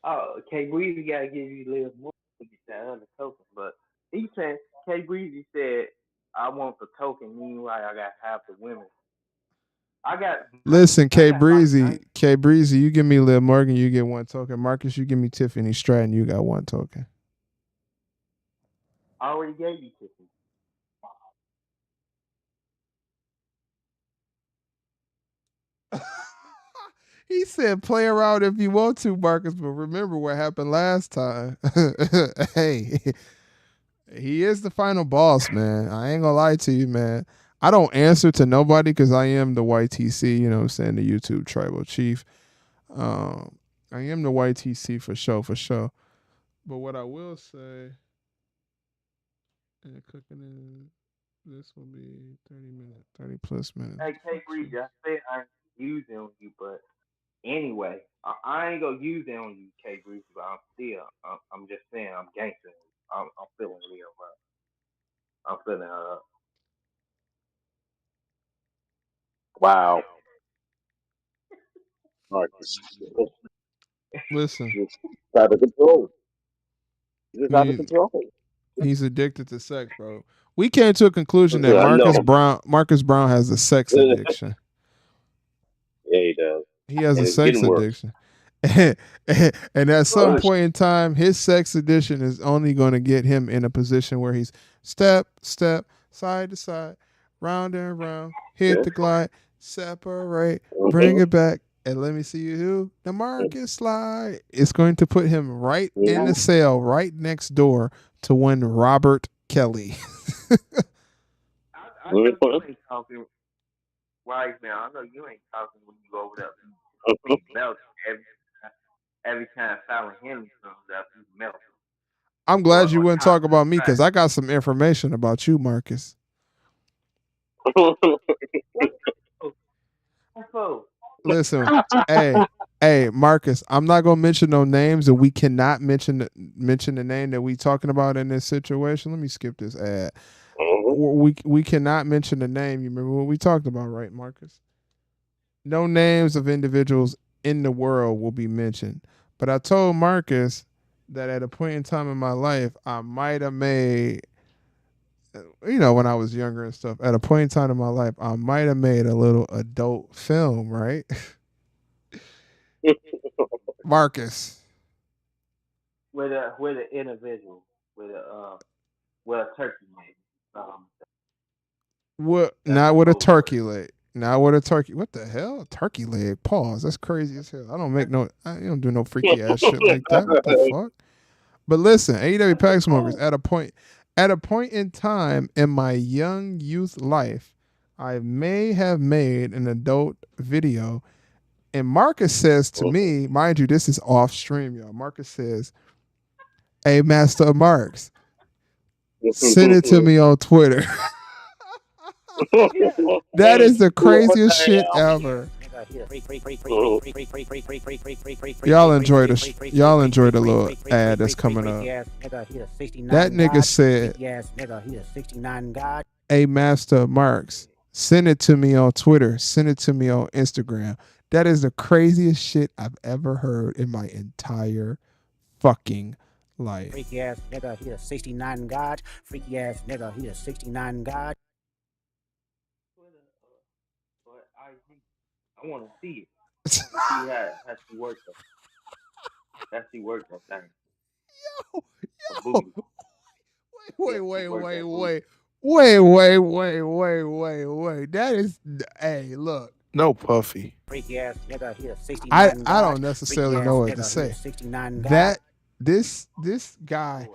Oh, K Breezy gotta give you live more to get that other token. But he said K Breezy said, "I want the token." Meanwhile, I got half the women. I got Listen, I K got like Breezy, 90. K Breezy, you give me Liv Morgan, you get one token. Marcus, you give me Tiffany Stratton, you got one token. I already gave you 50. He said play around if you want to, Marcus, but remember what happened last time. Hey, he is the final boss, man. I ain't gonna lie to you, man. I don't answer to nobody because I am the YTC, you know what I'm saying, the YouTube tribal chief. Um, I am the YTC for sure, for sure. But what I will say, and cooking in this will be 30 minutes, 30 plus minutes. Hey K Breezy, I said I ain't using on you, but anyway, I ain't gonna use it on you, K Breezy. But I'm just saying, I'm gangster. I'm feeling Leo up. I'm feeling her up. Wow. Marcus. Listen, It's out of control. It's out of he control. he's addicted to sex, bro. We came to a conclusion that I know. Marcus Brown has a sex Yeah, addiction. he does. He has a And it's sex getting worse. addiction. And at some Good. point in time, his sex addiction is only going to get him in a position where he's step, side to side, round and round, hit Yeah. the glide, separate, bring Mhm. it back. And let me see who the Marcus slide. It's going to put him right in Mhm. the cell, right next door to one Robert Kelly. I know you ain't talking right now. I know you ain't talking when you over there. Be melting every time Silent Henry comes up. He's melting. I'm glad you Or wouldn't top talk about me track. because I got some information about you, Marcus. What the fuck? Listen, hey, Marcus. I'm not gonna mention no names, and we cannot mention the name that we talking about in this situation. Let me skip this ad. We cannot mention the name. You remember what we talked about, right, Marcus? No names of individuals in the world will be mentioned. But I told Marcus that at a point in time in my life, I might have made, when I was younger and stuff, at a point in time in my life, I might have made a little adult film, right? Marcus. With an individual with a turkey leg. What? That's Not the with a code word. turkey leg. Not with a turkey. What the hell? Turkey leg. Pause. That's crazy as hell. I don't do no freaky ass shit like that. What the fuck? But listen, AEW That's the Pack Smokers, code. at a point in time in my young youth life, I may have made an adult video. And Marcus says to me, mind you, this is off stream, y'all. Marcus says, "Hey, Master of Marks, send it to me on Twitter." Yeah. That is the What craziest the shit hell? ever. Y'all enjoy y'all enjoy the little ad that's coming up. That nigga said, "Hey, Master of Marks, send it to me on Twitter. Send it to me on Instagram." That is the craziest shit I've ever heard in my entire fucking life. Freaky ass nigga, he a 69 God. Freaky ass nigga, he a 69 God. I want to see it. See how she worked that. How she worked that thing. A booty. Wait, Yeah, she wait, worked wait, that booty. wait. Wait. That is, hey, look. No, Puffy. Freaky ass nigga, he a I 69 I God. don't Freaky necessarily ass know what to nigga, he a say. 69 God. That this guy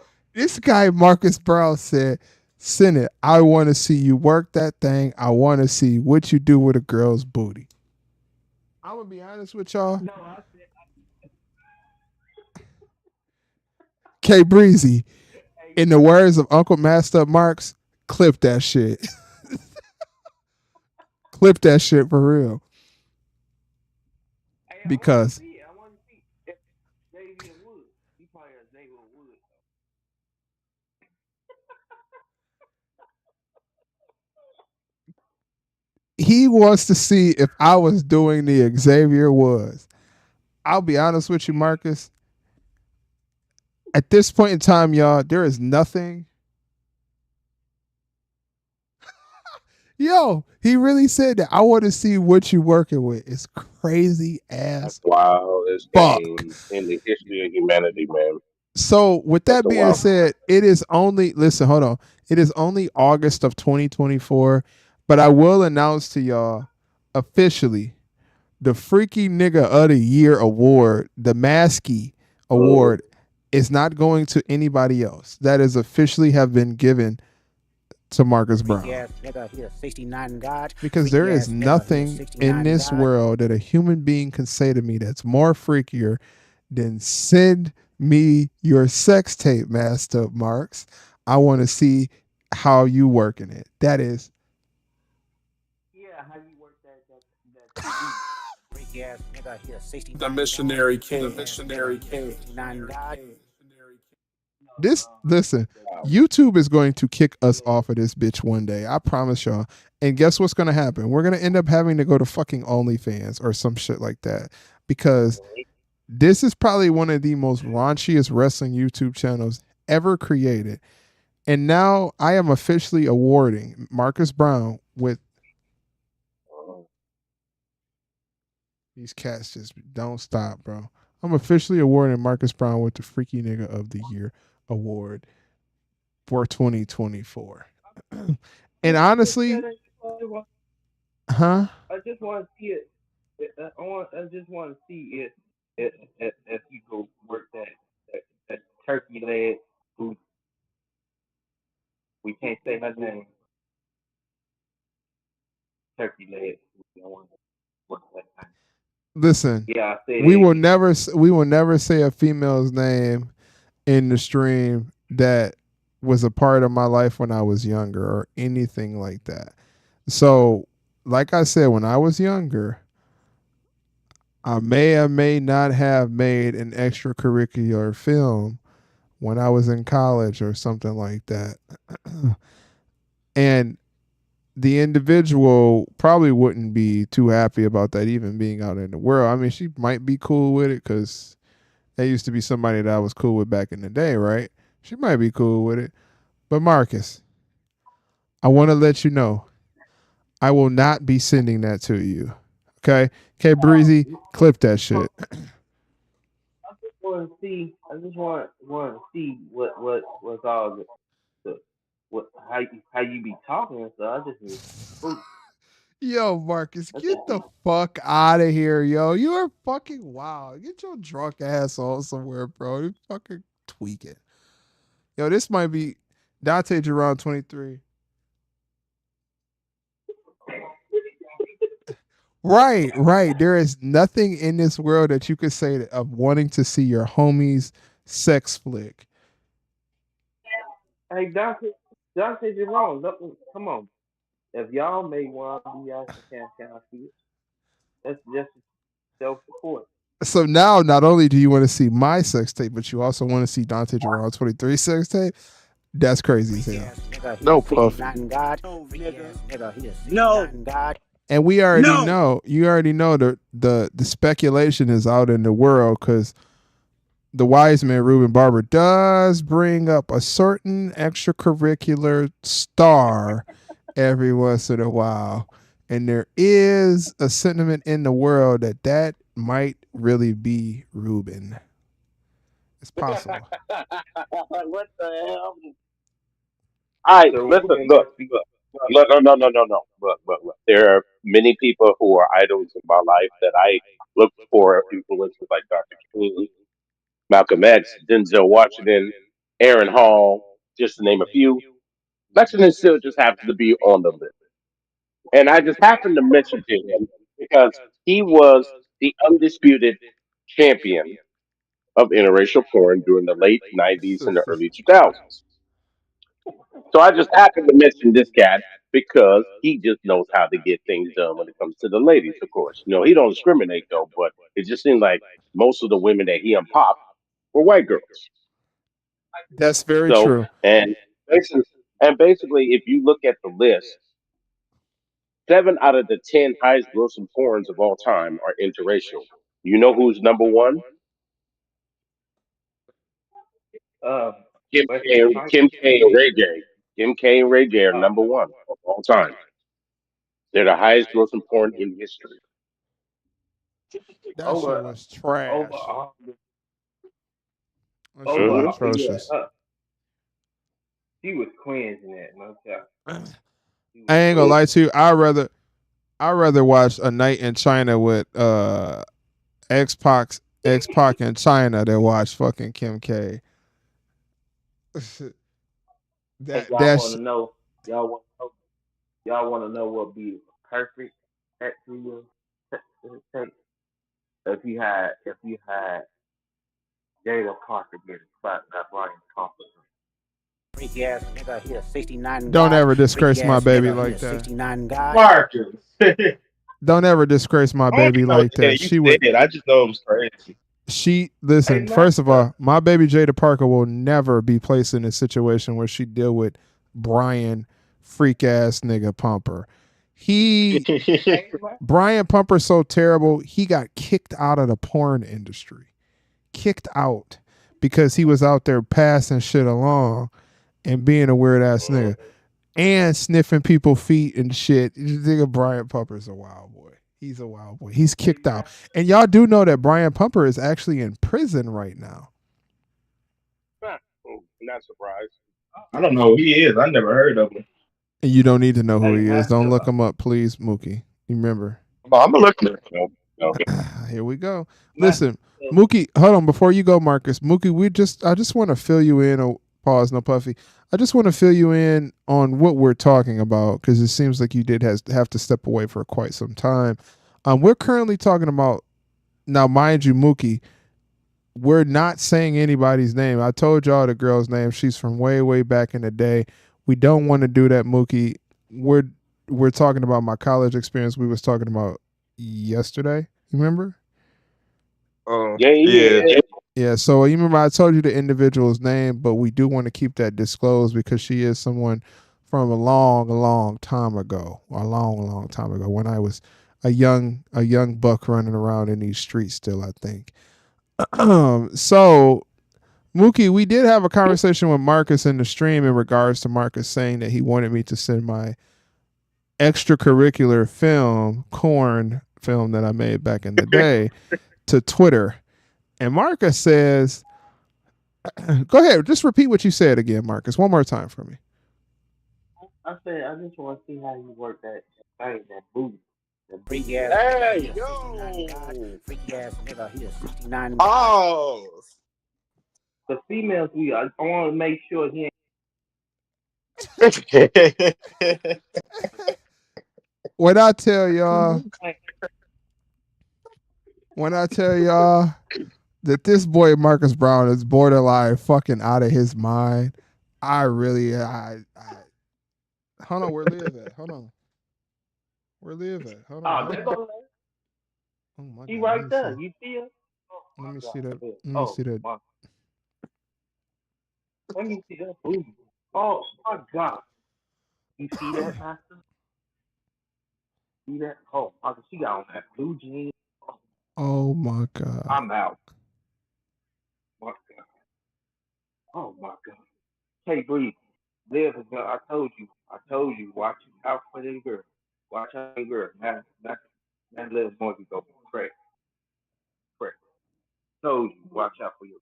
Marcus Brown said, "Send it. I want to see you work that thing. I want to see what you do with a girl's booty." I'm gonna be honest with y'all. No, I said, K Breezy, hey, in the words of Uncle Master Marks, clip that shit. Clip that shit for real. hey, I want to Because see it. I want to see it. Xavier Woods. He probably a Xavier Woods. he wants to see if I was doing the Xavier Woods. I'll be honest with you, Marcus. At this point in time, y'all, there is nothing. Yo, he really said that. I want to see what you working with. It's crazy That's ass the wildest fuck. game in the history of humanity, man. So with That's that the being wild. said, it is only listen, hold on. It is only August of 2024, but I will announce to y'all officially the Freaky Nigga of the Year award, the Maskey Mm. award, is not going to anybody else. That is officially have been given to Marcus Freaky Brown. ass nigga, he a 69 God. Because there Freaky is ass nigga, he a nothing in 69 this God. world that a human being can say to me that's more freakier than send me your sex tape, Master Marks. I want to see how you working it. That is Yeah, how you work that booty. Freaky ass nigga, he a 69 The God. missionary king. Freaky ass nigga, he a 69 God. this. Listen, Wow. YouTube is going to kick us off of this bitch one day. I promise y'all. And guess what's going to happen? We're going to end up having to go to fucking OnlyFans or some shit like that because this is probably one of the most raunchiest wrestling YouTube channels ever created. And now I am officially awarding Marcus Brown with these cats just don't stop, bro. I'm officially awarding Marcus Brown with the Freaky Nigga of the Year award for 2024. And honestly, huh? I just want to see it. I just want to see if you go work that turkey leg who we can't say her name. Turkey leg. I want to work that time. Listen, Yeah, I said we it will again. never say a female's name in the stream that was a part of my life when I was younger or anything like that. So, like I said, when I was younger, I may or may not have made an extracurricular film when I was in college or something like that. And the individual probably wouldn't be too happy about that even being out in the world. I mean, she might be cool with it because that used to be somebody that I was cool with back in the day, right? She might be cool with it. But Marcus, I want to let you know I will not be sending that to you. Okay? Okay, Breezy, clip that shit. Want to see. I just want to see what's all the what how you be talking and stuff. I just need food. Yo, Marcus, I get just the need. fuck out of here, yo. You are fucking wild. Get your drunk ass on somewhere, bro. You fucking tweaking. Yo, this might be Dante Geron 23. Right, right. There is nothing in this world that you could say of wanting to see your homie's sex flick. Hey, Dante Jerome, come on. If y'all made one, I'll be asking, can I see it? That's just self support. So now, not only do you want to see my sex tape, but you also want to see Dante Geron 23 sex tape. That's crazy as hell. No, Puffy. No. And we already No. know, you already know the speculation is out in the world because the wise man Ruben Barber does bring up a certain extracurricular star every once in a while, and there is a sentiment in the world that that might really be Ruben. It's possible. What the hell? All right, So listen, Ruben look, must be. look, no. Look. There are many people who are idols in my life that I look for influences like Dr. King, Malcolm X, Denzel Washington, Aaron Hall, just to name a few. Lexington still just happens to be on the list. And I just happened to mention to him because he was the undisputed champion of interracial porn during the late 90s and the early 2000s. So I just happened to mention this cat because he just knows how to get things done when it comes to the ladies, of course. You know, he don't discriminate though, but it just seems like most of the women that he unpopped were white girls. That's very So true. basically, and basically, if you look at the list, 7 out of the 10 highest grossing porns of all time are interracial. You know who's number one? Uh, Kim Wesley K. Snipes. Kim K. and Ray J. Kim K. and Ray J. are Uh, number one of all time. They're the highest grossing porn in history. That shit over was over trash. 100 That shit was over Hmm. yeah. atrocious. She was cleansing that, no doubt. I She was ain't gonna cleansing. lie to you. I rather watch A Night in China with X Pac in China than watch fucking Kim K. Hey, that y'all want that's to know? Y'all want to know? Y'all want to know what be perfect tattoo take if you had Jada Parker getting slapped by Brian Thompson? Freaky ass nigga, he a 69 don't God. ever disgrace Freaky my ass baby nigga, he a like that. 69 God. Marcus. I Don't ever disgrace my don't baby even know what like the hell that. you She would said. I just know it was crazy. Hey, listen, first of Master. all, my baby Jada Parker will never be placed in a situation where she deal with Brian freak ass nigga Pumper. He Hey, Master. Brian Pumper's so terrible, he got kicked out of the porn industry. Kicked out because he was out there passing shit along and being a weird ass nigga and sniffing people's feet and shit. You think Brian Pumper's a wild boy. He's a wild boy. He's kicked out. And y'all do know that Brian Pumper is actually in prison right now. Not surprised. I don't know who he is. I never heard of him. And you don't need to know who Hey, he is. Don't Master. look him up, please, Mookie. Remember. But I'm gonna look at him. Okay. Here we go. My, Listen, Mookie, hold on before you go, Marcus. Mookie, I just want to fill you in. Oh, pause, no puffy. I just want to fill you in on what we're talking about because it seems like you did have to step away for quite some time. We're currently talking about now, mind you, Mookie. We're not saying anybody's name. I told y'all the girl's name. She's from way, way back in the day. We don't want to do that, Mookie. We're we're talking about my college experience. We was talking about yesterday. You remember? Yeah, Yeah. yeah. Yeah, so you remember I told you the individual's name, but we do want to keep that disclosed because she is someone from a long, long time ago, a long, long time ago when I was a young buck running around in these streets still, I think. So Mookie, we did have a conversation with Marcus in the stream in regards to Marcus saying that he wanted me to send my extracurricular film, corn film that I made back in the day, to Twitter. And Marcus says, go ahead, just repeat what you said again, Marcus, one more time for me. I said, I just want to see how you work that thing, that booty. The booty. Freaky ass nigga, he Hey, a 69 God. yo. Freaky ass nigga, he a 69 God. Oh. The females, I want to make sure he ain't. When I tell y'all, when I tell y'all that this boy Marcus Brown is borderline fucking out of his mind, I really, I hold on, where Liv at? Hold on, where Liv at? Hold on, Oh, hold there on. goes. Oh my He god, let right me there. see. You see him? Oh Let my me see God. that. Let me Oh see that. my. Let me see that booty. Oh my God. You see that, Master? See that? Oh, she got on that blue jeans. Oh, Oh my god. I'm out. My God. Oh my God. Hey, breathe. Live is I told you. I told you. Watch out for that girl. Watch out for that girl. That little boy can go crack. Crack. Told you. Watch out for your.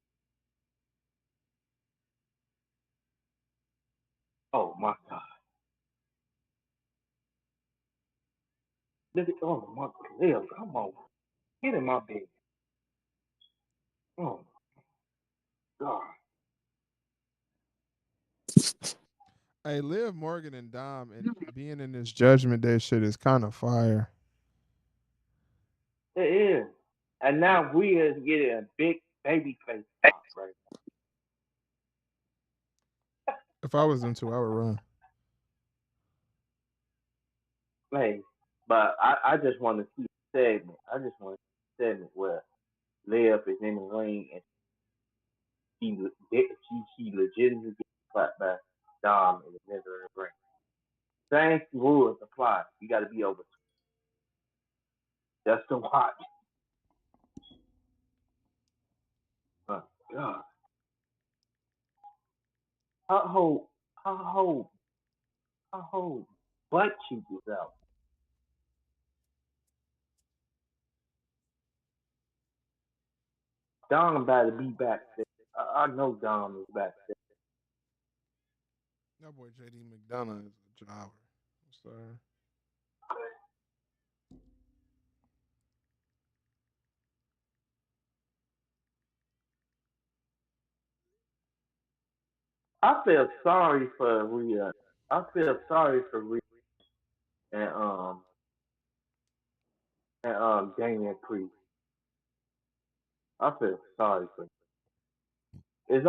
Oh my God. Look at. Oh my God. Live. Come on. Get in my bed. Oh God. Hey, Liv Morgan and Dom and being in this Judgment Day shit is kind of fire. It is. And now we is getting a big baby face pop, right? If I was into, I would run. Like, but I just want to see a segment. I just want to see a segment where Liv is in the ring and she legitimately gets clapped by Dom in the middle of the ring. Same rules apply. You got to be over. Just to watch. Oh, God. Her whole, her whole, her whole butt cheek is out. Dom about to be back there. I know Dom is back there. That boy JD McDonough is a jobber. I'm sorry. I feel sorry for Rhea. I feel sorry for Rhea and Damian Priest. I feel sorry for. It's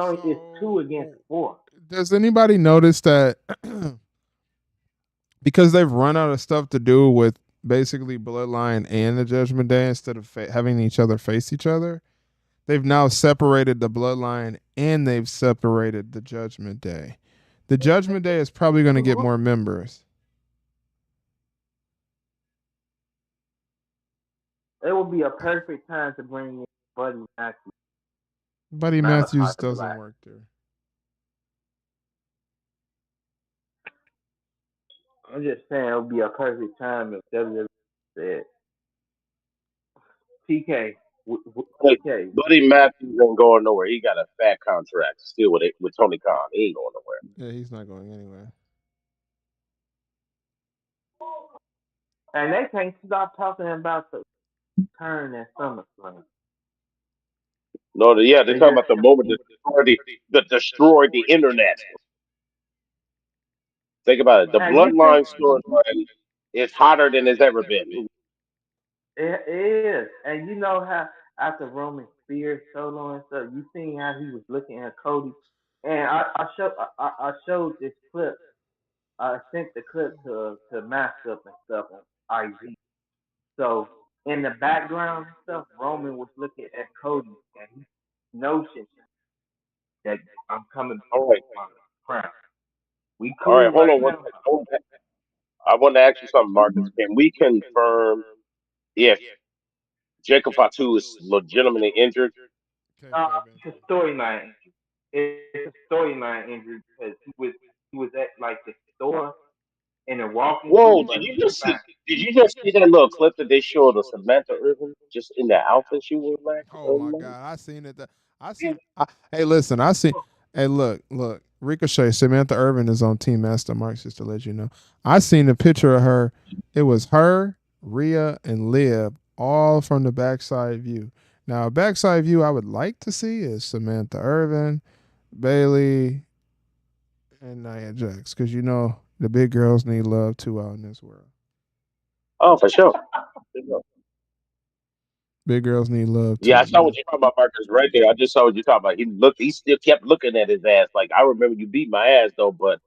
two against So, four. does anybody notice that because they've run out of stuff to do with basically Bloodline and the Judgment Day instead of having each other face each other, they've now separated the Bloodline and they've separated the Judgment Day. The Judgment Day is probably going to get more members. It would be a perfect time to bring in Buddy Matthews, Buddy Malachi Matthews the doesn't Black. work there. I'm just saying it would be a perfect time if WWE said TK, But TK. Buddy Matthews ain't going nowhere. He got a fat contract still with it with Tony Khan. He ain't going nowhere. Yeah, he's not going anywhere. And they can't stop talking about the turn at SummerSlam. No, yeah, they're They talking just about the moment that destroyed the internet. Think about it. The and you think bloodline storyline is hotter than it's ever been. it is, and you know how after Roman Spears solo and stuff, you seen how he was looking at Cody, and I showed this clip. I sent the clip to Master and stuff on IG. So in the background and stuff, Roman was looking at Cody, and he noticed that I'm coming back All right, with my crown. We all right, cool hold right on one now. second. I want to ask you something, Marcus. Can we confirm if Jacob Fatu is legitimately injured? Kayfabe It's injury. a storyline injury. It's a storyline injury because he was at like the store in a walking Whoa, suit, but he was fine. did you just see that little clip that they showed of Samantha Irvin just in the outfit she wore last Oh my night? God, I seen it. I seen. Hey, listen, I seen. Hey, look. Ricochet, Samantha Irvin is on Team Master Marks. Just to let you know, I seen a picture of her. It was her, Rhea, and Liv, all from the backside view. Now, a backside view I would like to see is Samantha Irvin, Bailey, and Nia Jax, because you know the big girls need love too out in this world. Oh, for sure. For sure. Big girls need love Yeah, I too, saw man. what you're talking about, Marcus, right there. I just saw what you're talking about. He still kept looking at his ass. Like, I remember you beat my ass though, but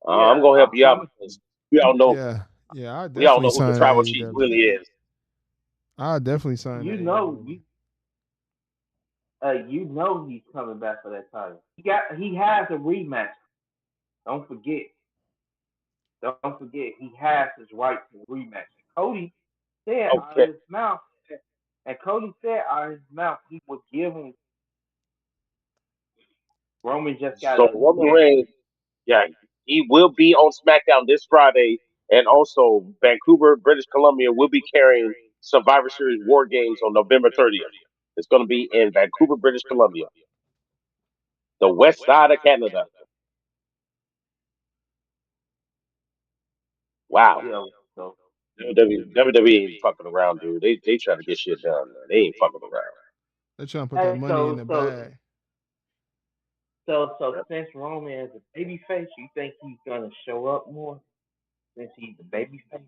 I'm Yeah, gonna help I you out promise you. because we all know Yeah, I we all definitely know who the sign tribal chief AEW. really is. I definitely sign You know, AEW. you know he's coming back for that title. He has a rematch. Don't forget. Don't forget. He has his right to rematch. Cody said out of Okay, his mouth, and Cody said out of his mouth he would give him. Roman just got so to Roman get. Reigns, yeah, he will be on SmackDown this Friday, and also Vancouver, British Columbia will be carrying Survivor Series War Games on November 30th. It's going to be in Vancouver, British Columbia, the west side of Canada. Wow. You know, so WWE ain't fucking around, dude. They trying to get shit done, man. They ain't fucking around. They're trying to put that hey, money in so the so bag. since Roman is a baby face, you think he's gonna show up more since he's a baby face?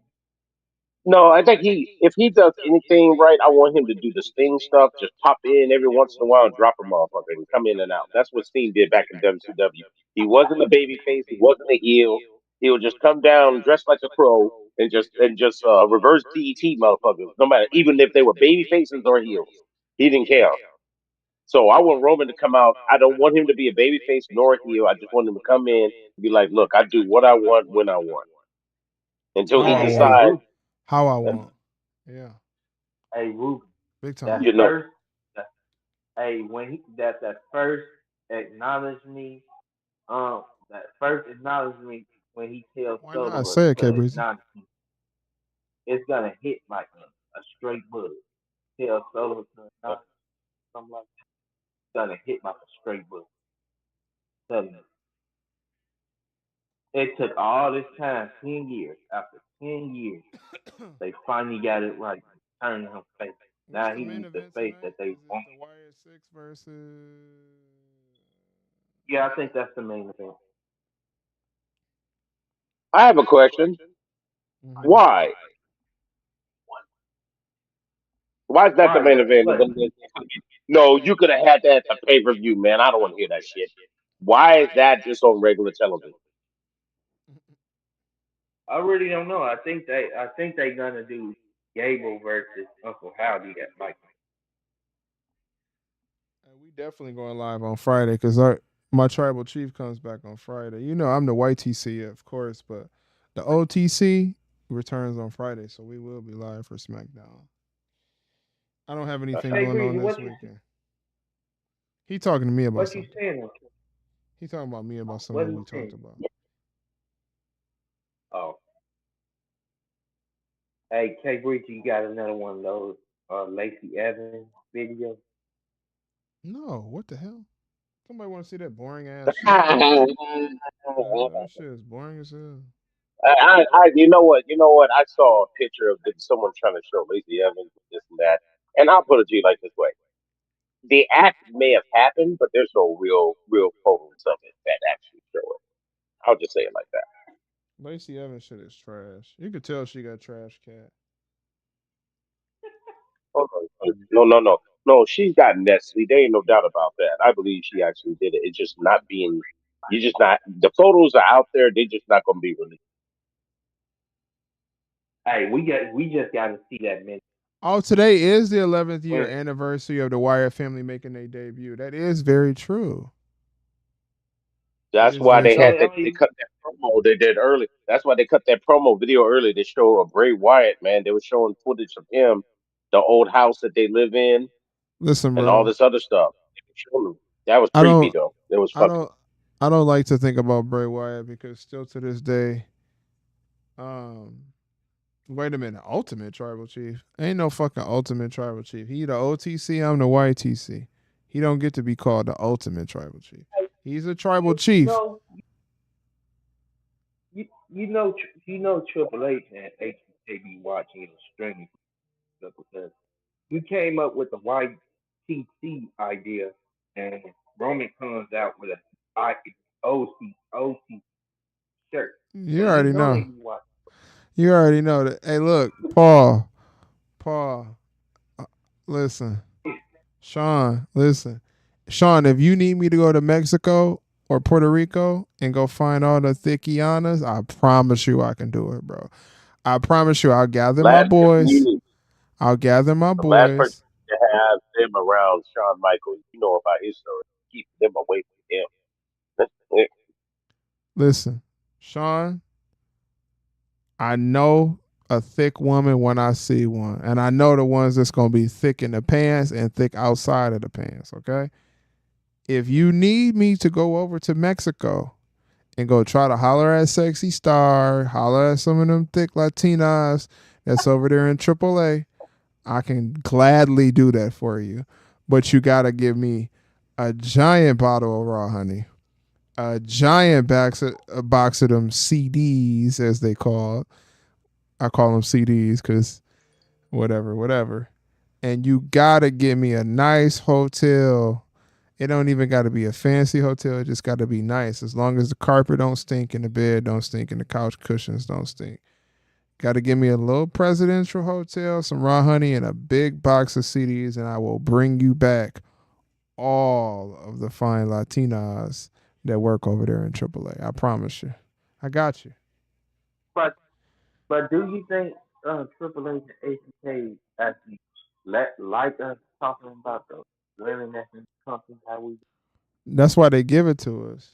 No, I think if he does anything right, I want him to do the Sting stuff. Just pop in every once in a while and drop a motherfucker and come in and out. That's what Sting did back in WCW. He wasn't a baby face. He wasn't a heel. He would just come down dressed like a crow and just reverse DET motherfuckers. No matter even if they were baby faces or heels, he didn't care. So I want Roman to come out. I don't want him to be a baby face nor a heel. I just want him to come in and be like, look, I do what I want when I want until How he I Hey, want. decides. Ruben. How I want. Yeah, Hey, Ruben. big That time. You know. first, that, hey, when that first acknowledge me, that first acknowledge me when he tells Why not? Solo Say it, K to Breezy. acknowledge me, it's gonna hit like a straight bullet. Tell Solo to acknowledge something like that, it's gonna hit like a straight bullet. Tell you. It took all this time, 10 years. After 10 years, they finally got it right. Turning him face. What's Now the he main was the event face tonight? that they Is it want. the Wire Six versus? Yeah, I think that's the main event. I have a question. Mhm. Why? Why is that the Why? main event? What? No, you could have had that at the pay per view, man. I don't want to hear that shit. Why is that just on regular television? I really don't know. I think they gonna do Gable versus Uncle Howdy at like And we definitely going live on Friday because our my tribal chief comes back on Friday. You know I'm the YTC, of course, but the OTC returns on Friday, so we will be live for SmackDown. I don't have anything Hey going on Breezy, this weekend. He talking to me about what you something. saying? He talking about me about What something you we talked saying? about. Oh, hey K Breezy, you got another one of those Lacey Evans videos? No, what the hell? Somebody want to see that boring ass shit? That shit is boring as hell. You know what? I saw a picture of someone trying to show Lacey Evans this and that, and I'll put it to you like this way: the act may have happened, but there's no real photos of it that actually show it. I'll just say it like that. Lacey Evans shit is trash. You could tell she got trash cat. Oh, no. She's got Nestle. There ain't no doubt about that. I believe she actually did it. It's just not being. You just not. The photos are out there. They're just not going to be released. Hey, we just got to see that man. Oh, today is the 11th year When anniversary of the Wyatt family making their debut. That is very true. That That's is why very they true. had I they mean, cut that promo they did early. That's why they cut that promo video early to show a Bray Wyatt, man. They were showing footage of him, the old house that they live in, Listen, and all bro. this other stuff. They were showing them. That was I creepy don't though. It was I fucking. don't I don't like to think about Bray Wyatt because still to this day, um wait a minute, Ultimate Tribal Chief. Ain't no fucking Ultimate Tribal Chief. He the OTC, I'm the YTC. He don't get to be called the Ultimate Tribal Chief. He's a tribal you chief. know, you know Triple H and HBK watching the streaming stuff because you came up with the YTC idea, and Roman comes out with a OC shirt. So You you already know they know. be watching. You already know that. Hey, look, Paul, uh, listen. Sean, listen. Sean, if you need me to go to Mexico or Puerto Rico and go find all the thickianas, I promise you I can do it, bro. I promise you I'll gather my Last person you boys. need, I'll gather my the last person boys. to have them around Shawn Michaels. You know about his story. Keep them away from him. Listen, Sean, I know a thick woman when I see one. And I know the ones that's going to be thick in the pants and thick outside of the pants, okay? If you need me to go over to Mexico and go try to holler at Sexy Star, holler at some of them thick Latinas that's over there in AAA, I can gladly do that for you. But you got to give me a giant bottle of raw honey, a giant box of them CDs, as they call it. I call them CDs because whatever. And you got to give me a nice hotel. It don't even got to be a fancy hotel. It just got to be nice. As long as the carpet don't stink and the bed don't stink and the couch cushions don't stink. Got to give me a little presidential hotel, some raw honey, and a big box of CDs, and I will bring you back all of the fine Latinas that work over there in AAA. I promise you. I got you. But do you think Triple H and HBK actually like us talking about the women that's in the company? How we? That's why they give it to us.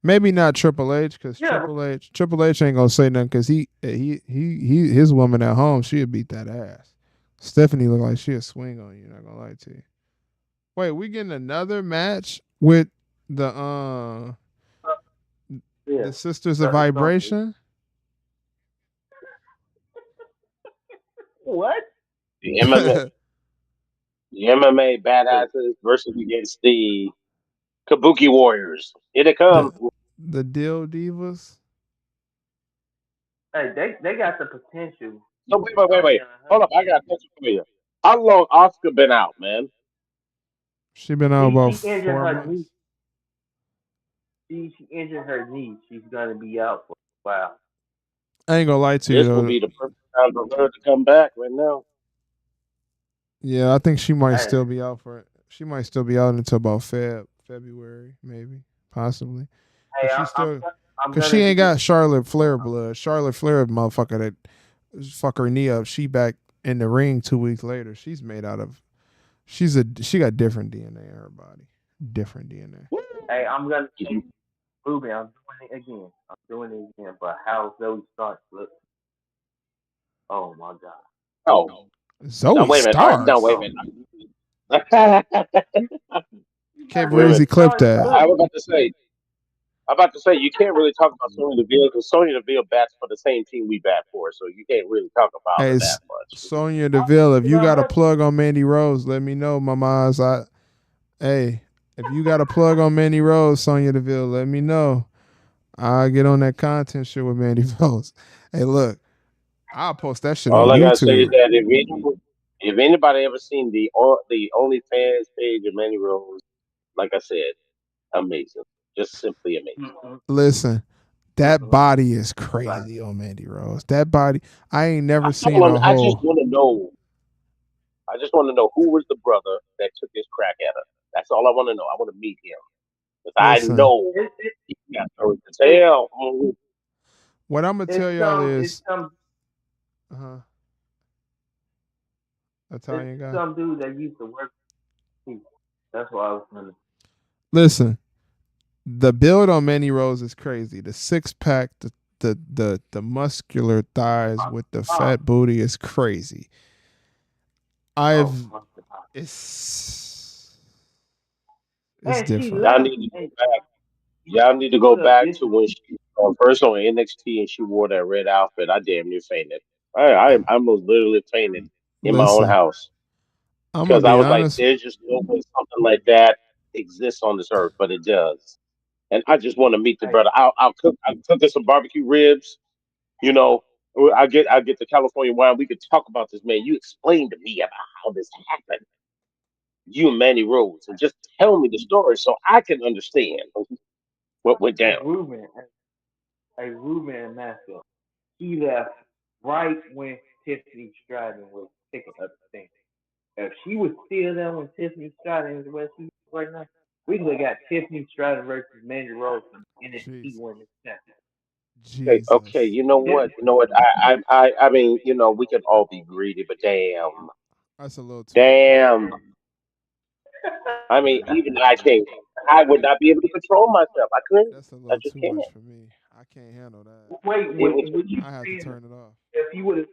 Maybe not Triple H, because Yeah, Triple H ain't gonna say nothing, because his woman at home, she'd beat that ass. Stephanie look like she'd swing on you. Not gonna lie to you. Wait, we getting another match with yeah. the Sisters of That's something. Vibration. What? The MMA, the the MMA Hey, badasses versus against the Kabuki Warriors. Here they come. the Dill Divas. hey, they got the potential No, to wait. Sonya and Hold her up, I got a champion. question for you. How long Oscar been out, man? She been out about She injured 4 her months. knee. She injured her knee. She's gonna be out for a while. I ain't gonna lie to you This will though. be the perfect time for her to come back right now. Yeah, I think she might Hey, still be out for it. She might still be out until about February, maybe, possibly. hey, Cause she still, I'm cause she gonna ain't be. got Charlotte Flair blood. Charlotte Flair, motherfucker, that fuck her knee up. She back in the ring 2 weeks later. She's made out of. She got different DNA in her body. Different DNA. Hey, I'm gonna. Ruben, I'm doing it again. I'm doing it again. But how Zoe Stark looks? Oh my God. Oh, now Zoe wait a minute. All right, now Starks. wait a minute. wait K a minute. Breezy clip that. I was about to say. I'm about to say you can't really talk about Sonya Deville because Sonya Deville bats for the same team we bat for, so you can't really talk about Hey, her that much. Sonya Deville, if You you know got a her. plug on Mandy Rose, let me know, mamas. Hey, if you got a plug on Mandy Rose, Sonya Deville, let me know. I get on that content shit with Mandy Rose. Hey, look, I'll post that shit on All I gotta say is YouTube. that if anybody ever seen the OnlyFans page of Manny Rose, like I said, amazing, just simply amazing. Listen, that Mm-mm. body is Like, crazy on Mandy Rose. That body, I ain't never I seen don't. a I just whole. want to know. I just want to know who was the brother that took his crack at her. That's all I want to know. I want to meet him because I Listen, know it, it, he got stories to it, tell. Mhm. what I'm gonna tell y'all it's is, some uh it's Italian guy. some dude that used to work with people. That's why I was gonna. Listen, the build on Manny Rose is crazy. The six pack, the muscular thighs with the Oh, fat booty is crazy. oh, I've must have popped. it's And she different. Y'all left. need to go And back. Y'all need to go look, back this to when she first on NXT and she wore that red outfit. I damn near fainted. I almost literally fainted in my own Listen, house I'm gonna because I be was like, honest. "There's just no way something like that exists on this earth," but it does. And I just want to meet the hey, brother. I'll cook us some barbecue ribs. You know, I get the California wine. We could talk about this, man. You explain to me about how this happened. You and Manny Rose, and just tell me the story so I can understand what went hey, down. Ruben and Master. He left right when Tiffany Stratton was picking up the thing. If she was still there when Tiffany Stratton is where she is right now, we could have got Tiffany Stratton versus Mandy Rose from NXT Jesus, Women's Champion. Okay. Jesus, You know what? You know what? I mean, we can all be greedy, but damn, that's a little too much. damn. I mean, even I can't. I would not be able to control myself. I couldn't. That's a I little just too can't. much for me. I can't handle that. Wait, It was. would you I have to saying turn it off. if you would have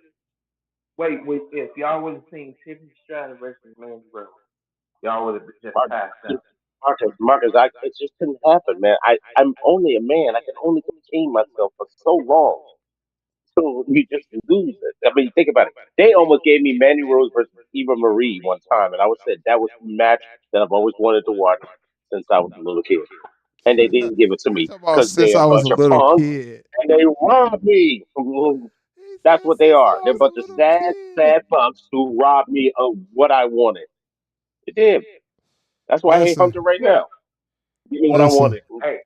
if y'all would have seen Tiffany Stratton versus Mandy Rose, y'all would have just passed out. Marcus, it just couldn't happen, man. I'm only a man. I can only contain myself for so long. So you just lose it. I mean, think about it. They almost gave me Mandy Rose versus Eva Marie one time, and I was said that was the match that I've always wanted to watch since I was a little kid. And they didn't give it to He me talking about because since they're I a was bunch a of little punks kid. and they robbed me. He That's said what they since I are. They're a was a bunch of little sad, kid. sad punks who robbed me of what I wanted. They did. That's why I hate Listen, Hunter right Yeah. now. Give me what I listen. wanted. Hey,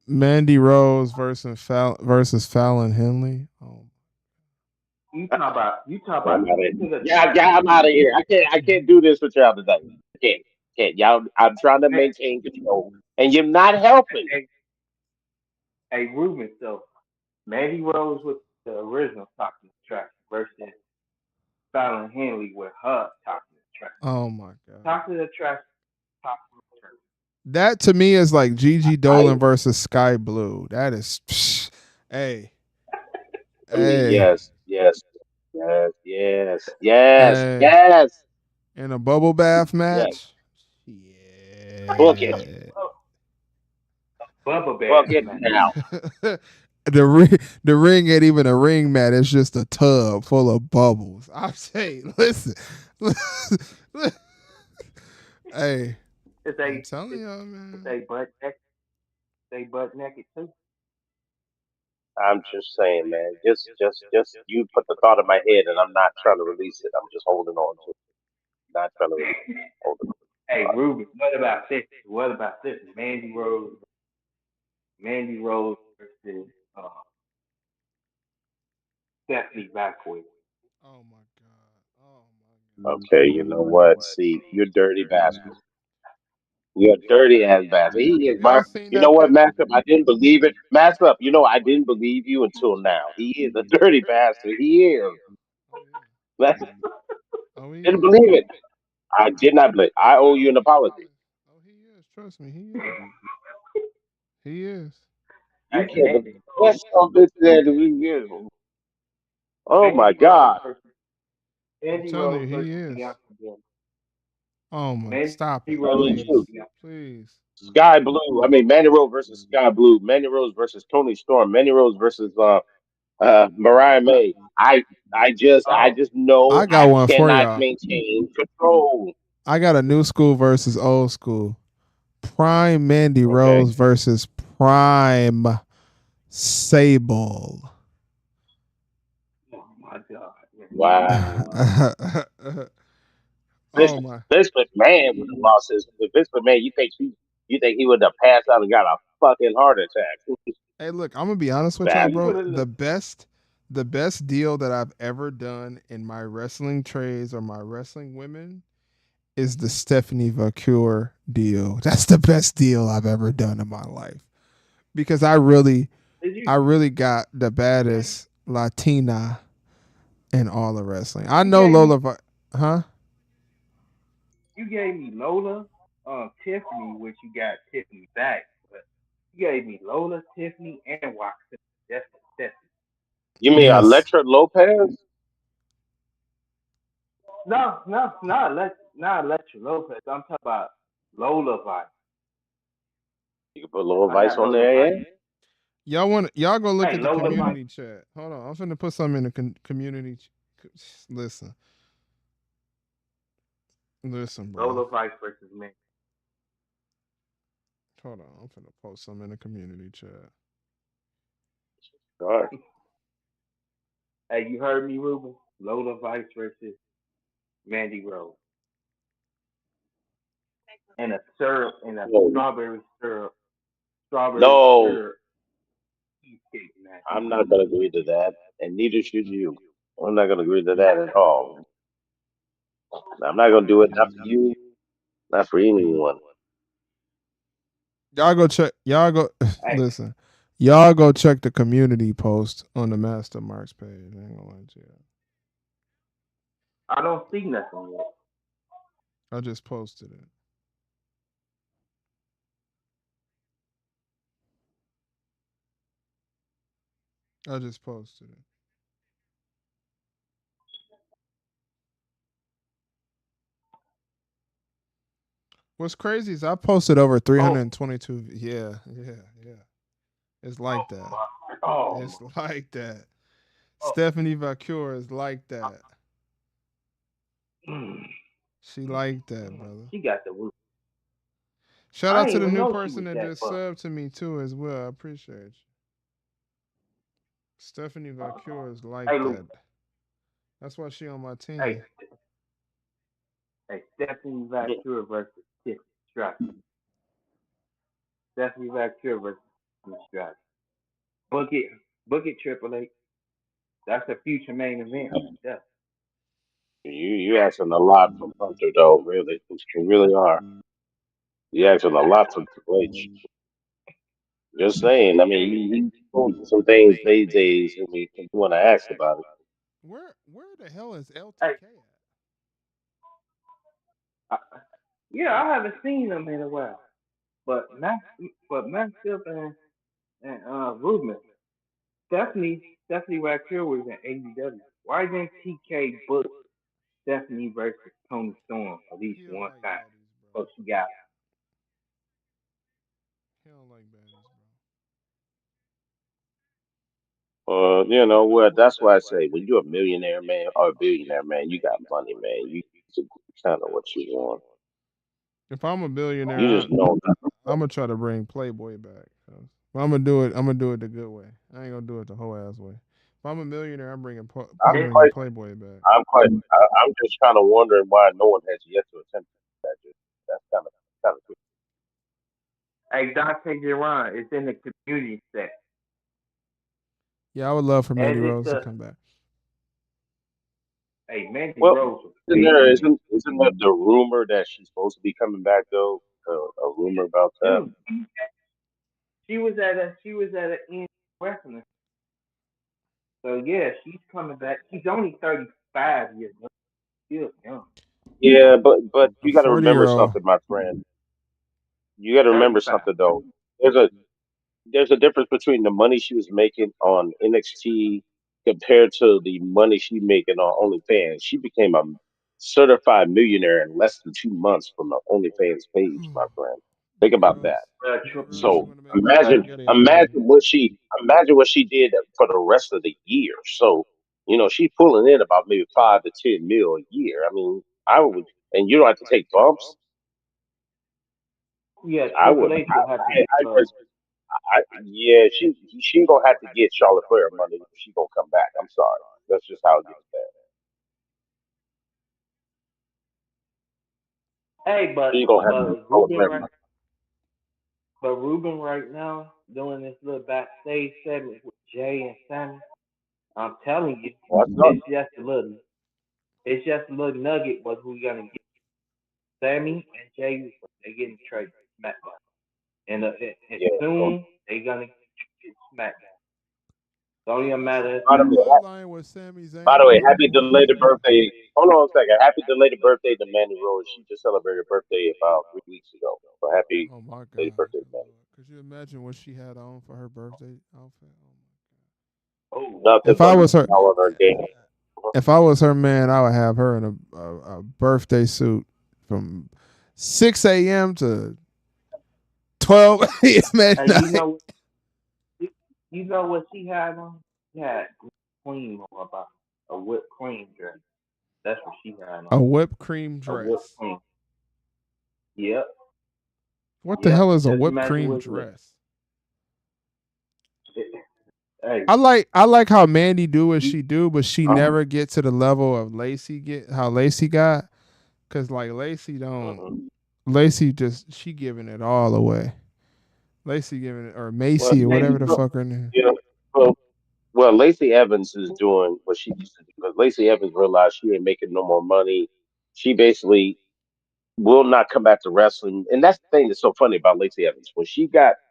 Mandy Rose versus Fallon Henley. Oh, you talk I'm about out of here. to the Yeah, I'm out of here. I can't do this with y'all today. I can't. Y'all, I'm trying to hey, maintain control, and you're not helping. hey, hey Ruben, so Mandy Rose with the original Toxic Attraction versus Fallon Henley with her Toxic Attraction. oh my god. Toxic Attraction, Toxic Attraction. That to me is like Gigi I, Dolan versus Sky Blue. That is, hey, I mean, hey, yes, hey, in a bubble bath yes. match. Book it, Yeah. Oh, Bubba book Bear it match. now. The ring ain't even a ring mat. It's just a tub full of bubbles. I'm saying, listen, hey, It's I'm a telling it's, y'all, it's man. a butt naked, they butt naked too. I'm just saying, man. Just you put the thought in my head, and I'm not trying to release it. I'm just holding on to it. Not trying to release it. Holding Hey on. Ruben, what about this? What about this? Mandy Rose versus uh, Stephanie Backwood. Oh my god. Oh Okay, you know what? See, you're dirty bastard. You're a dirty ass bastard. He is, my god. Have y'all Mark. seen You know that what, pic? Master? I didn't believe it. Master up. You know, I didn't believe you until now. He is a dirty bastard. He is. Oh yeah. I Oh he didn't is. believe it. I did not believe. I owe you an apology. Oh he is. Trust me, he is. He is. You Hey, can't believe Mandy what Rose, some bitch that we do. Oh my Mandy Rose God. versus I'm Mandy telling Rose you, he versus is. Bianca Belair. Oh my, Mandy stop it, Rose Telling versus you. please, Bianca. please. Sky Blue. I mean, Mandy Rose versus Sky Blue. Mandy Rose versus Tony Storm. Mandy Rose versus Mariah May. I Oh, just know I got I one for cannot y'all. maintain control. I got a new school versus old school. Prime Mandy Okay. Rose versus Prime Sable. Oh my God. Wow. Vince, Oh my. Vince McMahon would have lost his. Vince McMahon, you think he would have passed out and got a fucking heart attack? Hey, look, I'm gonna be honest with y'all, Bad. He would bro. have. The best deal that I've ever done in my wrestling trades or my wrestling women is the Stephanie Vacure deal. That's the best deal I've ever done in my life because Did you? I really got the baddest Latina in all of wrestling. I You know gave me. huh? You gave me Lola, Tiffany, which you got Tiffany back, but you gave me Lola, Tiffany, and Watson. That's Stephanie. You mean Yes. Electra Lopez? No, no, not Electra Lopez. I'm talking about Lola Vice. You can put a little I Vice got on Lola there, Vice. yeah? Y'all go look Hey, at the Lola Vice. community chat. Hold on, I'm finna put something in the community. Listen, listen, bro. Lola Vice versus me. Hold on, I'm finna post something in the community chat. All right. Hey, you heard me, Ruben? Lola Vice versus Mandy Rose. And a syrup and a No, strawberry no, syrup cheesecake match. I'm not going to agree to that, and neither should you. I'm not going to agree to that at all. I'm not going to do it. Not for you, not for anyone. Y'all go check. Y'all go Hey, listen. Y'all go check the community post on the Master Marks page. I ain't gonna lie to you. I don't see nothing yet. I just posted it. I just posted it. What's crazy is I posted over Oh, 322. Yeah, yeah, yeah. It's oh like that. my, oh, It's like that. oh. Stephanie Vacure is like that. Mm, She like that, brother. she got the root. Shout I out didn't to the even new know she person was that that just fucked. subbed to me too as well. I appreciate you. Stephanie Vacure is like Hey, Luke. that. That's why she on my Hey, team. hey, Stephanie Vacura versus Tiffany Stratton. Stephanie Vacura versus Tiffany Stratton. Book it, book it, Triple H. That's a future main event right there. You asking a lot from Hunter, though, really. You really are. You asking a lot from Triple H. Just saying. I mean, he going through some things these days, and you want to ask about it. Where the hell is Hey, LTK at? I, yeah, I haven't seen them in a while, but Mastiff and Ruben, Stephanie Vacura was in AEW. Why didn't TK book Stephanie versus Tony Storm at least He don't one like time? baddies, bro. So she got. He don't like baddies, bro. Well, that's why I say when you're a millionaire man or a billionaire man, you got money, man. You kind of what you want. If I'm a billionaire, You just know. I'm gonna try to bring Playboy back. But I'm gonna do it. I'm gonna do it the good way. I ain't gonna do it the whole ass way. If I'm a millionaire, I'm I'm It, bringing quite. Playboy back. I'm just kind of wondering why no one has yet to attempt that. That's kind of. hey, Dante Geron is in the community set. Yeah, I would love for As Mandy it Rose to to, come back. hey, Mandy Well, Rose was isn't big there in it. isn't there the rumor that she's supposed to be coming back though? A rumor about that. Dude, she was at an in wrestling. So yeah, she's coming back. She's only 35 years old. Still young. Yeah, but A you got to 40-year remember old. something, my friend. You got to remember 35. something though. There's a there's a difference between the money she was making on NXT compared to the money she making on OnlyFans. She became a certified millionaire in less than 2 months from the OnlyFans page, my friend. Think Mandy about that. Rose. True. Mandy Rose. She So want to make her own Uh, spaghetti imagine opera. what she did for the rest of the year. So she's pulling in about maybe 5 to 10 mil a year. I mean, I would, and you don't have to take bumps. yeah, I would. Triple H would have to. Yeah, she gonna have to get Charlotte Flair money if she gonna come back. I'm sorry. That's just how it gets there. Hey, She gonna have to get but Charlotte Flair money. Ruben right now doing this little backstage segment with Jay and Sammy. I'm telling you, What's up? it's just a little nugget. But who gonna get Sammy and Jay? They getting traded to SmackDown, and Yeah. So, soon they gonna get SmackDown. It's only a Is matter of by the the time. way, bloodline with Sami by Zayn the way, over happy with? belated birthday. Hold on a second. Happy belated birthday to Mandy Rose. She just celebrated her birthday about 3 weeks ago. So happy Oh my belated God. birthday, Good Mandy. Lord. Could you imagine what she had on for her birthday outfit? Oh Oh, Nothing If but I a was her, smile on her damn. if I was her man, I would have her in a birthday suit from 6 a.m. to 12 a.m. at hey, night. you, you know what she had on? She had cream on her body, a whipped cream dress. That's what she had on. A whipped cream A whipped dress. cream. Yep, What the yep. hell is a Just whipped imagine cream what it look. dress? Hey, I like how Mandy do what you, she do, but she Uh, never get to the level of Lacey get how Lacey got. Cause like mhm. Lacey just she giving it all away. Lacey giving it or Well, Macy or whatever the well, fuck her name. yeah. Well, well, Lacey Evans is doing what she used to do because Lacey Evans realized she ain't making no more money. She basically will not come back to wrestling. And that's the thing that's so funny about Lacey Evans.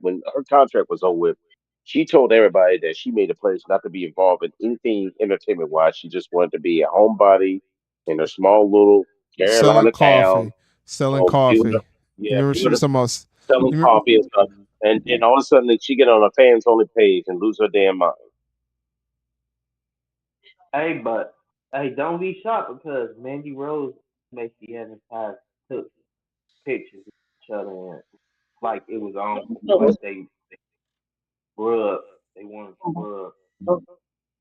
When her contract was over with, she told everybody that she made a pledge not to be involved in anything entertainment wise. She just wanted to be a homebody in a small little Selling Carolina town. coffee. Selling So coffee. You yeah, remember she doing was the talking about selling you remember, coffee and stuff. And then all of a sudden she get on a fans only page and lose her damn mind. hey, but hey, don't be shocked because Mandy Rose makes the Evans has took pictures of each other and like it was on like they scrub they wanted to scrub No,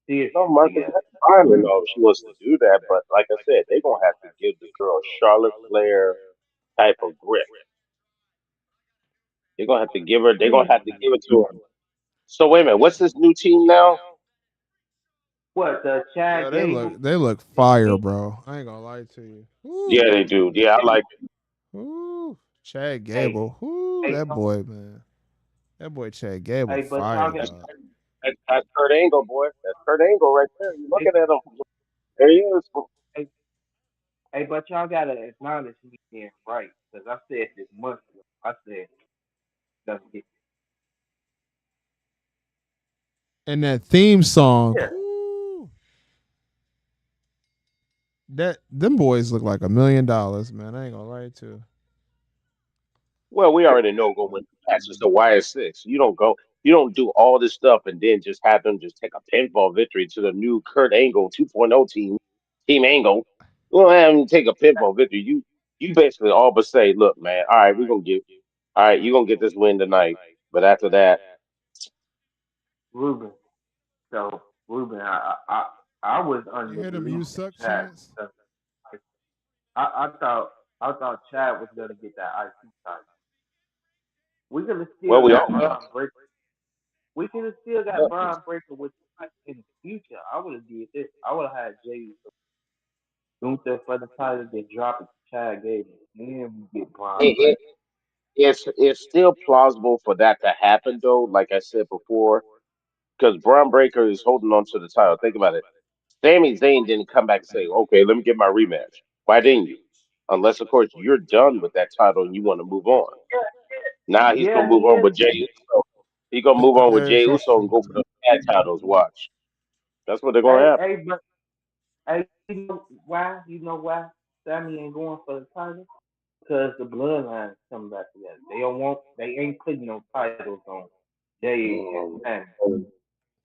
seriously no, Marcus, together. that's fine and all if she wants to do that, but like I said, they're gonna have to give the girl Charlotte Flair type of grip. They're gonna have to give it to her. So wait a minute, what's this new team now? What the yo, Chad they Gable? look they look fire, bro. I ain't gonna lie to you. Yeah, Woo. they do. Yeah, I like Woo. Chad Hey, Gable. Woo, hey, that boy, man. That boy Chad Gable hey, but y'all fire, got dog. that's Kurt Angle, boy. That's Kurt Angle right there. You looking at him. There he is. hey, hey, but y'all gotta acknowledge me being right because I said this months ago. I said doesn't get And that theme song, yeah. woo, that them boys look like $1 million, man. I ain't gonna lie to you. Well, we already know going to win the match. It's the wire six. You don't do all this stuff and then just have them just take a pinfall victory to the new Kurt Angle 2.0 team, Team Angle. You don't have them take a pinfall victory. You basically all but say, look, man, all right, all right, you're gonna get this win tonight. But after that, Ruben. So Ruben, I was You under hear the them belief you that suck Chad. chants? I thought Chad was gonna get that IC title. We could have well, still we got all Braun Breaker. We could have still got Braun Breaker with in the future. I would have did this. I would have had Jay Gunther for the title, then drop it to Chad Gable. Then we get Braun it, Breaker. it, it's still plausible for that to happen though. Like I said before, because Braun Breaker is holding on to the title. Think about it. Sami Zayn didn't come back and say, "Okay, let me get my rematch." Why didn't you? Unless, of course, you're done with that title and you want to move on. Now he's gonna Yeah, move he on is. with Jay Uso. He's gonna move on with Yeah, Jay true, Uso and true, go for true. the tag titles. Watch. That's what they're gonna Hey, happen. hey, but hey, you know why? You know why Sammy ain't going for the title? Because the bloodline is coming back together. They don't want. They ain't putting no titles on Jay and Mm, Sammy. mm,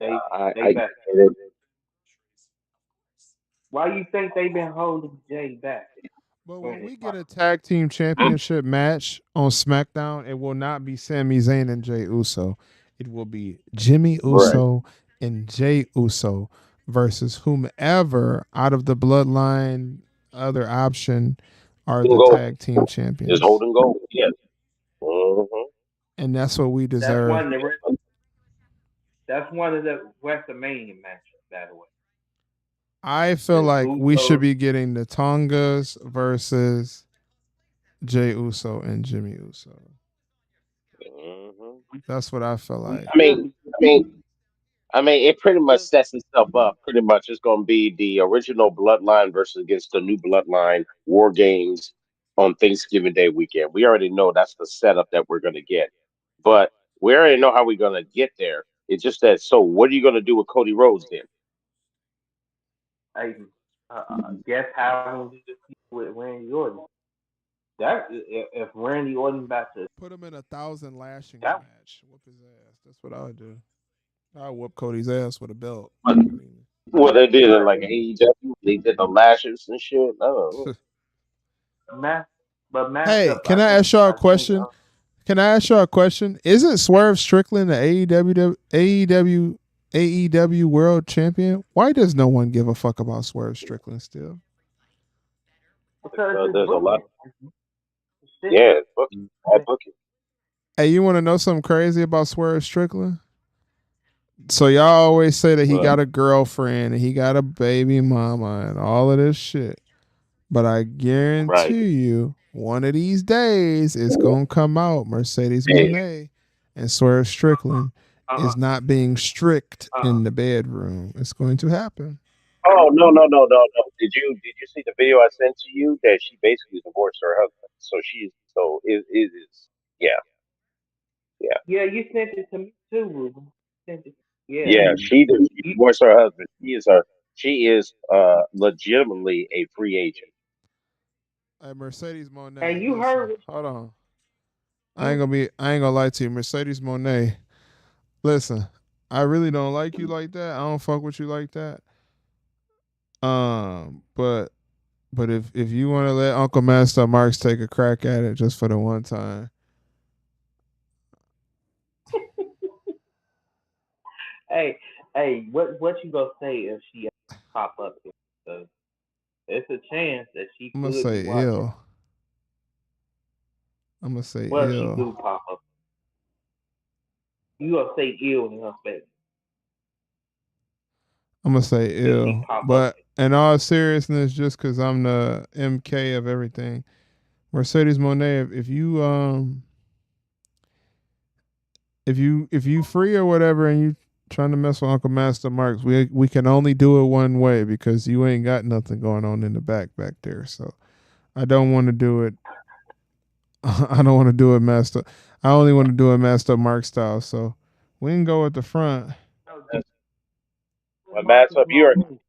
They I they get back. it. Why you think they been holding Jay back But on when his we get fight? a tag team championship match on SmackDown, it will not be Sami Zayn and Jay Uso. It will be Jimmy Right. Uso and Jay Uso versus whomever out of the bloodline other option are You can the go. tag team Just champions. hold and go. Yes. Hmm. and that's what we That's deserve. one of the that's one of the WrestleMania matches, by the way. I feel The like we should Usos. be getting the Tongas versus Jay Uso and Jimmy Uso. Mhm. That's what I feel We like. I should mean, be. I mean, it pretty We much should. sets itself up. Pretty much, it's going to be the original Bloodline versus against the new Bloodline War Games on Thanksgiving Day weekend. We already know that's the setup that we're going to get, but we already know how we're going to get there. It's just that. So, what are you going to do with Cody Rhodes then? I guess how with Randy Orton. That if Randy Orton about to Put him in a 1,000 lashings that match. Whoop his ass. That's what I would do. I whoop Cody's ass with a belt. What, I mean, what they did in like AEW, they did the lashes and shit. I don't know. match, but hey, matchup, can I ask y'all a I think question? Can I ask y'all a question? Isn't Swerve Strickland the AEW World Champion? Why does no one give a fuck about Swerve Strickland still? because it's There's a lot. booking. Shit. Yeah, it's booking. Bad booking. Hey, you want to know something crazy about Swerve Strickland? So y'all always say that he Well, got a girlfriend and he got a baby mama and all of this shit. But I right. guarantee you, one of these days it's gonna come out. Mercedes Hey, Monet and Swerve Strickland Uh is not being strict uh in the bedroom. It's going to happen. oh no! Did you see the video I sent to you that she basically divorced her husband? So it is yeah Yeah, you sent it to me too, Ruben. Sent it. Yeah. yeah she You, divorced her husband. She is legitimately a free agent. Hey, Mercedes Monet, and you listen, heard what hold on. you I ain't gonna lie to you. Mercedes Monet, listen, I really don't like you like that. I don't fuck with you like that. But if you want to let Uncle Master Marks take a crack at it just for the one time, hey, what you gonna say if she pop up here? 'Cause it's a chance that she I'm gonna could be say watching. ill. I'm gonna say Well, if she ill. do pop up, you gonna say ill in her face I'm gonna say if she ill. pop up. But in all seriousness, just because I'm the MK of everything, Mercedes Monet, if you free or whatever, and you trying to mess with Uncle Master Marks, we can only do it one way because you ain't got nothing going on in the back there. So I don't want to do it. I don't want to do it master. I only want to do it Master Mark style. So we can go at the front. No, That's my Marcus matchup. Morgan.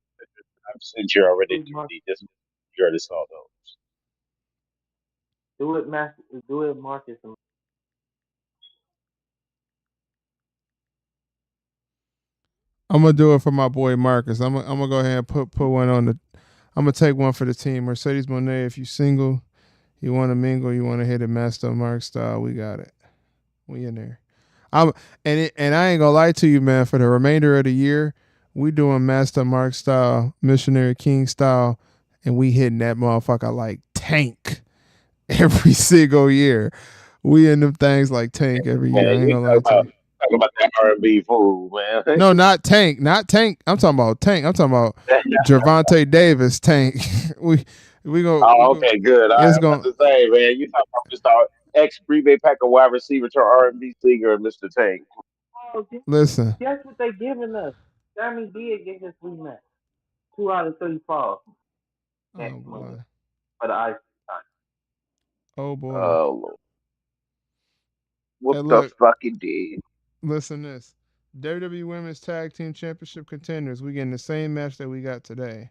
I've sent you already Do Marcus. this. You already saw those. Do it, Master. Do it, Marcus. I'm gonna do it for my boy Marcus. I'm gonna go ahead and put one on the. I'm gonna take one for the team. Mercedes Monet, if you single, you want to mingle, you want to hit it Master Mark style, we got it. We in there. I'm and I ain't gonna lie to you, man. For the remainder of the year, we doing Master Mark style, Missionary King style, and we hitting that motherfucker like tank every single year. We in them things like tank every year. I Man, ain't you gonna lie to you. talk about that R&B fool, man. No, not tank, not tank. I'm talking about tank. I'm talking about Javante Davis tank. we we Oh, go. okay, good. It's I'm about going. to say, man, you talk about just our ex Green Bay Packer wide receiver to R&B singer, Mr. Tank. Oh, Listen. guess what they giving us? Sammy did get his rematch. 2 out of 3 falls Oh next Monday boy. for the ice. Oh boy. Oh, Lord. What Hey, the look. fuck he did? Listen this. WWE Women's Tag Team Championship contenders. We getting the same match that we got today.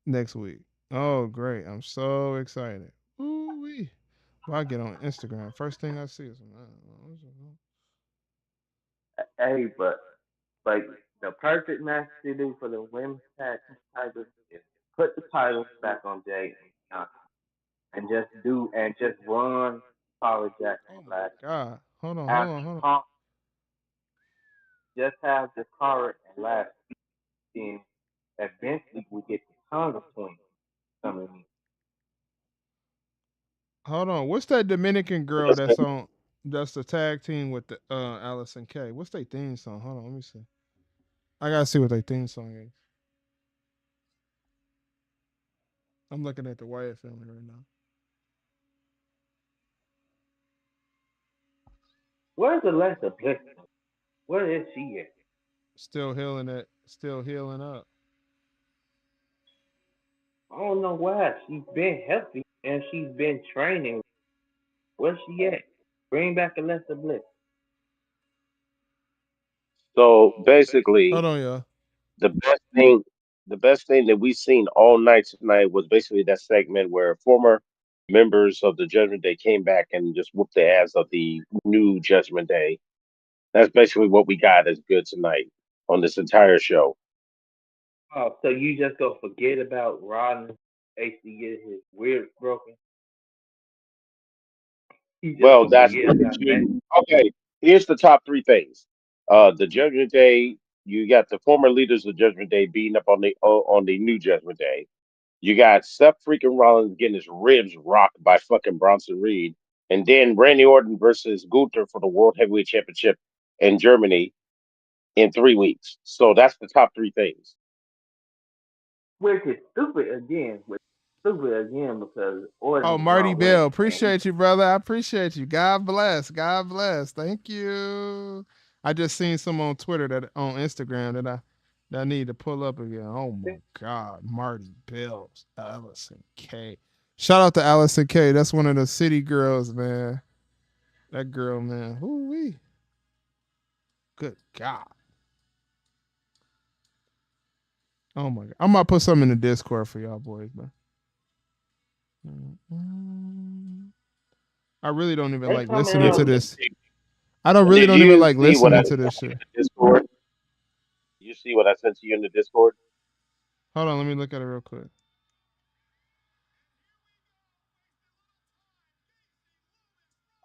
Next week. Oh great. I'm so excited. Ooh wee. Well, I get on Instagram. First thing I see is. Hey, but like the perfect match to do for the women's tag team titles is put the titles back on Jay and just run Power Jackson Oh my last. God. Hold on. Hold Have on. Hold on. just have the current and last. Then eventually we get the Tonga Twins coming in. Hold on. What's that Dominican girl That's that's on? That's the tag team with the Allison K. What's their theme song? Hold on, let me see. I gotta see what their theme song is. I'm looking at the Wyatt family right now. Where's Alexa Bliss? Where is she at? Still healing it. Still healing up. I don't know why. She's been healthy and she's been training. Where's she at? Bring back Alexa Bliss. So basically, Hold on, y'all. the best thing, the best thing that we seen all night tonight was basically that segment where former members of the Judgment Day came back and just whooped the ass of the new Judgment Day. That's basically what we got as good tonight on this entire show. Oh, so you just gonna forget about Rodman actually getting his ribs broken? You just Well, gonna that's forget about that? okay. Here's the top three things. The Judgment Day. You got the former leaders of Judgment Day beating up on the new Judgment Day. You got Seth freaking Rollins getting his ribs rocked by fucking Bronson Reed, and then Randy Orton versus Gunther for the World Heavyweight Championship in Germany in 3 weeks. So that's the top three things. Which is stupid again. Which is stupid again because Oh, Orton's Marty not winning. Bell. And he, Appreciate you, brother. I appreciate you. God bless. God bless. Thank you. I just seen some on Twitter that on Instagram that I need to pull up again. Oh my God. Marty Bell. Allison K. Shout out to Allison K. That's one of the city girls, man. That girl, man. Ooh wee. Good God. Oh my God. I'm gonna put something in the Discord for y'all boys, man. I really don't even they like coming listening to out. this. I don't really Did don't even you like see what listening I to sent this you in shit. the Discord? You see what I sent you in the Discord? Hold on, let me look at it real quick.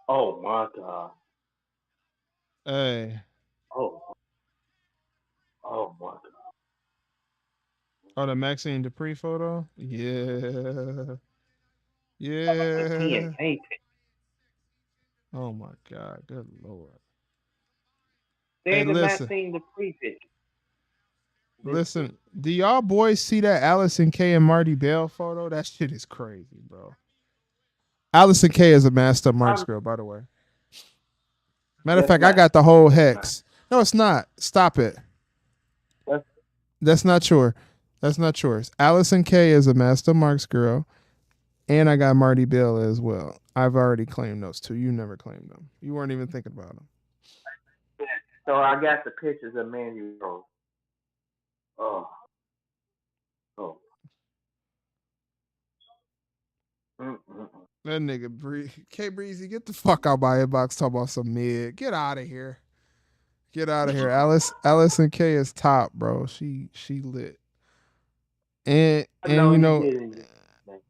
Oh my god. Hey. Oh, oh my god. Oh, the Maxine Dupree photo? Yeah. He ain't Yeah. painted. Oh my God. Good Lord. Hey, Send the listen. Maxine the prefix. Listen. Do y'all boys see that Allison K and Marty Bell photo? That shit is crazy, bro. Allison K is a master Marks girl, by the way. Matter of That's fact, I not. got the whole That's not. hex. No, it's not. Stop it. That's, That's not yours. That's not yours. Allison K is a master Marks girl. And I got Marty Bell as well. I've already claimed those two. You never claimed them. You weren't even thinking about them. so I got the pictures of Mandy Rose. Oh, oh. Mm-mm-mm. That nigga K Breezy, get the fuck out my inbox talking about some mid. Get out of here. Get out of here. Allison K is top, bro. She lit. I know You he know didn't.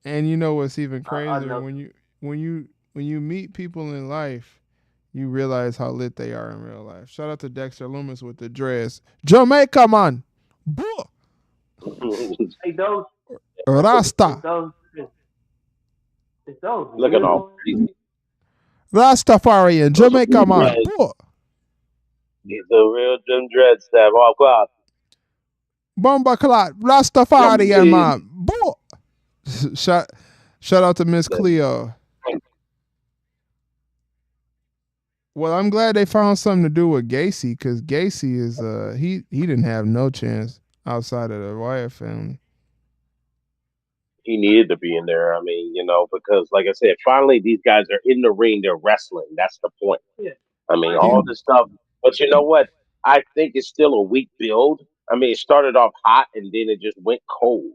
and you know what's even I crazier know. when you meet people in life, you realize how lit they are in real life. Shout out to Dexter Loomis with the dress. Jamaica man. Boo. Hey, those. Is Rasta. those. Is those Looking real all ones? crazy. Rastafarian. Those are Jamaica real man. dreads. Boo. These are real Jim dreads that walk up. Bomba clot. Rastafarian man. Boo. Shout shout out to Miss Cleo. Well, I'm glad they found something to do with Gacy because Gacy is he didn't have no chance outside of the Wyatt family. He needed to be in there. I mean, because like I said, finally these guys are in the ring. They're wrestling. That's the point. Yeah. I mean, Right. all this stuff. But you know what? I think it's still a weak build. I mean, it started off hot and then it just went cold.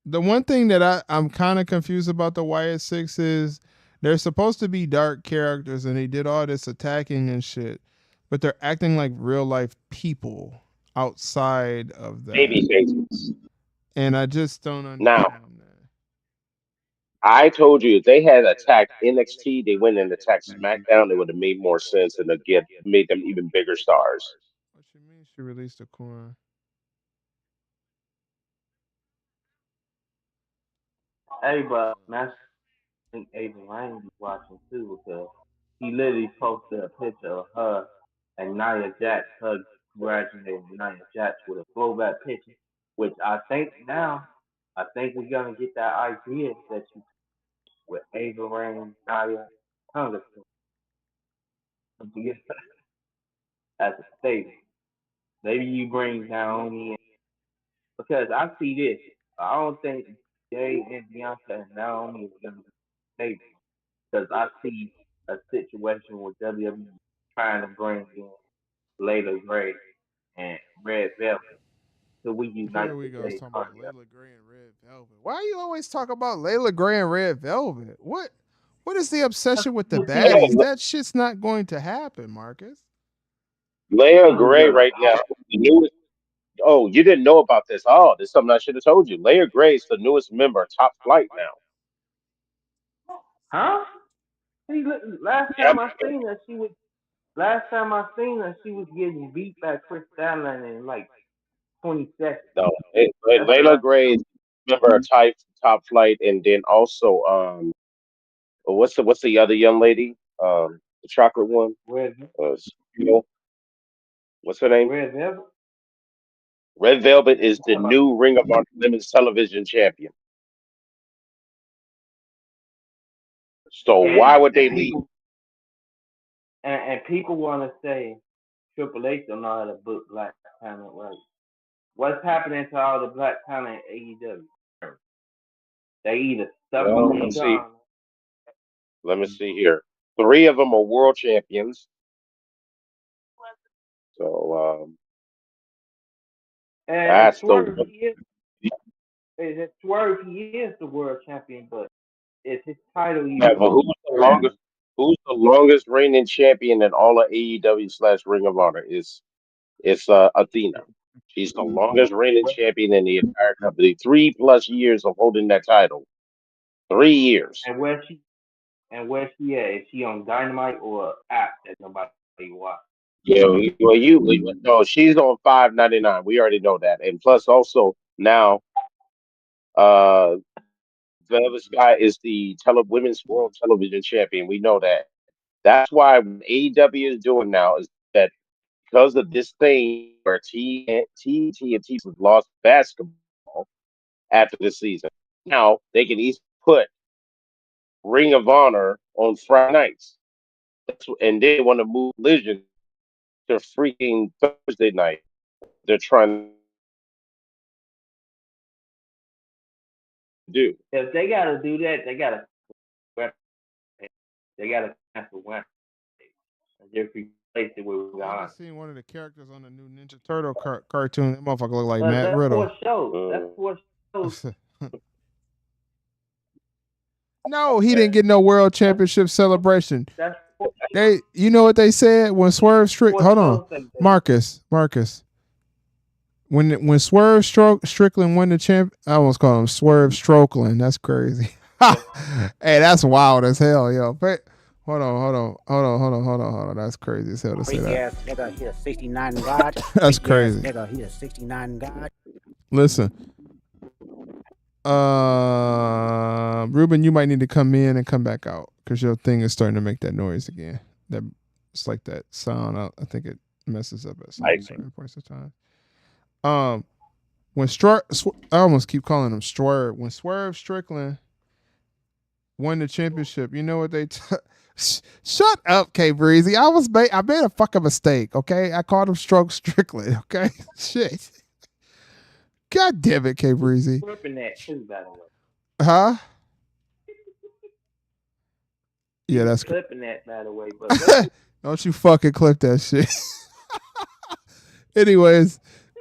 The one thing that I'm kind of confused about the Wyatt Six is they're supposed to be dark characters and they did all this attacking and shit, but they're acting like real life people outside of that, Baby faces. and I just don't Now, understand that. I told you if they had attacked NXT, they went and attacked SmackDown, it would have made more sense and it get made them even bigger stars. What you mean she released a coin? Hey, but man, think Ava Rain be watching too because he literally posted a picture of her and Nia Jax, her congratulating Nia Jax with a throwback picture, which I think now, I think we're gonna get that idea that you with Ava Rain, Nia, Congress together as a stable. Maybe you bring Naomi in because I see this. I don't think Jay and Bianca and Naomi is gonna be stable because I see a situation with WWE trying to bring in Layla Gray and Red Velvet to Here reunite we the go. It's J talking about Cardio. Layla Gray and Red Velvet. Why you always talk about Layla Gray and Red Velvet? What is the obsession with the baddies? That shit's not going to happen, Marcus. Leia Gray right now, the newest. Oh, you didn't know about this? Oh, there's something I should have told you. Leia Gray is the newest member of Top Flight now. Huh? See, last Yep. time I seen her, she was getting beat by Chris Statlander in like 20 seconds. No, That's the Layla last. Gray is a member of Top Flight, and then also what's the other young lady? The chocolate one. Red, You know, what's her name? Red Velvet. Red Velvet is You the talking about? new Ring of Honor Women's Television Champion. So why would they leave? People and people want to say Triple H don't know how to book black talent right. What's happening to all the black talent in AEW? They either stuck Well, on Ring Honor. let me see here. Three of them are world champions. So And that's Swerve, the He is the world champion, but is his title yeah, even but on? who's the longest reigning champion in all of AEW / Ring of Honor is Athena. She's the longest reigning champion in the entire company. 3+ years of holding that title. 3 years. And where she at? Is she on Dynamite or app that nobody watch? Yeah, no, she's on $5.99. We already know that, and plus also now, uh, the other guy is the women's world television champion. We know that. That's why what AEW is doing now is that because of this thing where TNT and T lost basketball after the season, now they can easily put Ring of Honor on Friday nights. And they want to move Collision to freaking Thursday night. They're trying to do. If they gotta do that, they gotta cancel Wednesday and just replace it with I Honor. just seen one of the characters on the new Ninja Turtle cartoon. That motherfucker look like But Matt that's Riddle. for show. That's for show. No, he didn't get no world championship celebration. That's You know what they said when Swerve hold on, show. Marcus. When Swerve Strickland won the champ, I almost call him Swerve Strokeland. That's crazy. Hey, that's wild as hell, yo. But hold on. That's crazy as hell to say that. Nigga, he a 69 God. That's crazy. Nigga, he a 69 God. Listen, Ruben, you might need to come in and come back out because your thing is starting to make that noise again. That it's like that sound. I think it messes up at certain points of time. When I almost keep calling him Swerve. When Swerve Strickland won the championship, you know what they? Shut up, K Breezy. I made a fucking mistake. Okay, I called him Strickland. Okay, shit. God damn it, K Breezy. Flipping that too, by the way. Huh? Yeah, that's clipping that, by the way. But don't you fucking clip that shit. Anyways,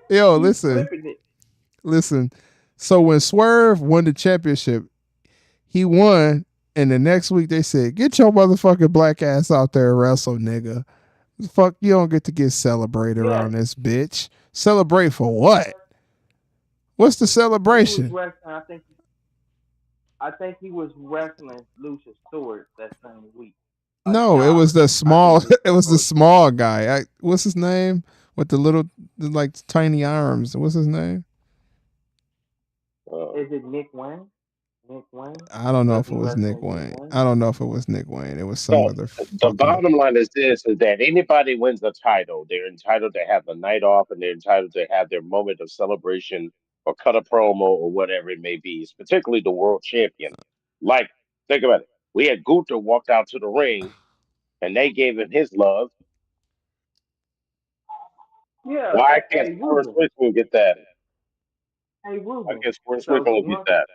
yo, listen. So when Swerve won the championship, he won, and the next week they said, "Get your motherfucking black ass out there and wrestle, nigga. Fuck, you don't get to get celebrated around this bitch. Celebrate for what? What's the celebration?" I think he was wrestling Lucius Stewart that same week. No, it was the small. It was the small guy. What's his name? With the little, like tiny arms. What's his name? Is it Nick Wayne? Nick Wayne? I don't know Does if it he was Nick wrestle Nick Wayne. Wayne? I don't know if it was Nick Wayne. It was some So other the fucking. bottom line is this: is that anybody wins a title, they're entitled to have the night off, and they're entitled to have their moment of celebration or cut a promo or whatever it may be. It's particularly the world champion. Like, think about it. We had Gunther walked out to the ring, and they gave him his love. Yeah, Why can't hey Forrest Ruben. Whitman get that? Hey Why Ruben. can't Forrest So Whitman get that?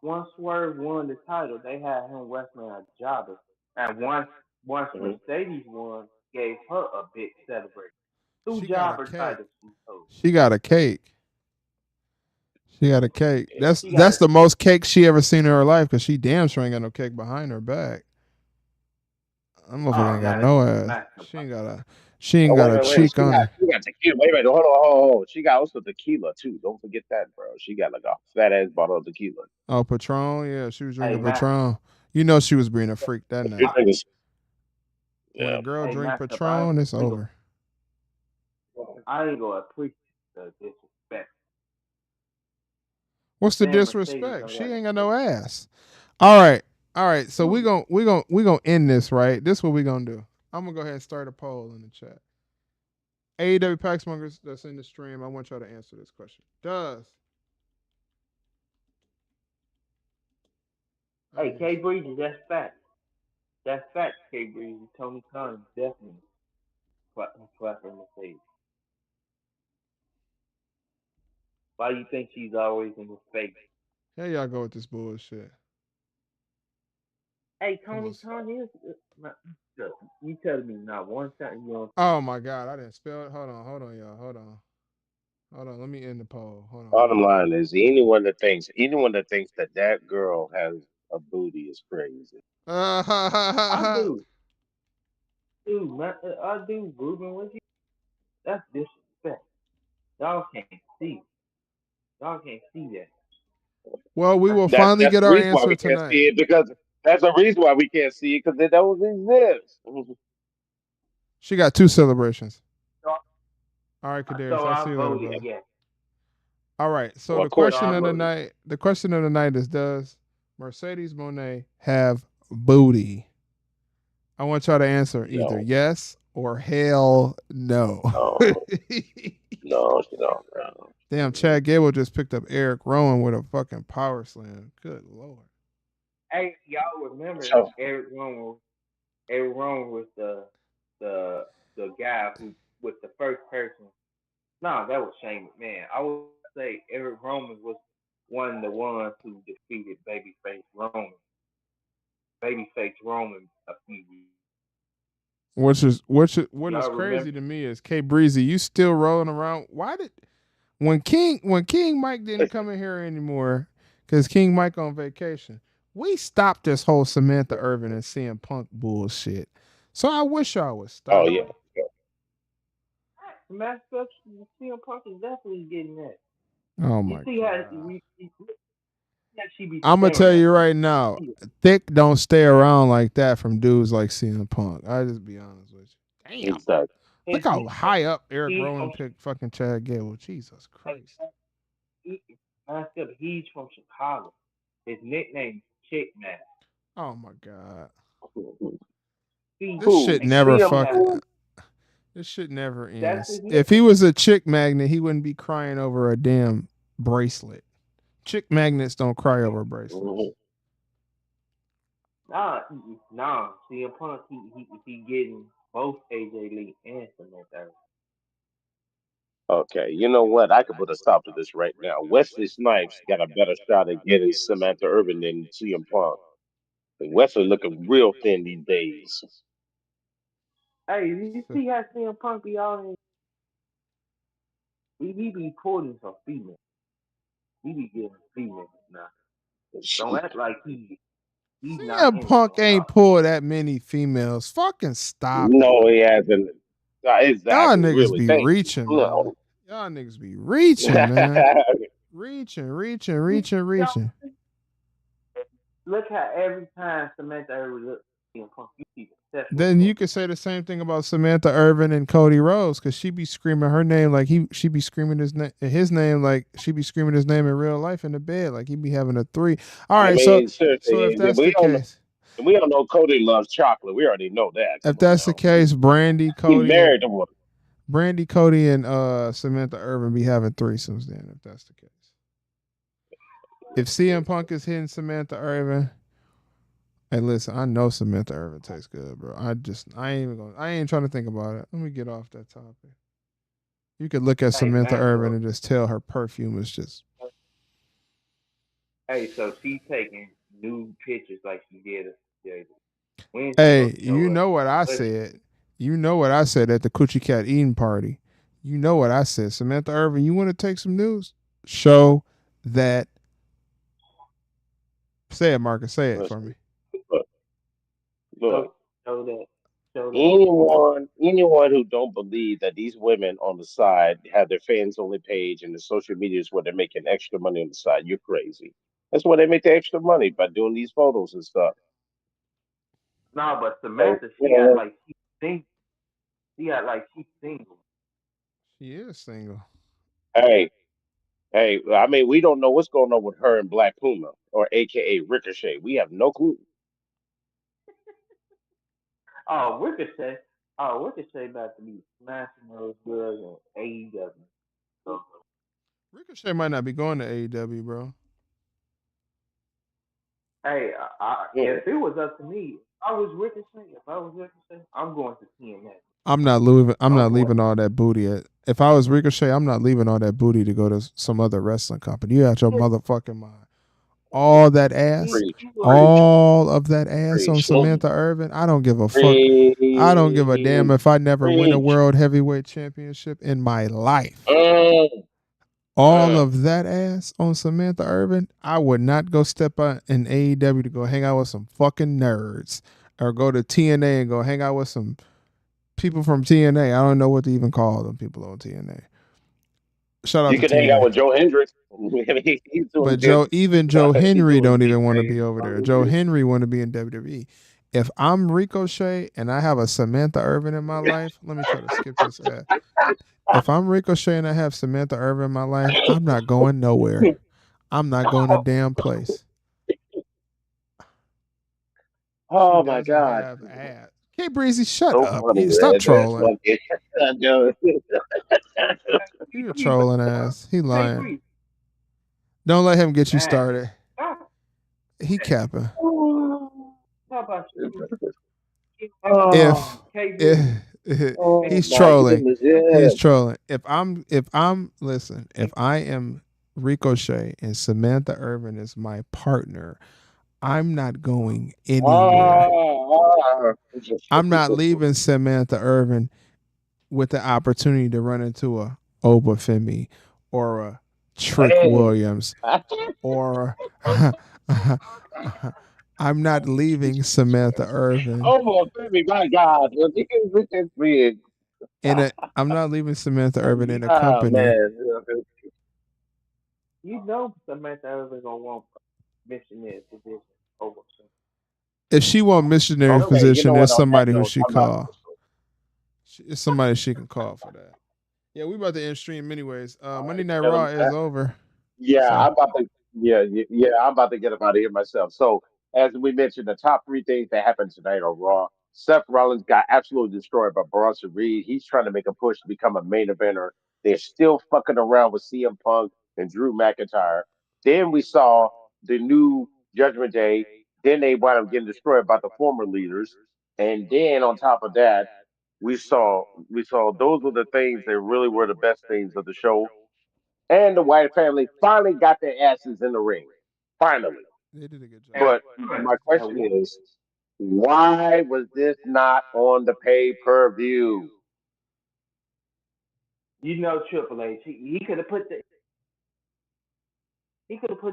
once Swerve won the title, they had him wrestling a jobber. And once Hmm. Mercedes won, gave her a big celebration. Two She got a jobber cake. titles she holds. She got a cake. She got a cake. That's She got that's a the most cake she ever seen in her life because she damn sure ain't got no cake behind her back. That motherfucker ain't got not no a ass. master. She ain't Oh got wait, a wait, wait. cheek on her. She got tequila. Wait a minute. Hold on, hold on. She got also tequila too. Don't forget that, bro. She got like a fat ass bottle of tequila. Oh, Patron. Yeah, she was Hey drinking Master. Patron. You know she was being a freak that If you night. think it's When a yeah. girl Hey drink Master. Patron, it's over. I ain't gonna appreciate the disrespect. What's the Then Mercedes disrespect? don't She got no ain't got no cake. ass. All right, all right. So we Ruben. gon' we gon' we gonna end this right. This what we gonna do. I'm gonna go ahead and start a poll in the chat. AEW Paxmongers that's in the stream. I want y'all to answer this question. I Hey didn't hear. K Breezy, that's fact. That's fact, K Breezy. Tony Khan definitely clapping Mercedes. Why do you think she's always in his face? Here y'all go with this bullshit. Hey, Come on. Tony Khan is. Look, you telling me not one time you don't. Oh my god, I didn't spell it. Hold on, y'all. Hold on. Let me end the poll. Hold on. Bottom line is anyone that thinks that that girl has a booty is crazy. I Uh, do, dude. I do. Ruben with you. That's disrespect. Y'all can't see. Y'all can't see that. well, we That's will That's finally that's get the our reason why answer we can't tonight. see it because that's the reason why we can't see it because it don't exist. She got two celebrations. so, All right, Kadarius, so I'll I see you later, voted brother. yes. All right. So Well, the of course So question she I of the voted. voted. night, is: does Mercedes Monet have booty? I want y'all to answer either No, yes or hell no. no, no, she don't. No. Damn, Chad Gable just picked up Eric Rowan with a fucking power slam. Good lord. Hey, y'all remember So, Eric Rowan? Eric Rowan was the the guy who was the first person. No, that was Shane McMahon. I would say Eric Rowan was one of the ones who defeated Babyface Roman a few years. What is Y'all remember? crazy to me is K Breezy, you still rolling around. Why did when King Mike didn't come in here anymore, because King Mike on vacation, we stopped this whole Samantha Irvin and CM Punk bullshit. So I wish y'all would oh stop. yeah. Master CM Punk is definitely getting that. Oh You my see how god. she be I'm gonna tell staring at you him. right now, thick don't stay around like that from dudes like CM Punk. I just be honest with you. Damn. Exactly. Look And how high up Eric he's Rowan from picked fucking Chad Gable. Jesus Christ. he, Master, he's from Chicago. His nickname is Chick Man. Oh my god. See, This shit Who? never CM fucking Master, who? this shit never that's ends. his If he nickname. was a chick magnet, he wouldn't be crying over a damn bracelet. Chick magnets don't cry over bracelets. Mhm. Nah. CM Punk, he getting both AJ Lee and Samantha. Okay, you know what? I could put a stop to this right now. Wesley Snipes got a better shot at getting Samantha Urban than CM Punk. And Wesley looking real thin these days. Hey, you see how CM Punk be out and he be pulling some females. He be getting females now. Don't act like he's not CM in it Punk no ain't pulled that many females. Fucking stop it. No, he hasn't. Y'all Exactly, niggas really. be Thank you. reaching, man. No. Y'all niggas be reaching, man. Reaching. more. Look how every time Samantha Irvin look. CM Punk. You keep obsessed with Then Punk. you could say the same thing about Samantha Irvin and Cody Rhodes, because she be screaming her name like she be screaming his name like she be screaming his name in real life in the bed, like he be having a three. All I right, so mean, seriously, if that's the case, we don't know Cody loves chocolate. We already know that. if Come on that's the now. case, He married the woman. Brandy, Cody, and Samantha Irvin be having threesomes. Then, if that's the case, if CM Punk is hitting Samantha Irvin. Hey, listen, I know Samantha Irvin tastes good, bro. I ain't trying to think about it. Let me get off that topic. You could look at Hey Samantha man, Irvin and just tell her perfume is just. hey, so she taking new pictures like she did yesterday. When she gonna Hey, show you us? know what I What said. You know what I said at the Coochie Cat eating party. You know what I said. Samantha Irvin, you want to take some news? Show that. Say it, Marcus. Say it for Listen, me. look, look. show, show that show that Anyone who don't believe that these women on the side have their fans only page and the social media is where they're making extra money on the side, you're crazy. That's where they make the extra money by doing these photos and stuff. No, but So, Samantha, she got like she single. She got like she single. She is single. hey, hey, I mean, we don't know what's going on with her and Black Puma or AKA Ricochet. We have no clue. Oh, Ricochet about to be smashing those girls in AEW. So, Ricochet might not be going to AEW, bro. hey, Hmm. if it was up to me, if I was Ricochet, I'm going to TNA. I'm not leaving. I'm I'm not going. leaving all that booty. If I was Ricochet, I'm not leaving all that booty to go to some other wrestling company. You out your motherfucking mind. All that ass, He, Preach, he was, preach, all of that ass on preach, Samantha Irvin. I don't give a fuck. I don't give a damn preach, if I never win a preach. world heavyweight championship in my life. Mm, All mm. of that ass on Samantha Irvin, I would not go step out in AEW to go hang out with some fucking nerds or go to TNA and go hang out with some people from TNA. I don't know what to even call them people on TNA. Shout out You to could hang out TNA. with Joe Hendricks. He's doing But good. even Joe He's Henry doing don't big even want to things. be over there. Joe Henry want to be in WWE. If I'm Ricochet and I have a Samantha Irvin in my life, let me try to skip this ad. If I'm Ricochet and I have Samantha Irvin in my life, I'm not going nowhere. I'm not going a damn place. She Oh my doesn't God. have ass. K Breezy, shut So up. funny, Stop man. That's trolling. funny. I know. You're he, trolling ass. He hey, lying. Bree, Don't let him get you man, started. stop. He capping. How about If Oh, K Bree? if oh he's my trolling, goodness, yeah. he's trolling. If I'm listen, if I am Ricochet and Samantha Irvin is my partner, I'm not going anywhere. Ah, I'm not leaving Samantha Irvin with the opportunity to run into a Obafemi or a Trick hey. Williams or I'm not leaving Samantha Irvin Oh my baby, my God. Look at this big. I'm not leaving Samantha Irvin in a Oh company. man. You know Samantha Irvin gonna want missionary position over. If she want missionary Okay, you know position, what? there's On that somebody who note, she I'm out. call. It's somebody she can call for that. Yeah, we about to end stream anyways. All Monday right, Night Raw gentlemen. is over. Yeah, So I'm about to. Yeah, I'm about to get up out of here myself. So, as we mentioned, the top three things that happened tonight on Raw. Seth Rollins got absolutely destroyed by Bronson Reed. He's trying to make a push to become a main eventer. They're still fucking around with CM Punk and Drew McIntyre. Then we saw the new Judgment Day. Then they wound up getting destroyed by the former leaders. And then on top of that, we saw those were the things that really were the best things of the show, and the White family finally got their asses in the ring. Finally. they did a good job. And, But my question is, why was this not on the pay-per-view? you know Triple H, he could have put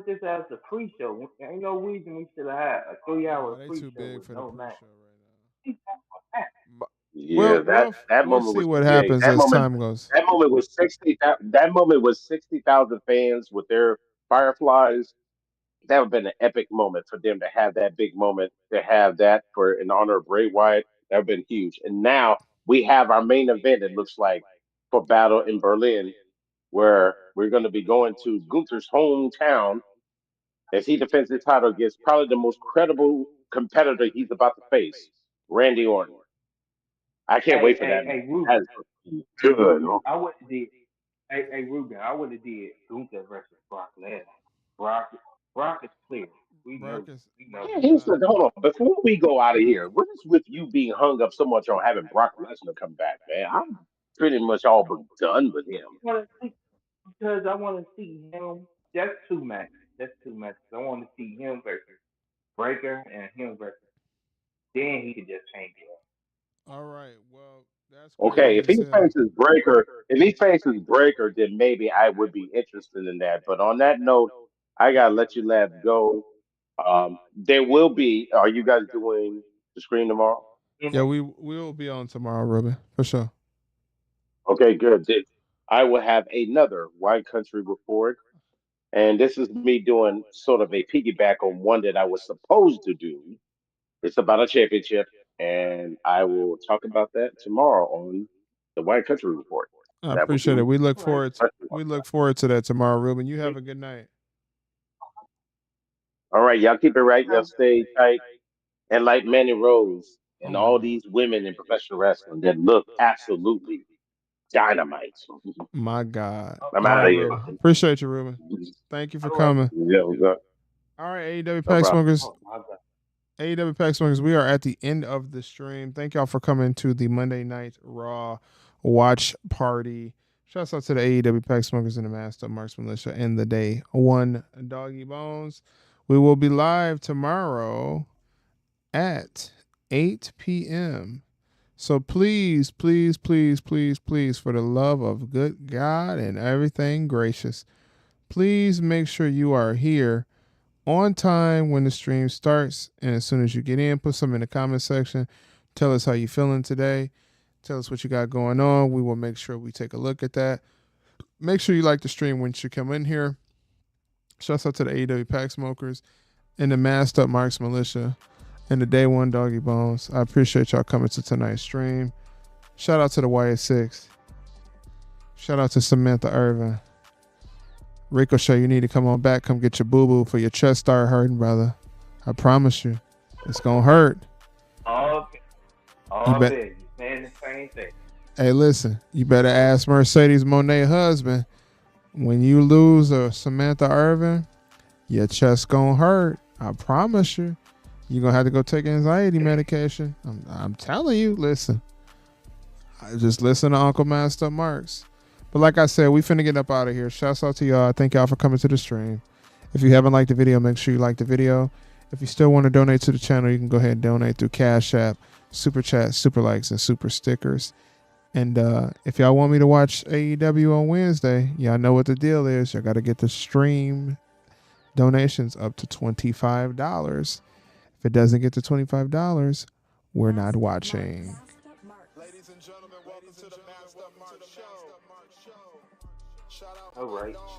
this as a pre-show. Ain't no reason we should have had a 3 hour Nah, they too pre-show big with for the no match. pre-show right now. Yeah, that We'll moment see was what too big. happens as time goes. That moment was 60,000 fans with their fireflies. That would have been an epic moment for them to have that big moment, to have that for in honor of Bray Wyatt. That would have been huge. And now we have our main event, it looks like, for Battle in Berlin, where we're going to be going to Gunther's hometown as he defends his title against probably the most credible competitor he's about to face, Randy Orton. I can't wait for that. Ruben. That's good. Ruben, I would have did. Ruben, I would have did Gunther versus Brock Lesnar. Brock, Brock is clear. We know. Marcus. We know. Yeah, he said, hold on, before we go out of here, what is with you being hung up so much on having Brock Lesnar come back, man? I'm pretty much all but done with him. Because I want to see him. That's two matches. That's two matches. I want to see him versus Breaker and him versus. Then he could just change it up. All right. Well, that's great Okay, that if he he said. faces Breaker, then maybe I would be interested in that. But on that note, I gotta let you lads go. There will be. Are you guys doing the screen tomorrow? Yeah, we will be on tomorrow, Ruben, for sure. Okay, good. I will have another Wine Country report, and this is me doing sort of a piggyback on one that I was supposed to do. It's about a championship, and I will talk about that tomorrow on the Wine Country report. I That will appreciate it. do. We look forward to that tomorrow, Ruben. You have a good night. All right, y'all keep it right. Y'all stay tight. And like Manny Rose Oh and my all God. these women in professional wrestling that look absolutely dynamite. My God. I'm All out right, of here. Ruben. Appreciate you, Ruben. Thank you for All right. coming. Yeah, what's up? All right, AEW No Pack problem. Smokers. Oh my God. AEW Pack Smokers, we are at the end of the stream. Thank y'all for coming to the Monday Night Raw watch party. Shouts out to the AEW Pack Smokers and the Master Marks Militia and the Day One Doggy Bones. We will be live tomorrow at 8 p.m. So please, please, please, please, please, for the love of good God and everything gracious, please make sure you are here on time when the stream starts. And as soon as you get in, put some in the comment section. Tell us how you feeling today. Tell us what you got going on. We will make sure we take a look at that. Make sure you like the stream when you come in here. Shouts out to the AEW Pack Smokers and the Masked Up Marks Militia and the Day One Doggy Bones. I appreciate y'all coming to tonight's stream. Shout out to the YS6. Shout out to Samantha Irvin. Ricochet, you need to come on back. Come get your boo-boo for your chest start hurting, brother. I promise you. It's going to hurt. All You bet. day. You saying the same thing. Hey, listen. You better ask Mercedes Monet husband. When you lose a Samantha Irvin, your chest going to hurt. I promise you. You're going to have to go take anxiety medication. I'm telling you. Listen. Just listen to Uncle Master Marks. But like I said, we finna get up out of here. Shouts out to y'all. Thank y'all for coming to the stream. If you haven't liked the video, make sure you like the video. If you still want to donate to the channel, you can go ahead and donate through Cash App, Super Chat, Super Likes, and Super Stickers. And if y'all want me to watch AEW on Wednesday, y'all know what the deal is. Y'all got to get the stream donations up to $25. If it doesn't get to $25, we're not watching. Ladies and gentlemen, welcome to the Master Mark Show. Shout out All my right. dog.